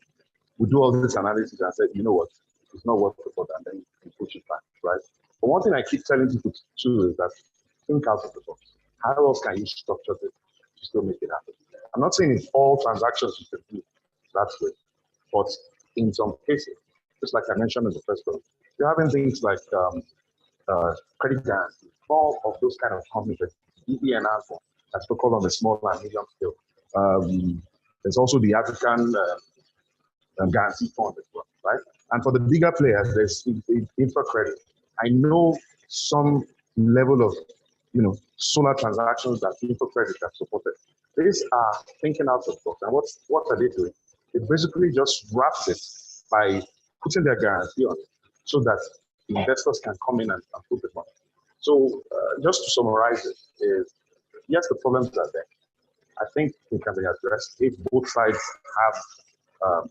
Speaker 16: We do all this analysis and say, you know what, it's not worth it for that, and then you push it back, right? But one thing I keep telling people to do is that think out of the box. How else can you structure this to still make it happen? I'm not saying in all transactions you can do that way, but in some cases, just like I mentioned in the first one, you're having things like credit guarantees, all of those kind of companies, like EBNR, that's focused on the small and medium scale. There's also the African guarantee fund as well, right? And for the bigger players, there's infra credit. I know some level of, solar transactions that infra credit have supported. These are thinking out of the box. And what are they doing? They basically just wrap it by putting their guarantee on it so that investors can come in and put the money. So just to summarize it is, yes, the problems are there. I think they can be addressed if both sides have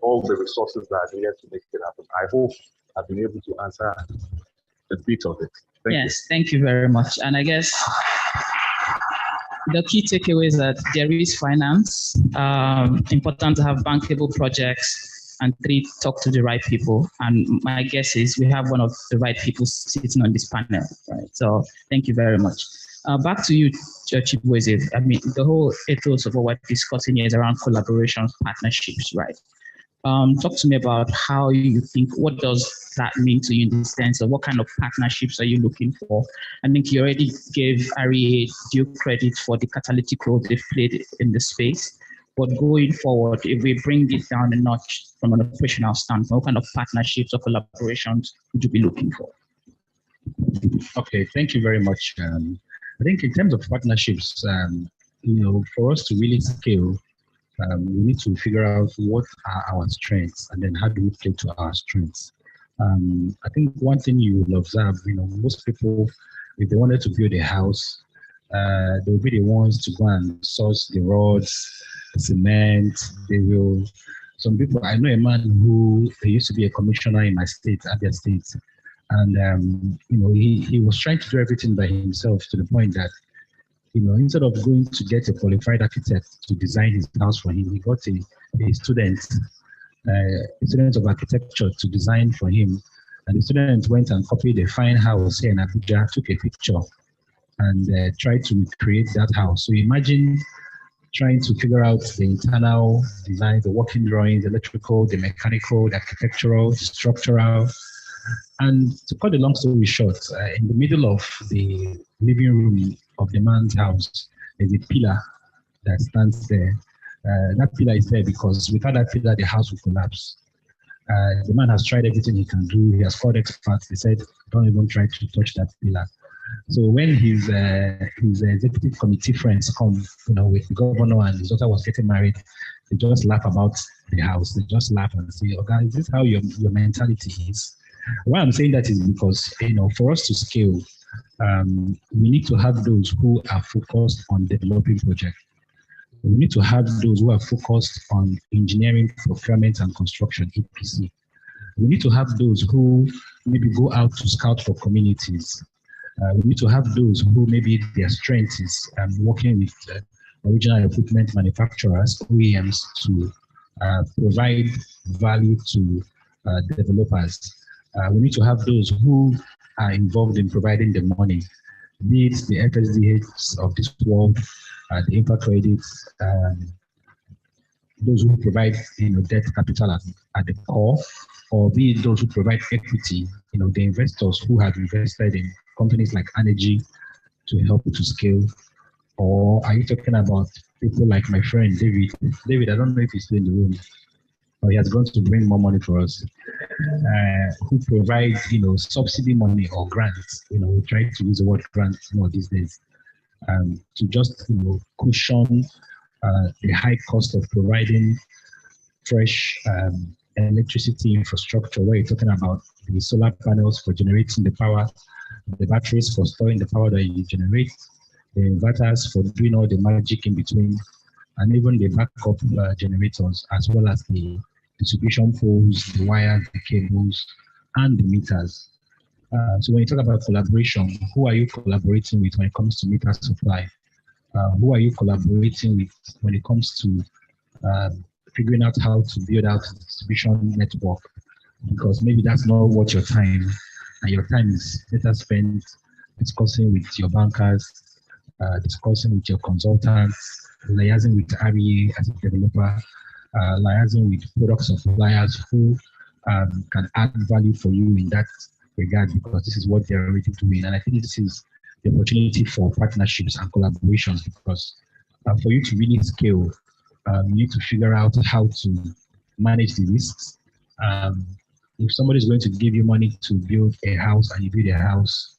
Speaker 16: all the resources that are needed to make it happen. I hope I've been able to answer a bit of it.
Speaker 11: Thank you very much. And I guess the key takeaway is that there is finance, important to have bankable projects, and 3, talk to the right people. And my guess is we have one of the right people sitting on this panel, right? So thank you very much. Back to you, Chibueze. I mean, the whole ethos of what we're discussing here is around collaborations, partnerships, right? Talk to me about how you think, what does that mean to you in the sense of what kind of partnerships are you looking for? I think you already gave REA due credit for the catalytic role they've played in the space. But going forward, if we bring it down a notch from an operational standpoint, what kind of partnerships or collaborations would you be looking for?
Speaker 2: Okay, thank you very much. I think in terms of partnerships, for us to really scale, we need to figure out what are our strengths and then how do we play to our strengths. I think one thing you will observe, most people, if they wanted to build a house, they will be the ones to go and source the rods, cement. Some people, I know a man who he used to be a commissioner in my state, Abia State, and he was trying to do everything by himself to the point that instead of going to get a qualified architect to design his house for him, he got a student of architecture to design for him. And the student went and copied a fine house here in Abuja, took a picture, and tried to recreate that house. So imagine trying to figure out the internal design, the working drawings, the electrical, the mechanical, the architectural, the structural. And to cut the long story short, in the middle of the living room of the man's house, there's a pillar that stands there. That pillar is there because without that pillar, the house will collapse. The man has tried everything he can do. He has called experts. They said, don't even try to touch that pillar. So when his executive committee friends come, with the governor and his daughter was getting married, they just laugh about the house. They just laugh and say, "Oh, guys, is this how your mentality is?" Why I'm saying that is because, for us to scale, we need to have those who are focused on developing projects. We need to have those who are focused on engineering, procurement, and construction, EPC. We need to have those who maybe go out to scout for communities. We need to have those who maybe their strength is working with original equipment manufacturers, OEMs, to provide value to developers. We need to have those who are involved in providing the money, be it the FSDHs of this world, the impact credits, those who provide debt capital at the core, or be it those who provide equity, the investors who have invested in companies like Arnergy to help to scale. Or are you talking about people like my friend David? David, I don't know if he's still in the room, or he has gone to bring more money for us, who provide, subsidy money or grants. We try to use the word grants more these days, to just, cushion the high cost of providing fresh electricity infrastructure, where you're talking about the solar panels for generating the power, the batteries for storing the power that you generate, the inverters for doing all the magic in between, and even the backup generators, as well as the distribution poles, the wires, the cables, and the meters. So when you talk about collaboration, who are you collaborating with when it comes to meter supply? Who are you collaborating with when it comes to figuring out how to build out the distribution network? Because maybe that's not what your time, and your time is better spent discussing with your bankers, discussing with your consultants, liaising with REA as a developer, liaising with product suppliers who can add value for you in that regard, because this is what they're already doing. And I think this is the opportunity for partnerships and collaborations, because for you to really scale, you need to figure out how to manage the risks. If somebody is going to give you money to build a house and you build a house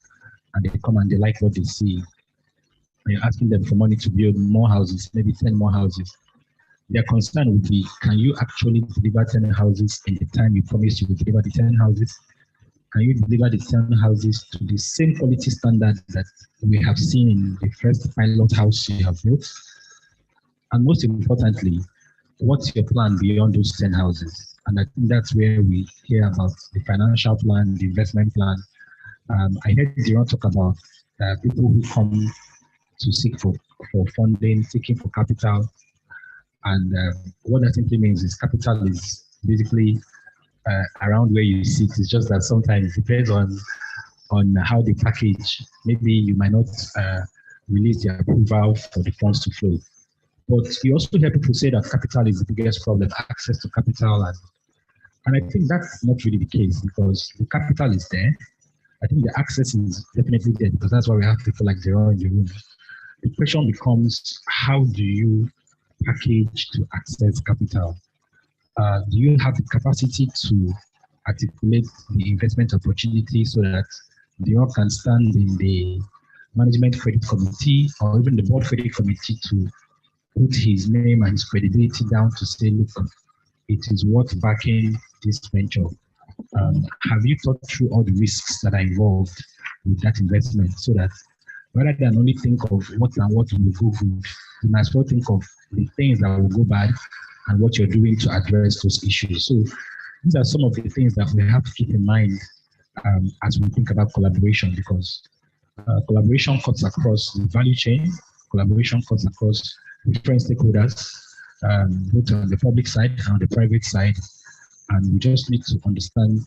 Speaker 2: and they come and they like what they see, and you're asking them for money to build more houses, maybe 10 more houses, their concern would be, can you actually deliver 10 houses in the time you promised you would deliver the 10 houses? Can you deliver the 10 houses to the same quality standard that we have seen in the first pilot house you have built? And most importantly, what's your plan beyond those 10 houses? And I think that's where we hear about the financial plan, the investment plan. I heard Diron talk about people who come to seek for funding, seeking for capital. And what that simply means is capital is basically around where you sit. It's just that sometimes it depends on how the package, maybe you might not release the approval for the funds to flow. But you also hear people say that capital is the biggest problem, access to capital. And I think that's not really the case, because the capital is there. I think the access is definitely there, because that's why we have people like Zero in the room. The question becomes, how do you
Speaker 17: package to access capital? Do you have the capacity to articulate the investment opportunity so that the one can stand in the management credit committee or even the board credit committee to put his name and his credibility down to say, look, it is worth backing this venture? Have you thought through all the risks that are involved with that investment so that rather than only think of what and what will go good, you might as well think of the things that will go bad and what you're doing to address those issues? So these are some of the things that we have to keep in mind as we think about collaboration, because collaboration cuts across the value chain, collaboration cuts across different stakeholders, both on the public side and on the private side. And we just need to understand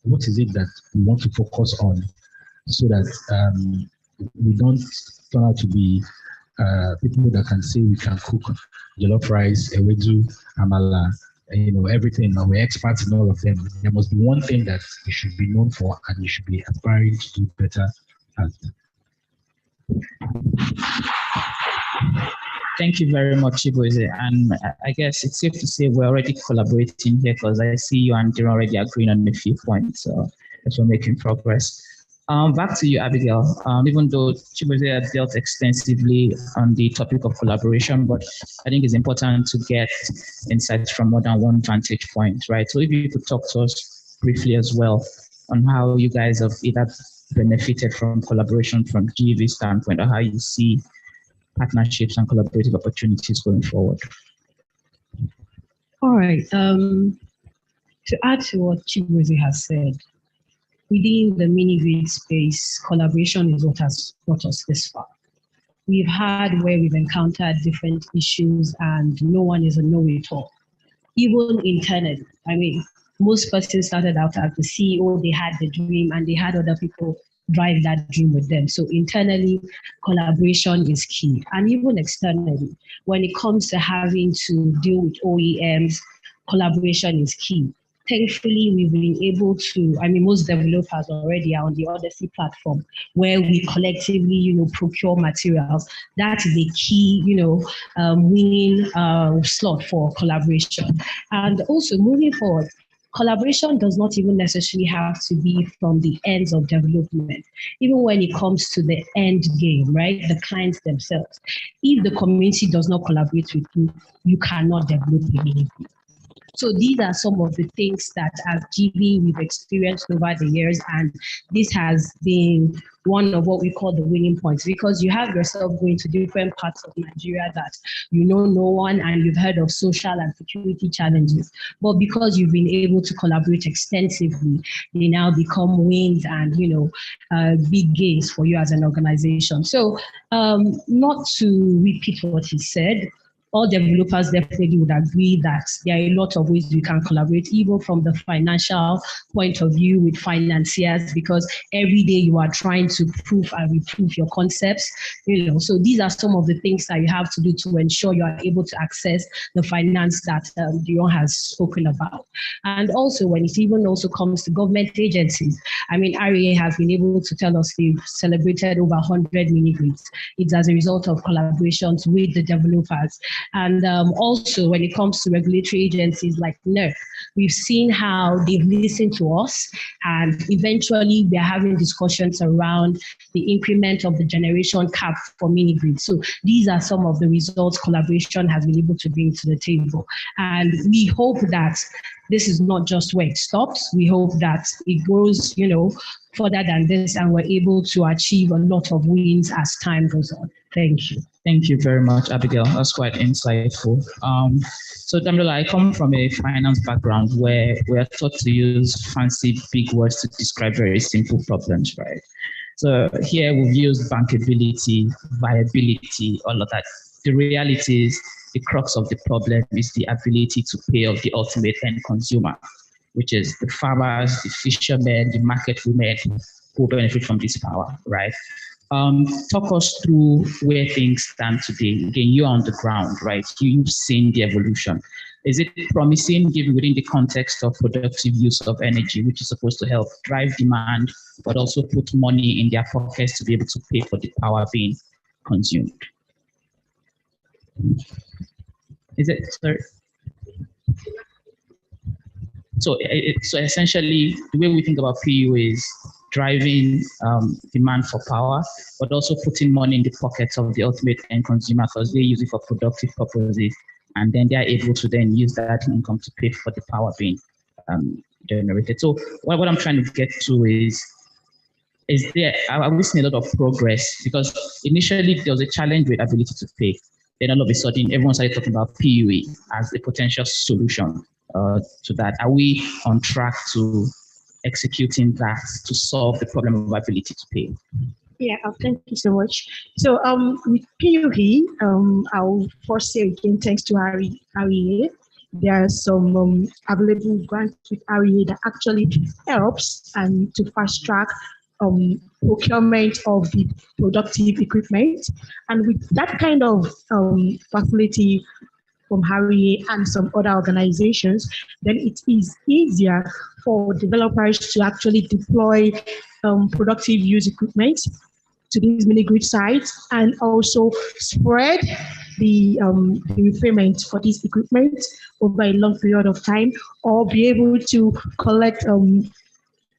Speaker 17: what is it that we want to focus on so that we don't turn out to be people that can say we can cook jollof rice, ewedu, amala, everything, and we're experts in all of them. There must be one thing that we should be known for and we should be aspiring to do better at.
Speaker 11: Thank you very much, Chibueze. And I guess it's safe to say we're already collaborating here because I see you and you're already agreeing on a few points. So as we're making progress. Back to you, Abigail. Even though Chibueze had dealt extensively on the topic of collaboration, but I think it's important to get insights from more than one vantage point, right? So if you could talk to us briefly as well on how you guys have either benefited from collaboration from GV standpoint or how you see partnerships and collaborative opportunities going forward.
Speaker 14: All right. To add to what Chibueze has said, within the mini-grid space, collaboration is what has brought us this far. We've had where we've encountered different issues and no one is a know-it-all. Even internally, I mean, most persons started out as the CEO, they had the dream and they had other people drive that dream with them. So internally, collaboration is key. And even externally, when it comes to having to deal with OEMs, collaboration is key. Thankfully, we've been able to, most developers already are on the Odyssey platform where we collectively, procure materials. That is a key, winning slot for collaboration. And also moving forward, collaboration does not even necessarily have to be from the ends of development, even when it comes to the end game, right? The clients themselves. If the community does not collaborate with you, you cannot develop immediately. So these are some of the things that as GB we've experienced over the years, and this has been one of what we call the winning points, because you have yourself going to different parts of Nigeria that you know no one and you've heard of social and security challenges, but because you've been able to collaborate extensively, they now become wins and big gains for you as an organization. So not to repeat what he said, all developers definitely would agree that there are a lot of ways we can collaborate, even from the financial point of view with financiers, because every day you are trying to prove and reprove your concepts. So these are some of the things that you have to do to ensure you are able to access the finance that Dion has spoken about. And also when it even also comes to government agencies, REA has been able to tell us they've celebrated over 100 mini-grids. It's as a result of collaborations with the developers. And also when it comes to regulatory agencies like NERC, we've seen how they've listened to us, and eventually we're having discussions around the increment of the generation cap for mini grids. So these are some of the results collaboration has been able to bring to the table. And we hope that this is not just where it stops. We hope that it grows, further than this, and we're able to achieve a lot of wins as time goes on. Thank you.
Speaker 11: Thank you very much, Abigail. That's quite insightful. So Damilola, I come from a finance background where we are taught to use fancy big words to describe very simple problems, right? So here we've used bankability, viability, all of that. The reality is the crux of the problem is the ability to pay off the ultimate end consumer, which is the farmers, the fishermen, the market women who benefit from this power, right? Talk us through where things stand today. Again, you're on the ground, right? You've seen the evolution. Is it promising, given within the context of productive use of energy, which is supposed to help drive demand, but also put money in their pockets to be able to pay for the power being consumed? Is it, sorry? So essentially, the way we think about PU is driving demand for power, but also putting money in the pockets of the ultimate end consumer because they use it for productive purposes, and then they are able to then use that income to pay for the power being generated. So what I'm trying to get to is there, are we seeing a lot of progress? Because initially there was a challenge with ability to pay. Then all of a sudden, everyone started talking about PUE as a potential solution to that. Are we on track to executing that to solve the problem of ability to pay?
Speaker 15: Yeah, thank you so much. So with PUE, I'll first say again, thanks to REA, there are some available grants with REA that actually helps and to fast track procurement of the productive equipment. And with that kind of facility from REA and some other organizations, then it is easier for developers to actually deploy productive use equipment to these mini grid sites and also spread the repayment for this equipment over a long period of time, or be able to collect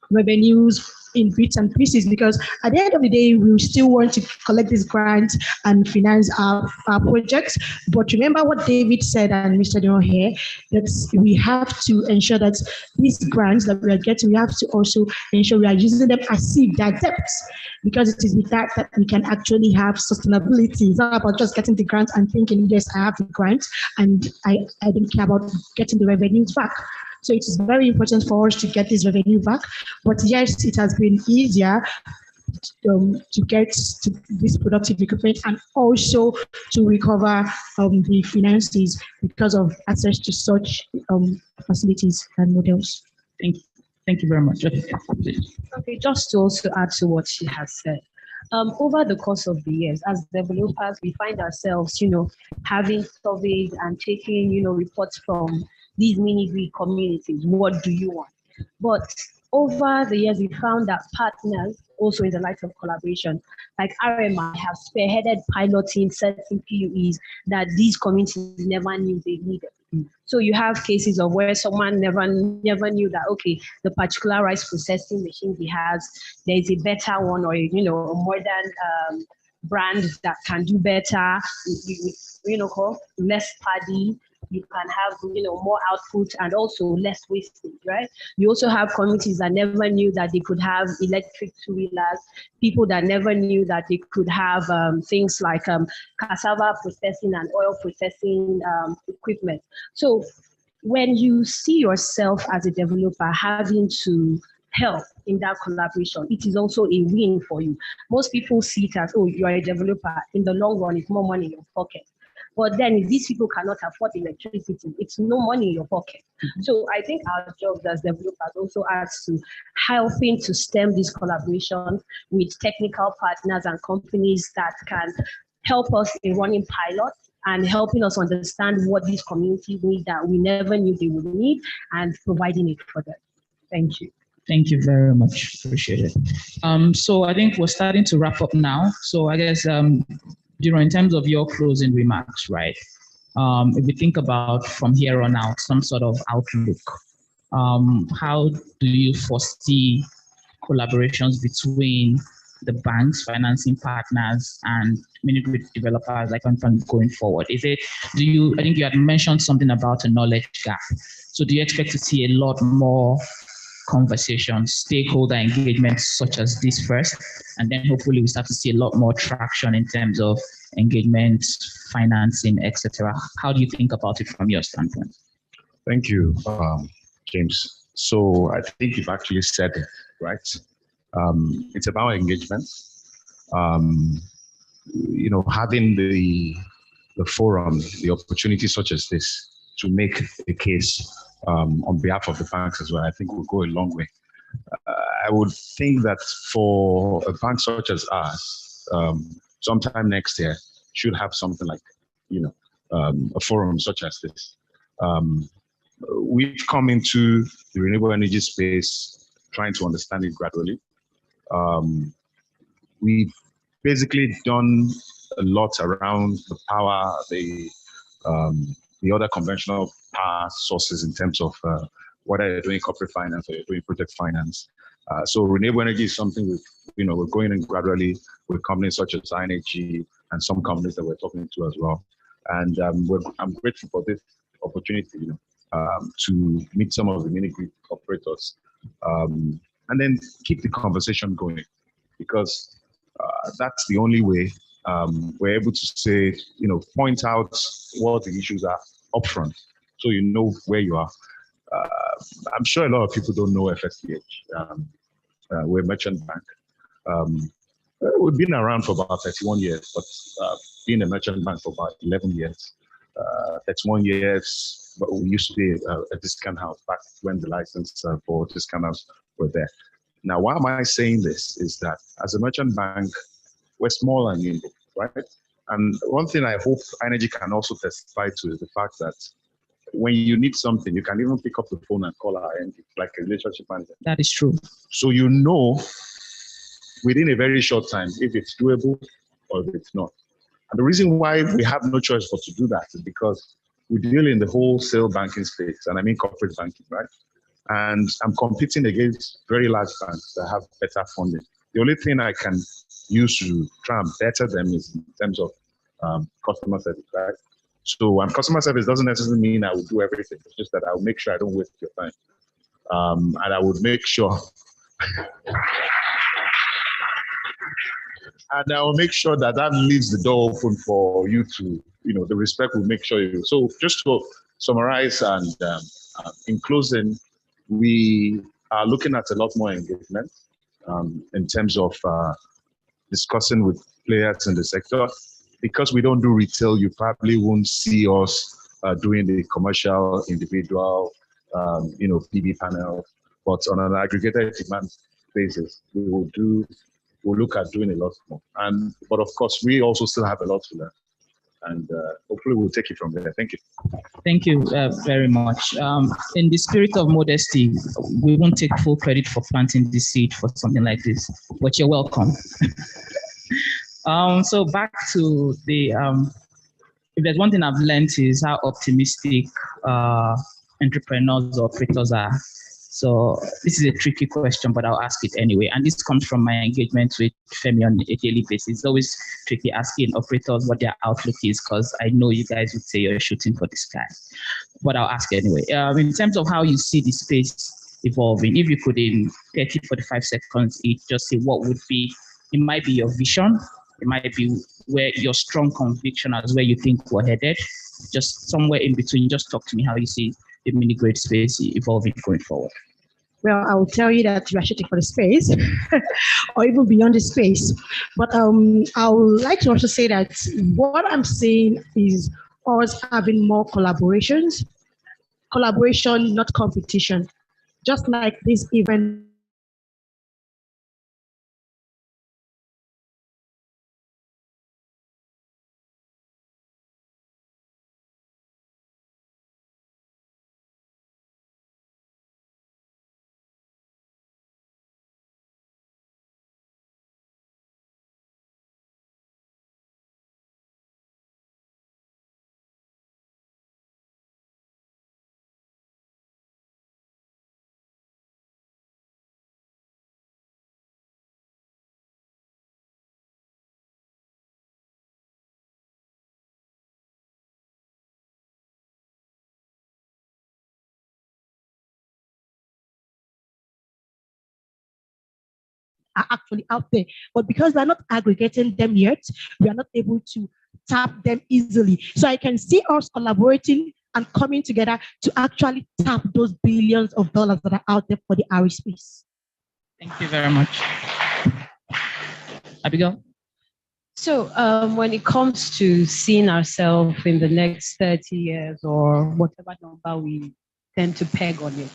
Speaker 15: revenues in bits and pieces, because at the end of the day, we still want to collect these grants and finance our projects. But remember what David said and Mr. Dion here, that we have to ensure that these grants that we are getting, we have to also ensure we are using them as if they're debts, because it is with that that we can actually have sustainability. It's not about just getting the grant and thinking, yes, I have the grant and I don't care about getting the revenues back. So it is very important for us to get this revenue back. But yes, it has been easier to get to this productive equipment and also to recover the finances because of access to such facilities and models.
Speaker 11: Thank you very much.
Speaker 14: Okay, just to also add to what she has said. Over the course of the years, as developers, we find ourselves, having surveys and taking, reports from these mini grid communities. What do you want? But over the years, we found that partners, also in the light of collaboration, like RMI, have spearheaded piloting certain PUEs that these communities never knew they needed. So you have cases of where someone never knew that, okay, the particular rice processing machine he has, there is a better one, or a modern brand that can do better, less paddy. You can have more output and also less wastage, right? You also have communities that never knew that they could have electric two-wheelers, people that never knew that they could have things like cassava processing and oil processing equipment. So when you see yourself as a developer having to help in that collaboration, it is also a win for you. Most people see it as, oh, you are a developer. In the long run, it's more money in your pocket. But then if these people cannot afford electricity, it's no money in your pocket. So I think our job as developers also adds to helping to stem this collaboration with technical partners and companies that can help us in running pilots and helping us understand what these communities need that we never knew they would need and providing it for them. Thank you.
Speaker 11: Thank you very much. Appreciate it. So I think we're starting to wrap up now. So I guess, in terms of your closing remarks, right? If we think about from here on out, some sort of outlook, how do you foresee collaborations between the banks, financing partners, and mini grid developers going forward? I think you had mentioned something about a knowledge gap. So do you expect to see a lot more conversations, stakeholder engagement such as this first, and then hopefully we start to see a lot more traction in terms of engagement, financing, etc. How do you think about it from your standpoint?
Speaker 16: Thank you, James. So I think you've actually said it, right? It's about engagement. Having the forum, the opportunity such as this to make a case on behalf of the banks as well, I think will go a long way. I would think that for a bank such as ours, sometime next year, should have something like, a forum such as this. We've come into the renewable energy space trying to understand it gradually. We've basically done a lot around the power, the the other conventional power sources in terms of whether you're doing corporate finance or you're doing project finance. So renewable energy is something we're going in gradually with companies such as Arnergy and some companies that we're talking to as well. And I'm grateful for this opportunity, to meet some of the mini-grid operators, and then keep the conversation going, because that's the only way we're able to say, point out what the issues are upfront, so you know where you are. I'm sure a lot of people don't know FSTH. We're a merchant bank. We've been around for about 31 years, but being a merchant bank for about 11 years. 31 years, but we used to be a discount house back when the license for discount house were there. Now, why am I saying this is that as a merchant bank, we're small and nimble, right? And one thing I hope Arnergy can also testify to is the fact that when you need something, you can even pick up the phone and call our MD, like a relationship manager.
Speaker 11: That is true.
Speaker 16: So you know within a very short time if it's doable or if it's not. And the reason why we have no choice but to do that is because we deal in the wholesale banking space, and I mean corporate banking, right? And I'm competing against very large banks that have better funding. The only thing I can use to try and better them is in terms of customer service, right? So customer service doesn't necessarily mean I will do everything. It's just that I'll make sure I don't waste your time. And I would make sure and I will make sure that leaves the door open for you to, the respect will make sure you. So just to summarize and in closing, we are looking at a lot more engagement in terms of discussing with players in the sector. Because we don't do retail, you probably won't see us doing the commercial, individual, PV panel. But on an aggregated demand basis, we'll look at doing a lot more. But of course, we also still have a lot to learn. And hopefully we'll take it from there. Thank you.
Speaker 11: Thank you very much. In the spirit of modesty, we won't take full credit for planting the seed for something like this, but you're welcome. So back to the, if there's one thing I've learned is how optimistic entrepreneurs or operators are. So this is a tricky question, but I'll ask it anyway. And this comes from my engagement with Femi on a daily basis. It's always tricky asking operators what their outlook is, because I know you guys would say you're shooting for the sky. But I'll ask anyway. In terms of how you see the space evolving, if you could in 30, 45 seconds each just say what would be, it might be your vision, it might be where your strong conviction as where you think we're headed, just somewhere in between. Just talk to me how you see the mini-grid space evolving going forward.
Speaker 15: Well, I will tell you that you are shooting for the space or even beyond the space. But I would like to also say that what I'm seeing is us having more collaboration, not competition. Just like this event are actually out there. But because we're not aggregating them yet, we are not able to tap them easily. So I can see us collaborating and coming together to actually tap those billions of dollars that are out there for the RE space.
Speaker 11: Thank you very much. Abigail?
Speaker 14: So when it comes to seeing ourselves in the next 30 years or whatever number we tend to peg on it,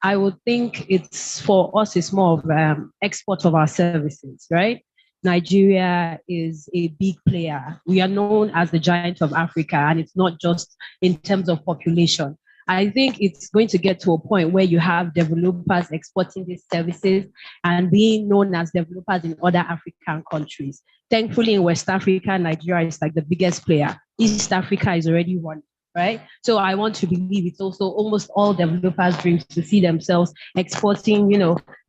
Speaker 14: I would think it's for us, it's more of export of our services, right? Nigeria is a big player. We are known as the giant of Africa, and it's not just in terms of population. I think it's going to get to a point where you have developers exporting these services and being known as developers in other African countries. Thankfully, in West Africa, Nigeria is like the biggest player. East Africa is already one. right? So I want to believe it's also almost all developers' dreams to see themselves exporting,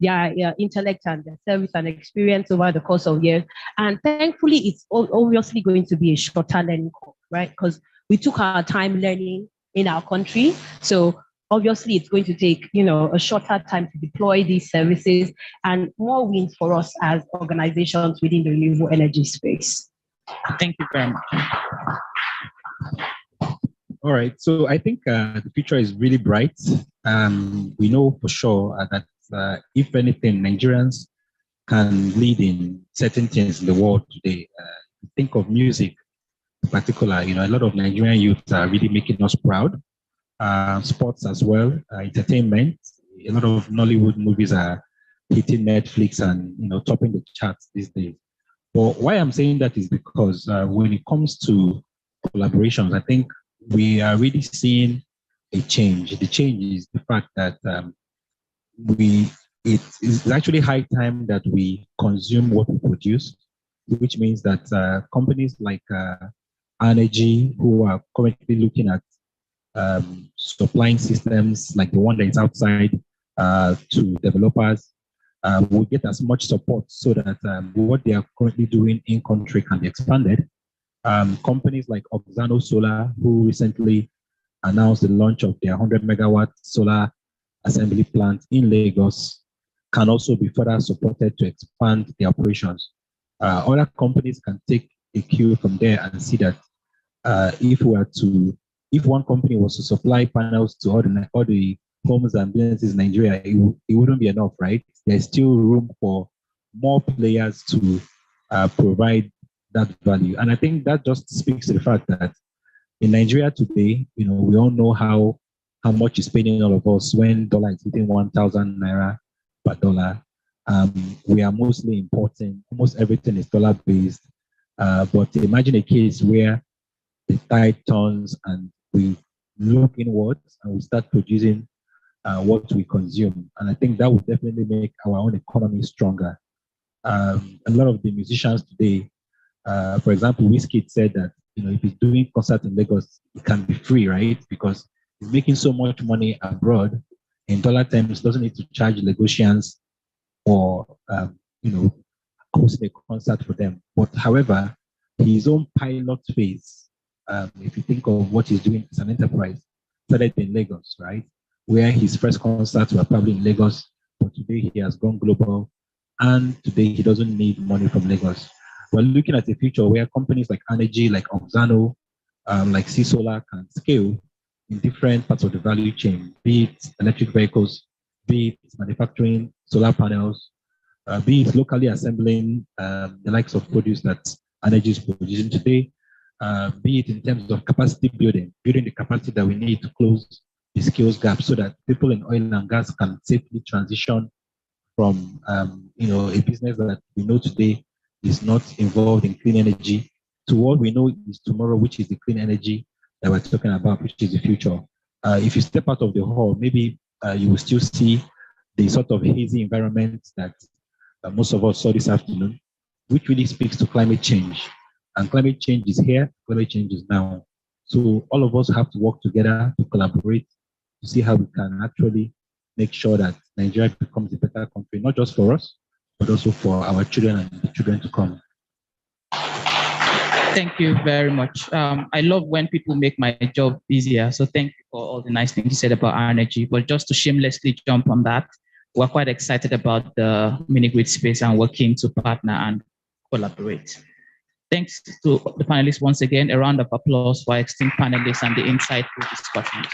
Speaker 14: their intellect and their service and experience over the course of years. And thankfully, it's obviously going to be a shorter learning curve, right? Because we took our time learning in our country. So obviously, it's going to take, a shorter time to deploy these services and more wins for us as organizations within the renewable energy space.
Speaker 11: Thank you very much.
Speaker 2: All right, so I think the future is really bright. We know for sure that if anything, Nigerians can lead in certain things in the world today. Think of music in particular. A lot of Nigerian youth are really making us proud. Sports as well, entertainment. A lot of Nollywood movies are hitting Netflix and topping the charts these days. But why I'm saying that is because when it comes to collaborations, I think we are really seeing a change. The change is the fact that it is actually high time that we consume what we produce, which means that companies like Arnergy, who are currently looking at supplying systems like the one that is outside to developers, will get as much support so that what they are currently doing in country can be expanded. Companies like Oxano Solar, who recently announced the launch of their 100 megawatt solar assembly plant in Lagos, can also be further supported to expand their operations. Other companies can take a cue from there and see that if one company was to supply panels to all the homes and businesses in Nigeria, it wouldn't be enough, right? There's still room for more players to provide that value. And I think that just speaks to the fact that in Nigeria today, we all know how much is paying all of us when dollar is hitting 1,000 naira per dollar. We are mostly importing, almost everything is dollar based. But imagine a case where the tide turns and we look inwards and we start producing what we consume. And I think that would definitely make our own economy stronger. A lot of the musicians today, for example, Wizkid said that if he's doing concert in Lagos, it can be free, right? Because he's making so much money abroad in dollar terms, doesn't need to charge Lagosians or hosting a concert for them. But however, his own pilot phase, if you think of what he's doing as an enterprise, started in Lagos, right? Where his first concerts were probably in Lagos, but today he has gone global, and today he doesn't need money from Lagos. We're looking at a future where companies like Arnergy, like Oxano, like C Solar can scale in different parts of the value chain, be it electric vehicles, be it manufacturing solar panels, be it locally assembling the likes of produce that Arnergy is producing today, be it in terms of capacity building the capacity that we need to close the skills gap so that people in oil and gas can safely transition from a business that we know today is not involved in clean energy to what we know is tomorrow, which is the clean energy that we're talking about, which is the future. If you step out of the hall, maybe you will still see the sort of hazy environment that most of us saw this afternoon, which really speaks to climate change. And climate change is here, climate change is now. So all of us have to work together to collaborate to see how we can actually make sure that Nigeria becomes a better country, not just for us, but also for our children and the children to come.
Speaker 11: Thank you very much. I love when people make my job easier. So thank you for all the nice things you said about Arnergy. But just to shamelessly jump on that, we're quite excited about the mini-grid space and working to partner and collaborate. Thanks to the panelists once again. A round of applause for our esteemed panelists and the insightful discussion.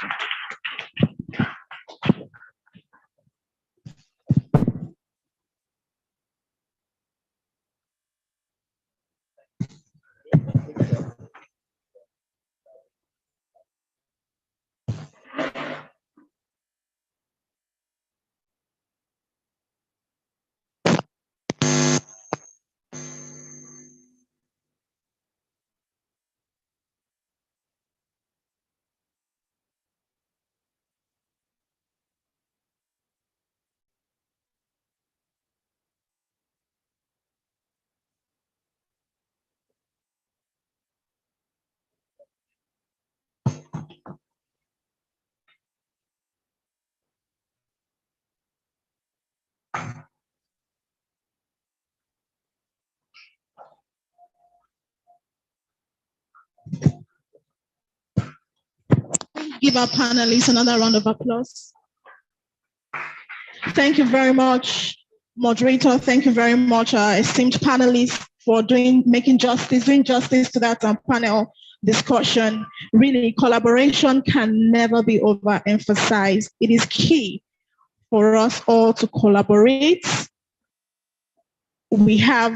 Speaker 4: give our panelists another round of applause. Thank you very much, moderator. Thank you very much, esteemed panelists, for doing justice to that panel discussion. Really, collaboration can never be overemphasized. It is key for us all to collaborate. We have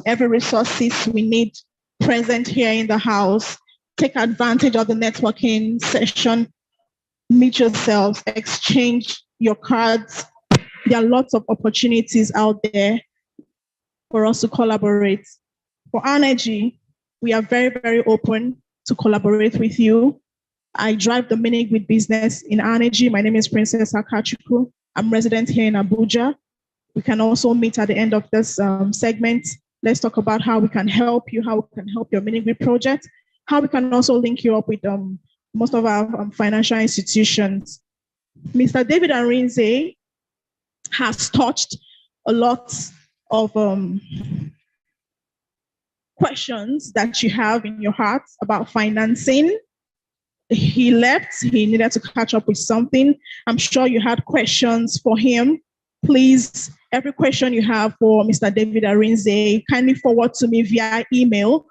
Speaker 4: every resources we need present here in the house. Take advantage of the networking session. Meet yourselves, exchange your cards. There are lots of opportunities out there for us to collaborate. For Arnergy, we are very, very open to collaborate with you. I drive the mini-grid business in Arnergy. My name is Princess Akachuku. I'm resident here in Abuja. We can also meet at the end of this segment. Let's talk about how we can help you, how we can help your mini-grid project, how we can also link you up with most of our financial institutions. Mr. David Arinze has touched a lot of questions that you have in your heart about financing. He left, he needed to catch up with something. I'm sure you had questions for him. Please, every question you have for Mr. David Arinze, kindly forward to me via email.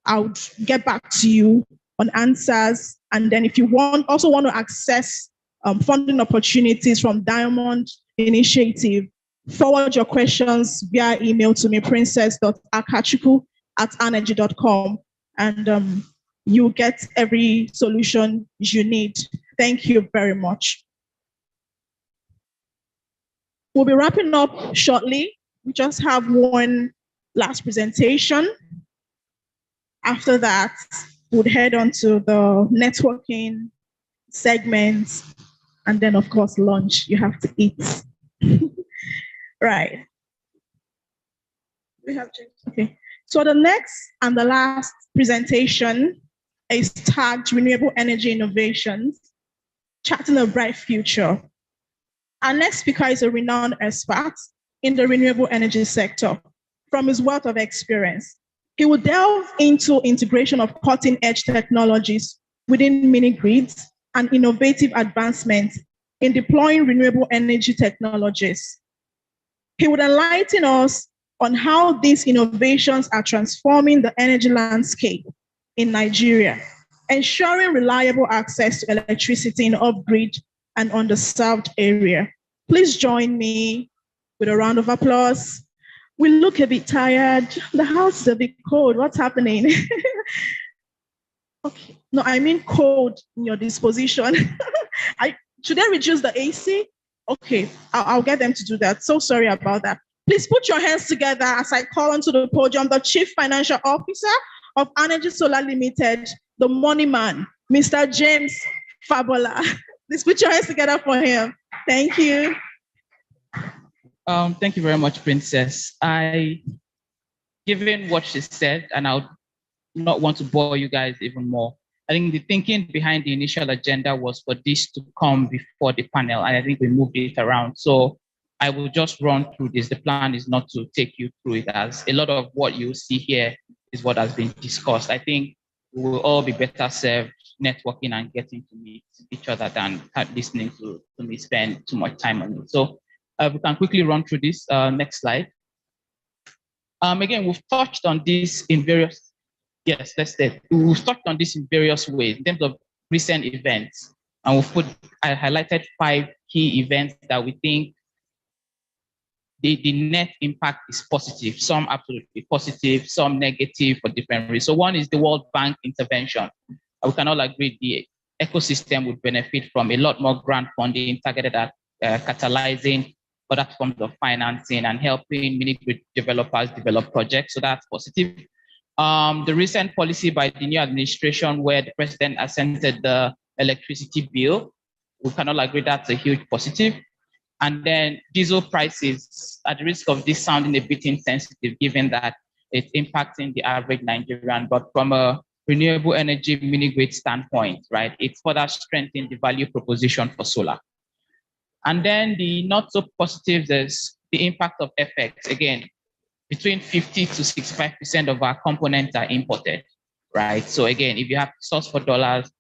Speaker 4: I'll get back to you on answers. And then if you also want to access funding opportunities from Diamond Initiative, forward your questions via email to me, princess.akachuku@arnergy.com, and you'll get every solution you need. Thank you very much. We'll be wrapping up shortly. We just have one last presentation. After that, we'll head on to the networking segments, and then, of course, lunch. You have to eat. Right. We have okay. So the next and the last presentation is tagged Renewable Energy Innovations, Charting a Bright Future. Our next speaker is a renowned expert in the renewable energy sector. From his wealth of experience, he will delve into integration of cutting-edge technologies within mini-grids and innovative advancements in deploying renewable energy technologies. He would enlighten us on how these innovations are transforming the energy landscape in Nigeria, ensuring reliable access to electricity in off-grid and underserved area. Please join me with a round of applause. We look a bit tired. The house is a bit cold. What's happening? Okay. No, I mean cold in your disposition. Should they reduce the AC? Okay, I'll get them to do that. So sorry about that. Please put your hands together as I call onto the podium the Chief Financial Officer of Arnergy Solar Limited, the money man, Mr. James Fabola. Please put your hands together for him. Thank you.
Speaker 11: Thank you very much, Princess. Given what she said, and I'll not want to bore you guys even more, I think the thinking behind the initial agenda was for this to come before the panel, and I think we moved it around. So I will just run through this. The plan is not to take you through it, as a lot of what you see here is what has been discussed. I think we will all be better served networking and getting to meet each other than listening to me spend too much time on it. So we can quickly run through this. Next slide. Again, we've touched on this in various, yes, let's say, we've touched on this in various ways in terms of recent events. And I highlighted 5 key events that we think the net impact is positive, some absolutely positive, some negative for different reasons. So one is the World Bank intervention. We can all agree the ecosystem would benefit from a lot more grant funding targeted at catalyzing other forms of financing and helping mini-grid developers develop projects. So that's positive. The recent policy by the new administration where the president assented the electricity bill, we can all agree that's a huge positive. And then diesel prices, at the risk of this sounding a bit insensitive, given that it's impacting the average Nigerian, but from a renewable energy mini-grid standpoint, right, it's further strengthening the value proposition for solar. And then the not so positive is the impact of FX. Again, between 50 to 65% of our components are imported, right? So again, if you have to source for dollars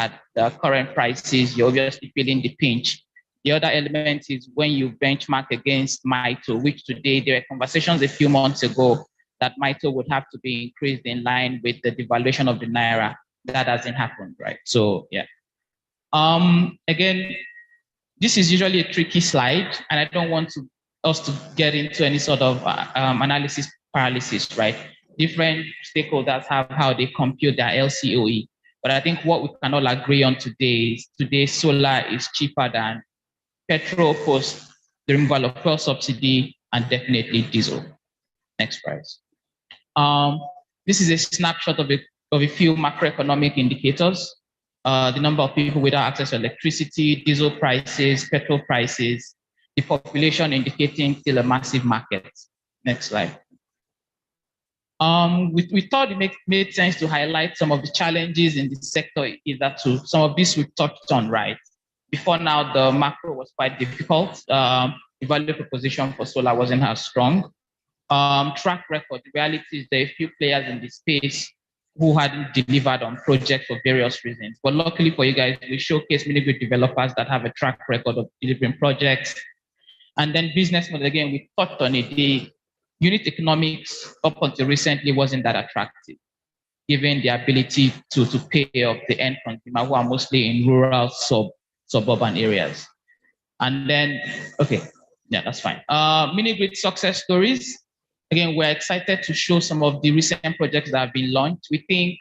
Speaker 11: at the current prices, you're obviously feeling the pinch. The other element is when you benchmark against MITO, which today there were conversations a few months ago that MITO would have to be increased in line with the devaluation of the Naira. That hasn't happened, right? So yeah. Again, this is usually a tricky slide, and I don't want us to get into any sort of analysis paralysis, right? Different stakeholders have how they compute their LCOE. But I think what we can all agree on today is solar is cheaper than petrol post the removal of fuel subsidy and definitely diesel. Next, price. This is a snapshot of a few macroeconomic indicators. The number of people without access to electricity, diesel prices, petrol prices, the population indicating still a massive market. Next slide. We thought it made sense to highlight some of the challenges in the sector, either to some of this we've touched on, right? Before now, the macro was quite difficult. The value proposition for solar wasn't as strong. Track record, the reality is there are a few players in the space who hadn't delivered on projects for various reasons. But luckily for you guys, we showcase many good developers that have a track record of delivering projects. And then business model, again, we touched on it. The unit economics up until recently wasn't that attractive, given the ability to pay off the end consumer who are mostly in rural suburban areas. And then, okay, yeah, that's fine. Mini-grid success stories. Again, we're excited to show some of the recent projects that have been launched. We think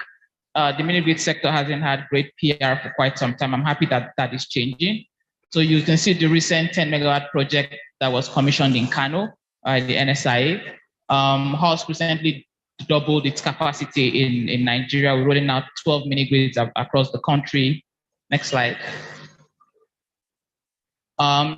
Speaker 11: the mini-grid sector hasn't had great PR for quite some time. I'm happy that that is changing. So you can see the recent 10 megawatt project that was commissioned in Kano, the NSIA. House recently doubled its capacity in Nigeria. We're rolling out 12 mini-grids across the country. Next slide.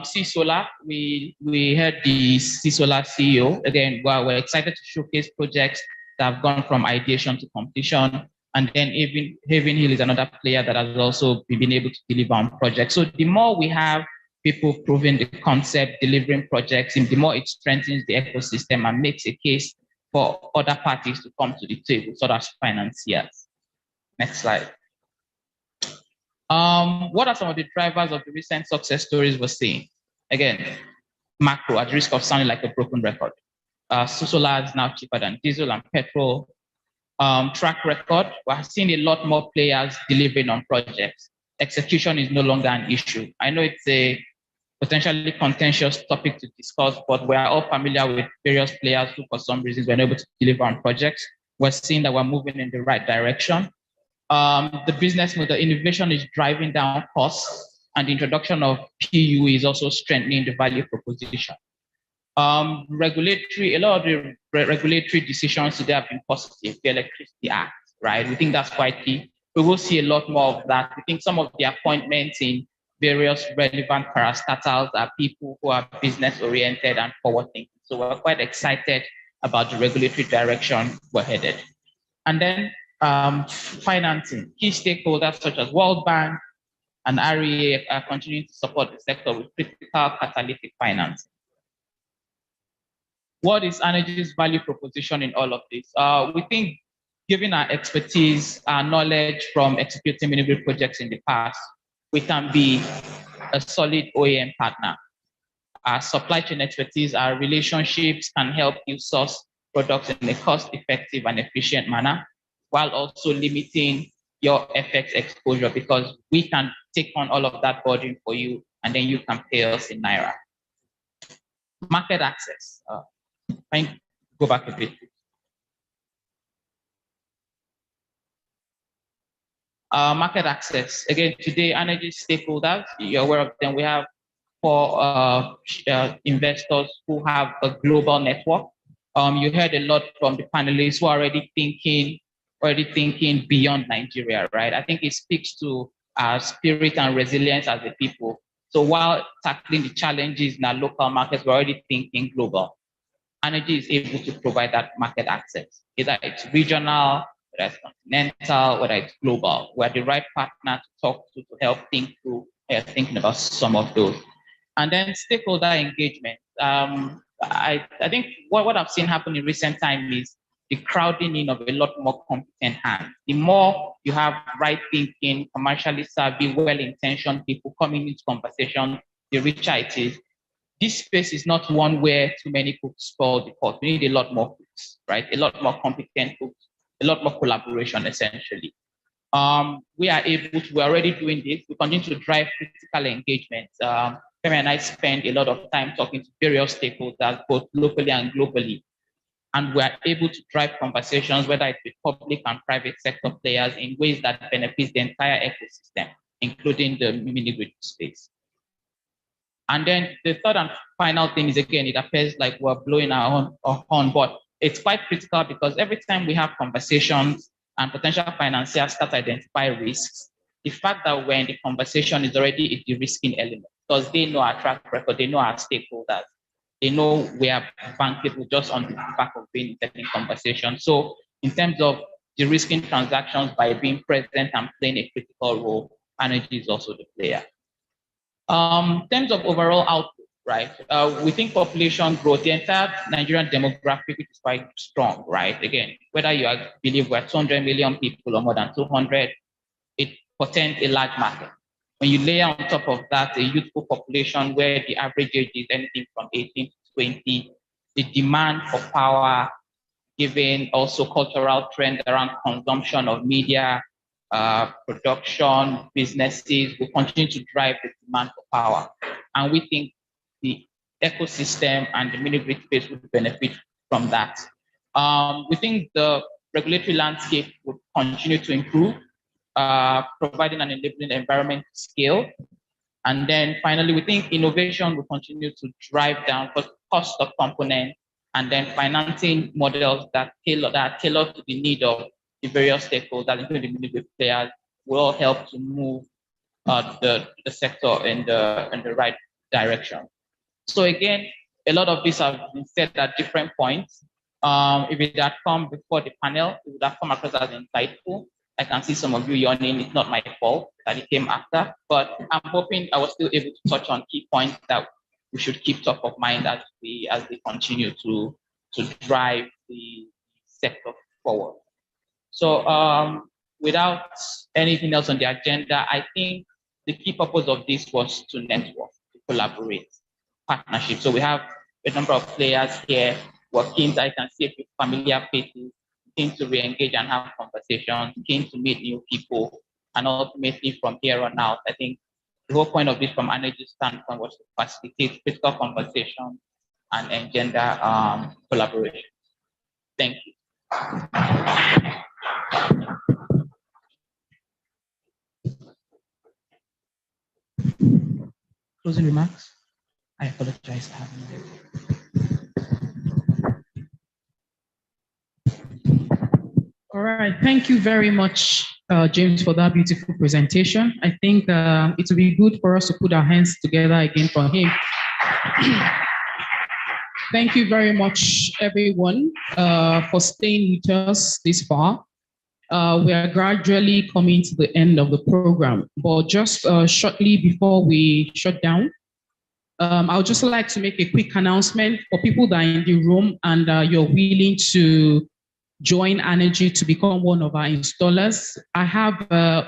Speaker 11: C-Solar, we heard the C-Solar CEO. Again, we're excited to showcase projects that have gone from ideation to completion. And then even Haven Hill is another player that has also been able to deliver on projects. So the more we have people proving the concept, delivering projects, the more it strengthens the ecosystem and makes a case for other parties to come to the table, sort of financiers. Next slide. What are some of the drivers of the recent success stories we're seeing? Again, macro, at risk of sounding like a broken record. Solar is now cheaper than diesel and petrol. Track record, we're seeing a lot more players delivering on projects. Execution is no longer an issue. I know it's a potentially contentious topic to discuss, but we are all familiar with various players who, for some reasons, were unable to deliver on projects. We're seeing that we're moving in the right direction. The business model innovation is driving down costs, and the introduction of PUE is also strengthening the value proposition. Regulatory, a lot of the regulatory decisions today have been positive. The Electricity Act, right? We think that's quite key. We will see a lot more of that. We think some of the appointments in various relevant parastatals are people who are business oriented and forward thinking. So we're quite excited about the regulatory direction we're headed. And then financing. Key stakeholders such as World Bank and REA are continuing to support the sector with critical catalytic financing. What is Arnergy's value proposition in all of this? We think, given our expertise, our knowledge from executing mini-grid projects in the past, we can be a solid OEM partner. Our supply chain expertise, our relationships can help you source products in a cost-effective and efficient manner, while also limiting your FX exposure, because we can take on all of that burden for you, and then you can pay us in Naira. Market access. Go back a bit. Market access. Again, today, Arnergy stakeholders, you're aware of them. We have 4 investors who have a global network. You heard a lot from the panelists who are already thinking beyond Nigeria, right? I think it speaks to our spirit and resilience as a people. So while tackling the challenges in our local markets, we're already thinking global. Arnergy is able to provide that market access, either it's regional, whether it's continental, whether it's global. We're the right partner to talk to help think through thinking about some of those. And then stakeholder engagement. I think what I've seen happen in recent time is
Speaker 18: the crowding in of a lot more competent hands. The more you have right thinking, commercially savvy, well-intentioned people coming into conversation, the richer it is. This space is not one where too many cooks spoil the pot. We need a lot more cooks, right? A lot more competent cooks, a lot more collaboration, essentially. We're already doing this. We continue to drive critical engagement. Femi and I spend a lot of time talking to various stakeholders, both locally and globally. And we're able to drive conversations, whether it's with public and private sector players, in ways that benefit the entire ecosystem, including the mini-grid space. And then the third and final thing is, again, it appears like we're blowing our horn, but it's quite critical because every time we have conversations and potential financiers start to identify risks, the fact that we're in the conversation is already a de-risking element because they know our track record, they know our stakeholders, they know we are bankable just on the back of being in certain conversations. So in terms of de-risking transactions by being present and playing a critical role, Arnergy is also the player. In terms of overall output, right? We think population growth, the entire Nigerian demographic is quite strong, right? Again, whether you believe we're 200 million people or more than 200, it portends a large market. When you layer on top of that a youthful population where the average age is anything from 18 to 20, the demand for power, given also cultural trends around consumption of media, production, businesses will continue to drive the demand for power. And we think the ecosystem and the mini-grid space would benefit from that. We think the regulatory landscape would continue to improve, providing an enabling environment to scale. And then finally, we think innovation will continue to drive down the cost of components and then financing models that are tailored to the need of the various stakeholders, including the mini-grid players, will help to move the sector in the right direction. So again, a lot of this has been said at different points. If it had come before the panel, it would have come across as insightful. I can see some of you yawning. It's not my fault that it came after, but I'm hoping I was still able to touch on key points that we should keep top of mind as we continue to drive the sector forward. So without anything else on the agenda, I think the key purpose of this was to network, to collaborate, partnership. So we have a number of players here working. I can see a few familiar faces, keen to re-engage and have conversations, keen to meet new people, and ultimately from here on out, I think the whole point of this from Arnergy's standpoint was to facilitate critical conversation and engender collaboration. Thank you. Closing remarks? I apologize for having you.
Speaker 11: All right, thank you very much, James, for that beautiful presentation. I think it will be good for us to put our hands together again for him. Thank you very much, everyone, for staying with us this far. We are gradually coming to the end of the program, but just shortly before we shut down, I would just like to make a quick announcement for people that are in the room and you're willing to join Arnergy to become one of our installers. I have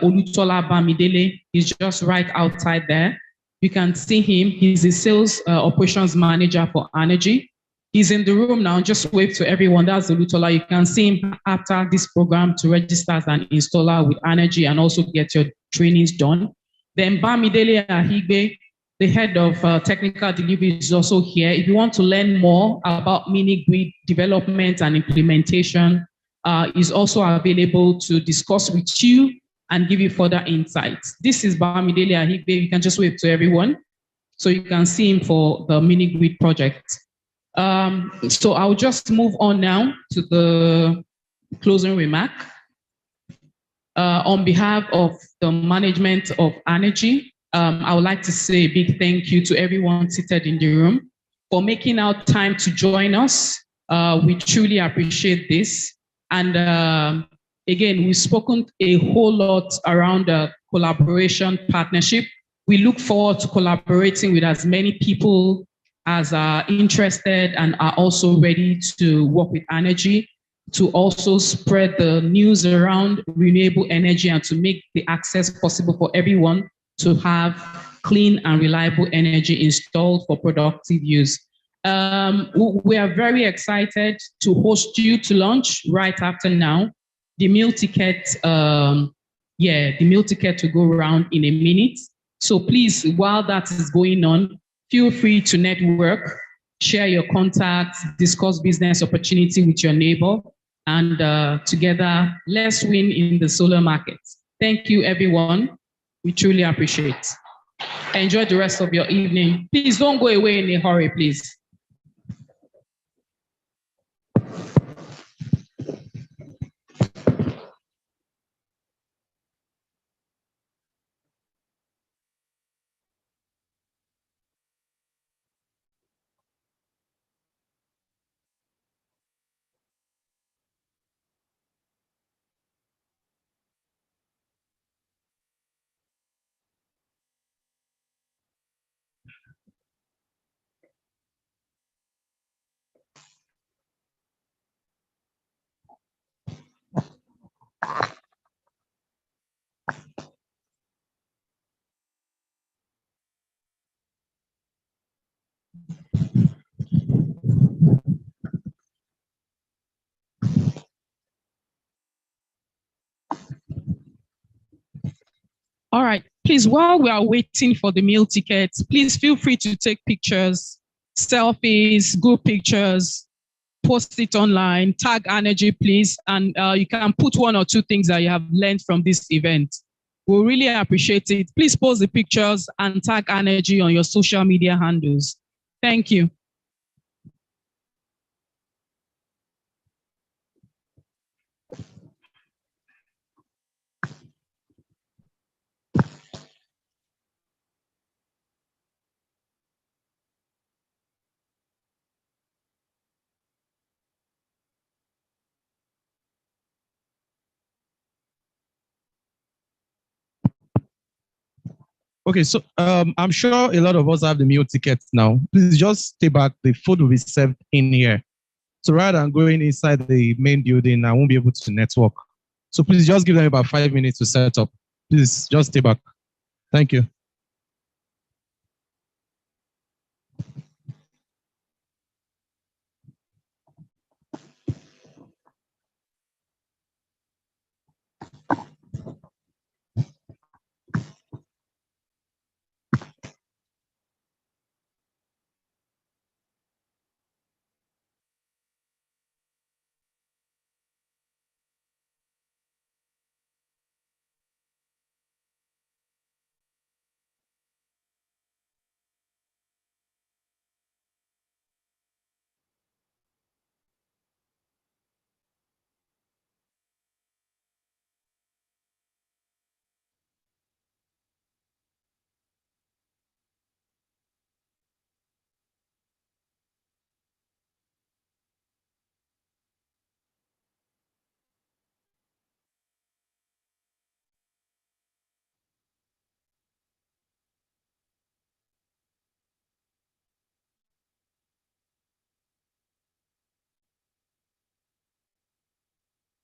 Speaker 11: Olutola Bamidele. He's just right outside there. You can see him. He's the sales operations manager for Arnergy. He's in the room now. Just wave to everyone. That's Olutola. You can see him after this program to register as an installer with Arnergy and also get your trainings done. Then Bamidele Ahigbe, the head of technical delivery, is also here. If you want to learn more about mini-grid development and implementation, is also available to discuss with you and give you further insights. This is Bamidele Ahigbe. You can just wave to everyone so you can see him for the mini-grid project. So I'll just move on now to the closing remark. On behalf of the management of Arnergy, I would like to say a big thank you to everyone seated in the room for making out time to join us. We truly appreciate this. And again, we've spoken a whole lot around collaboration, partnership. We look forward to collaborating with as many people as are interested and are also ready to work with Arnergy.
Speaker 10: to also spread the news around renewable energy and to make the access possible for everyone to have clean and reliable energy installed for productive use. We are very excited to host you to lunch right after now. The meal ticket, the meal ticket to go around in a minute. So please, while that is going on, feel free to network, share your contacts, discuss business opportunity with your neighbor, and together, let's win in the solar market. Thank you, everyone. We truly appreciate. Enjoy the rest of your evening. Please don't go away in a hurry, please. All right, please, while we are waiting for the meal tickets, please feel free to take pictures, selfies, good pictures, post it online, tag Arnergy, please, and you can put one or two things that you have learned from this event. We'll really appreciate it. Please post the pictures and tag Arnergy on your social media handles. Thank you.
Speaker 2: Okay, so I'm sure a lot of us have the meal tickets now. Please just stay back. The food will be served in here. So rather than going inside the main building, I won't be able to network. So please just give them about 5 minutes to set up. Please just stay back. Thank you.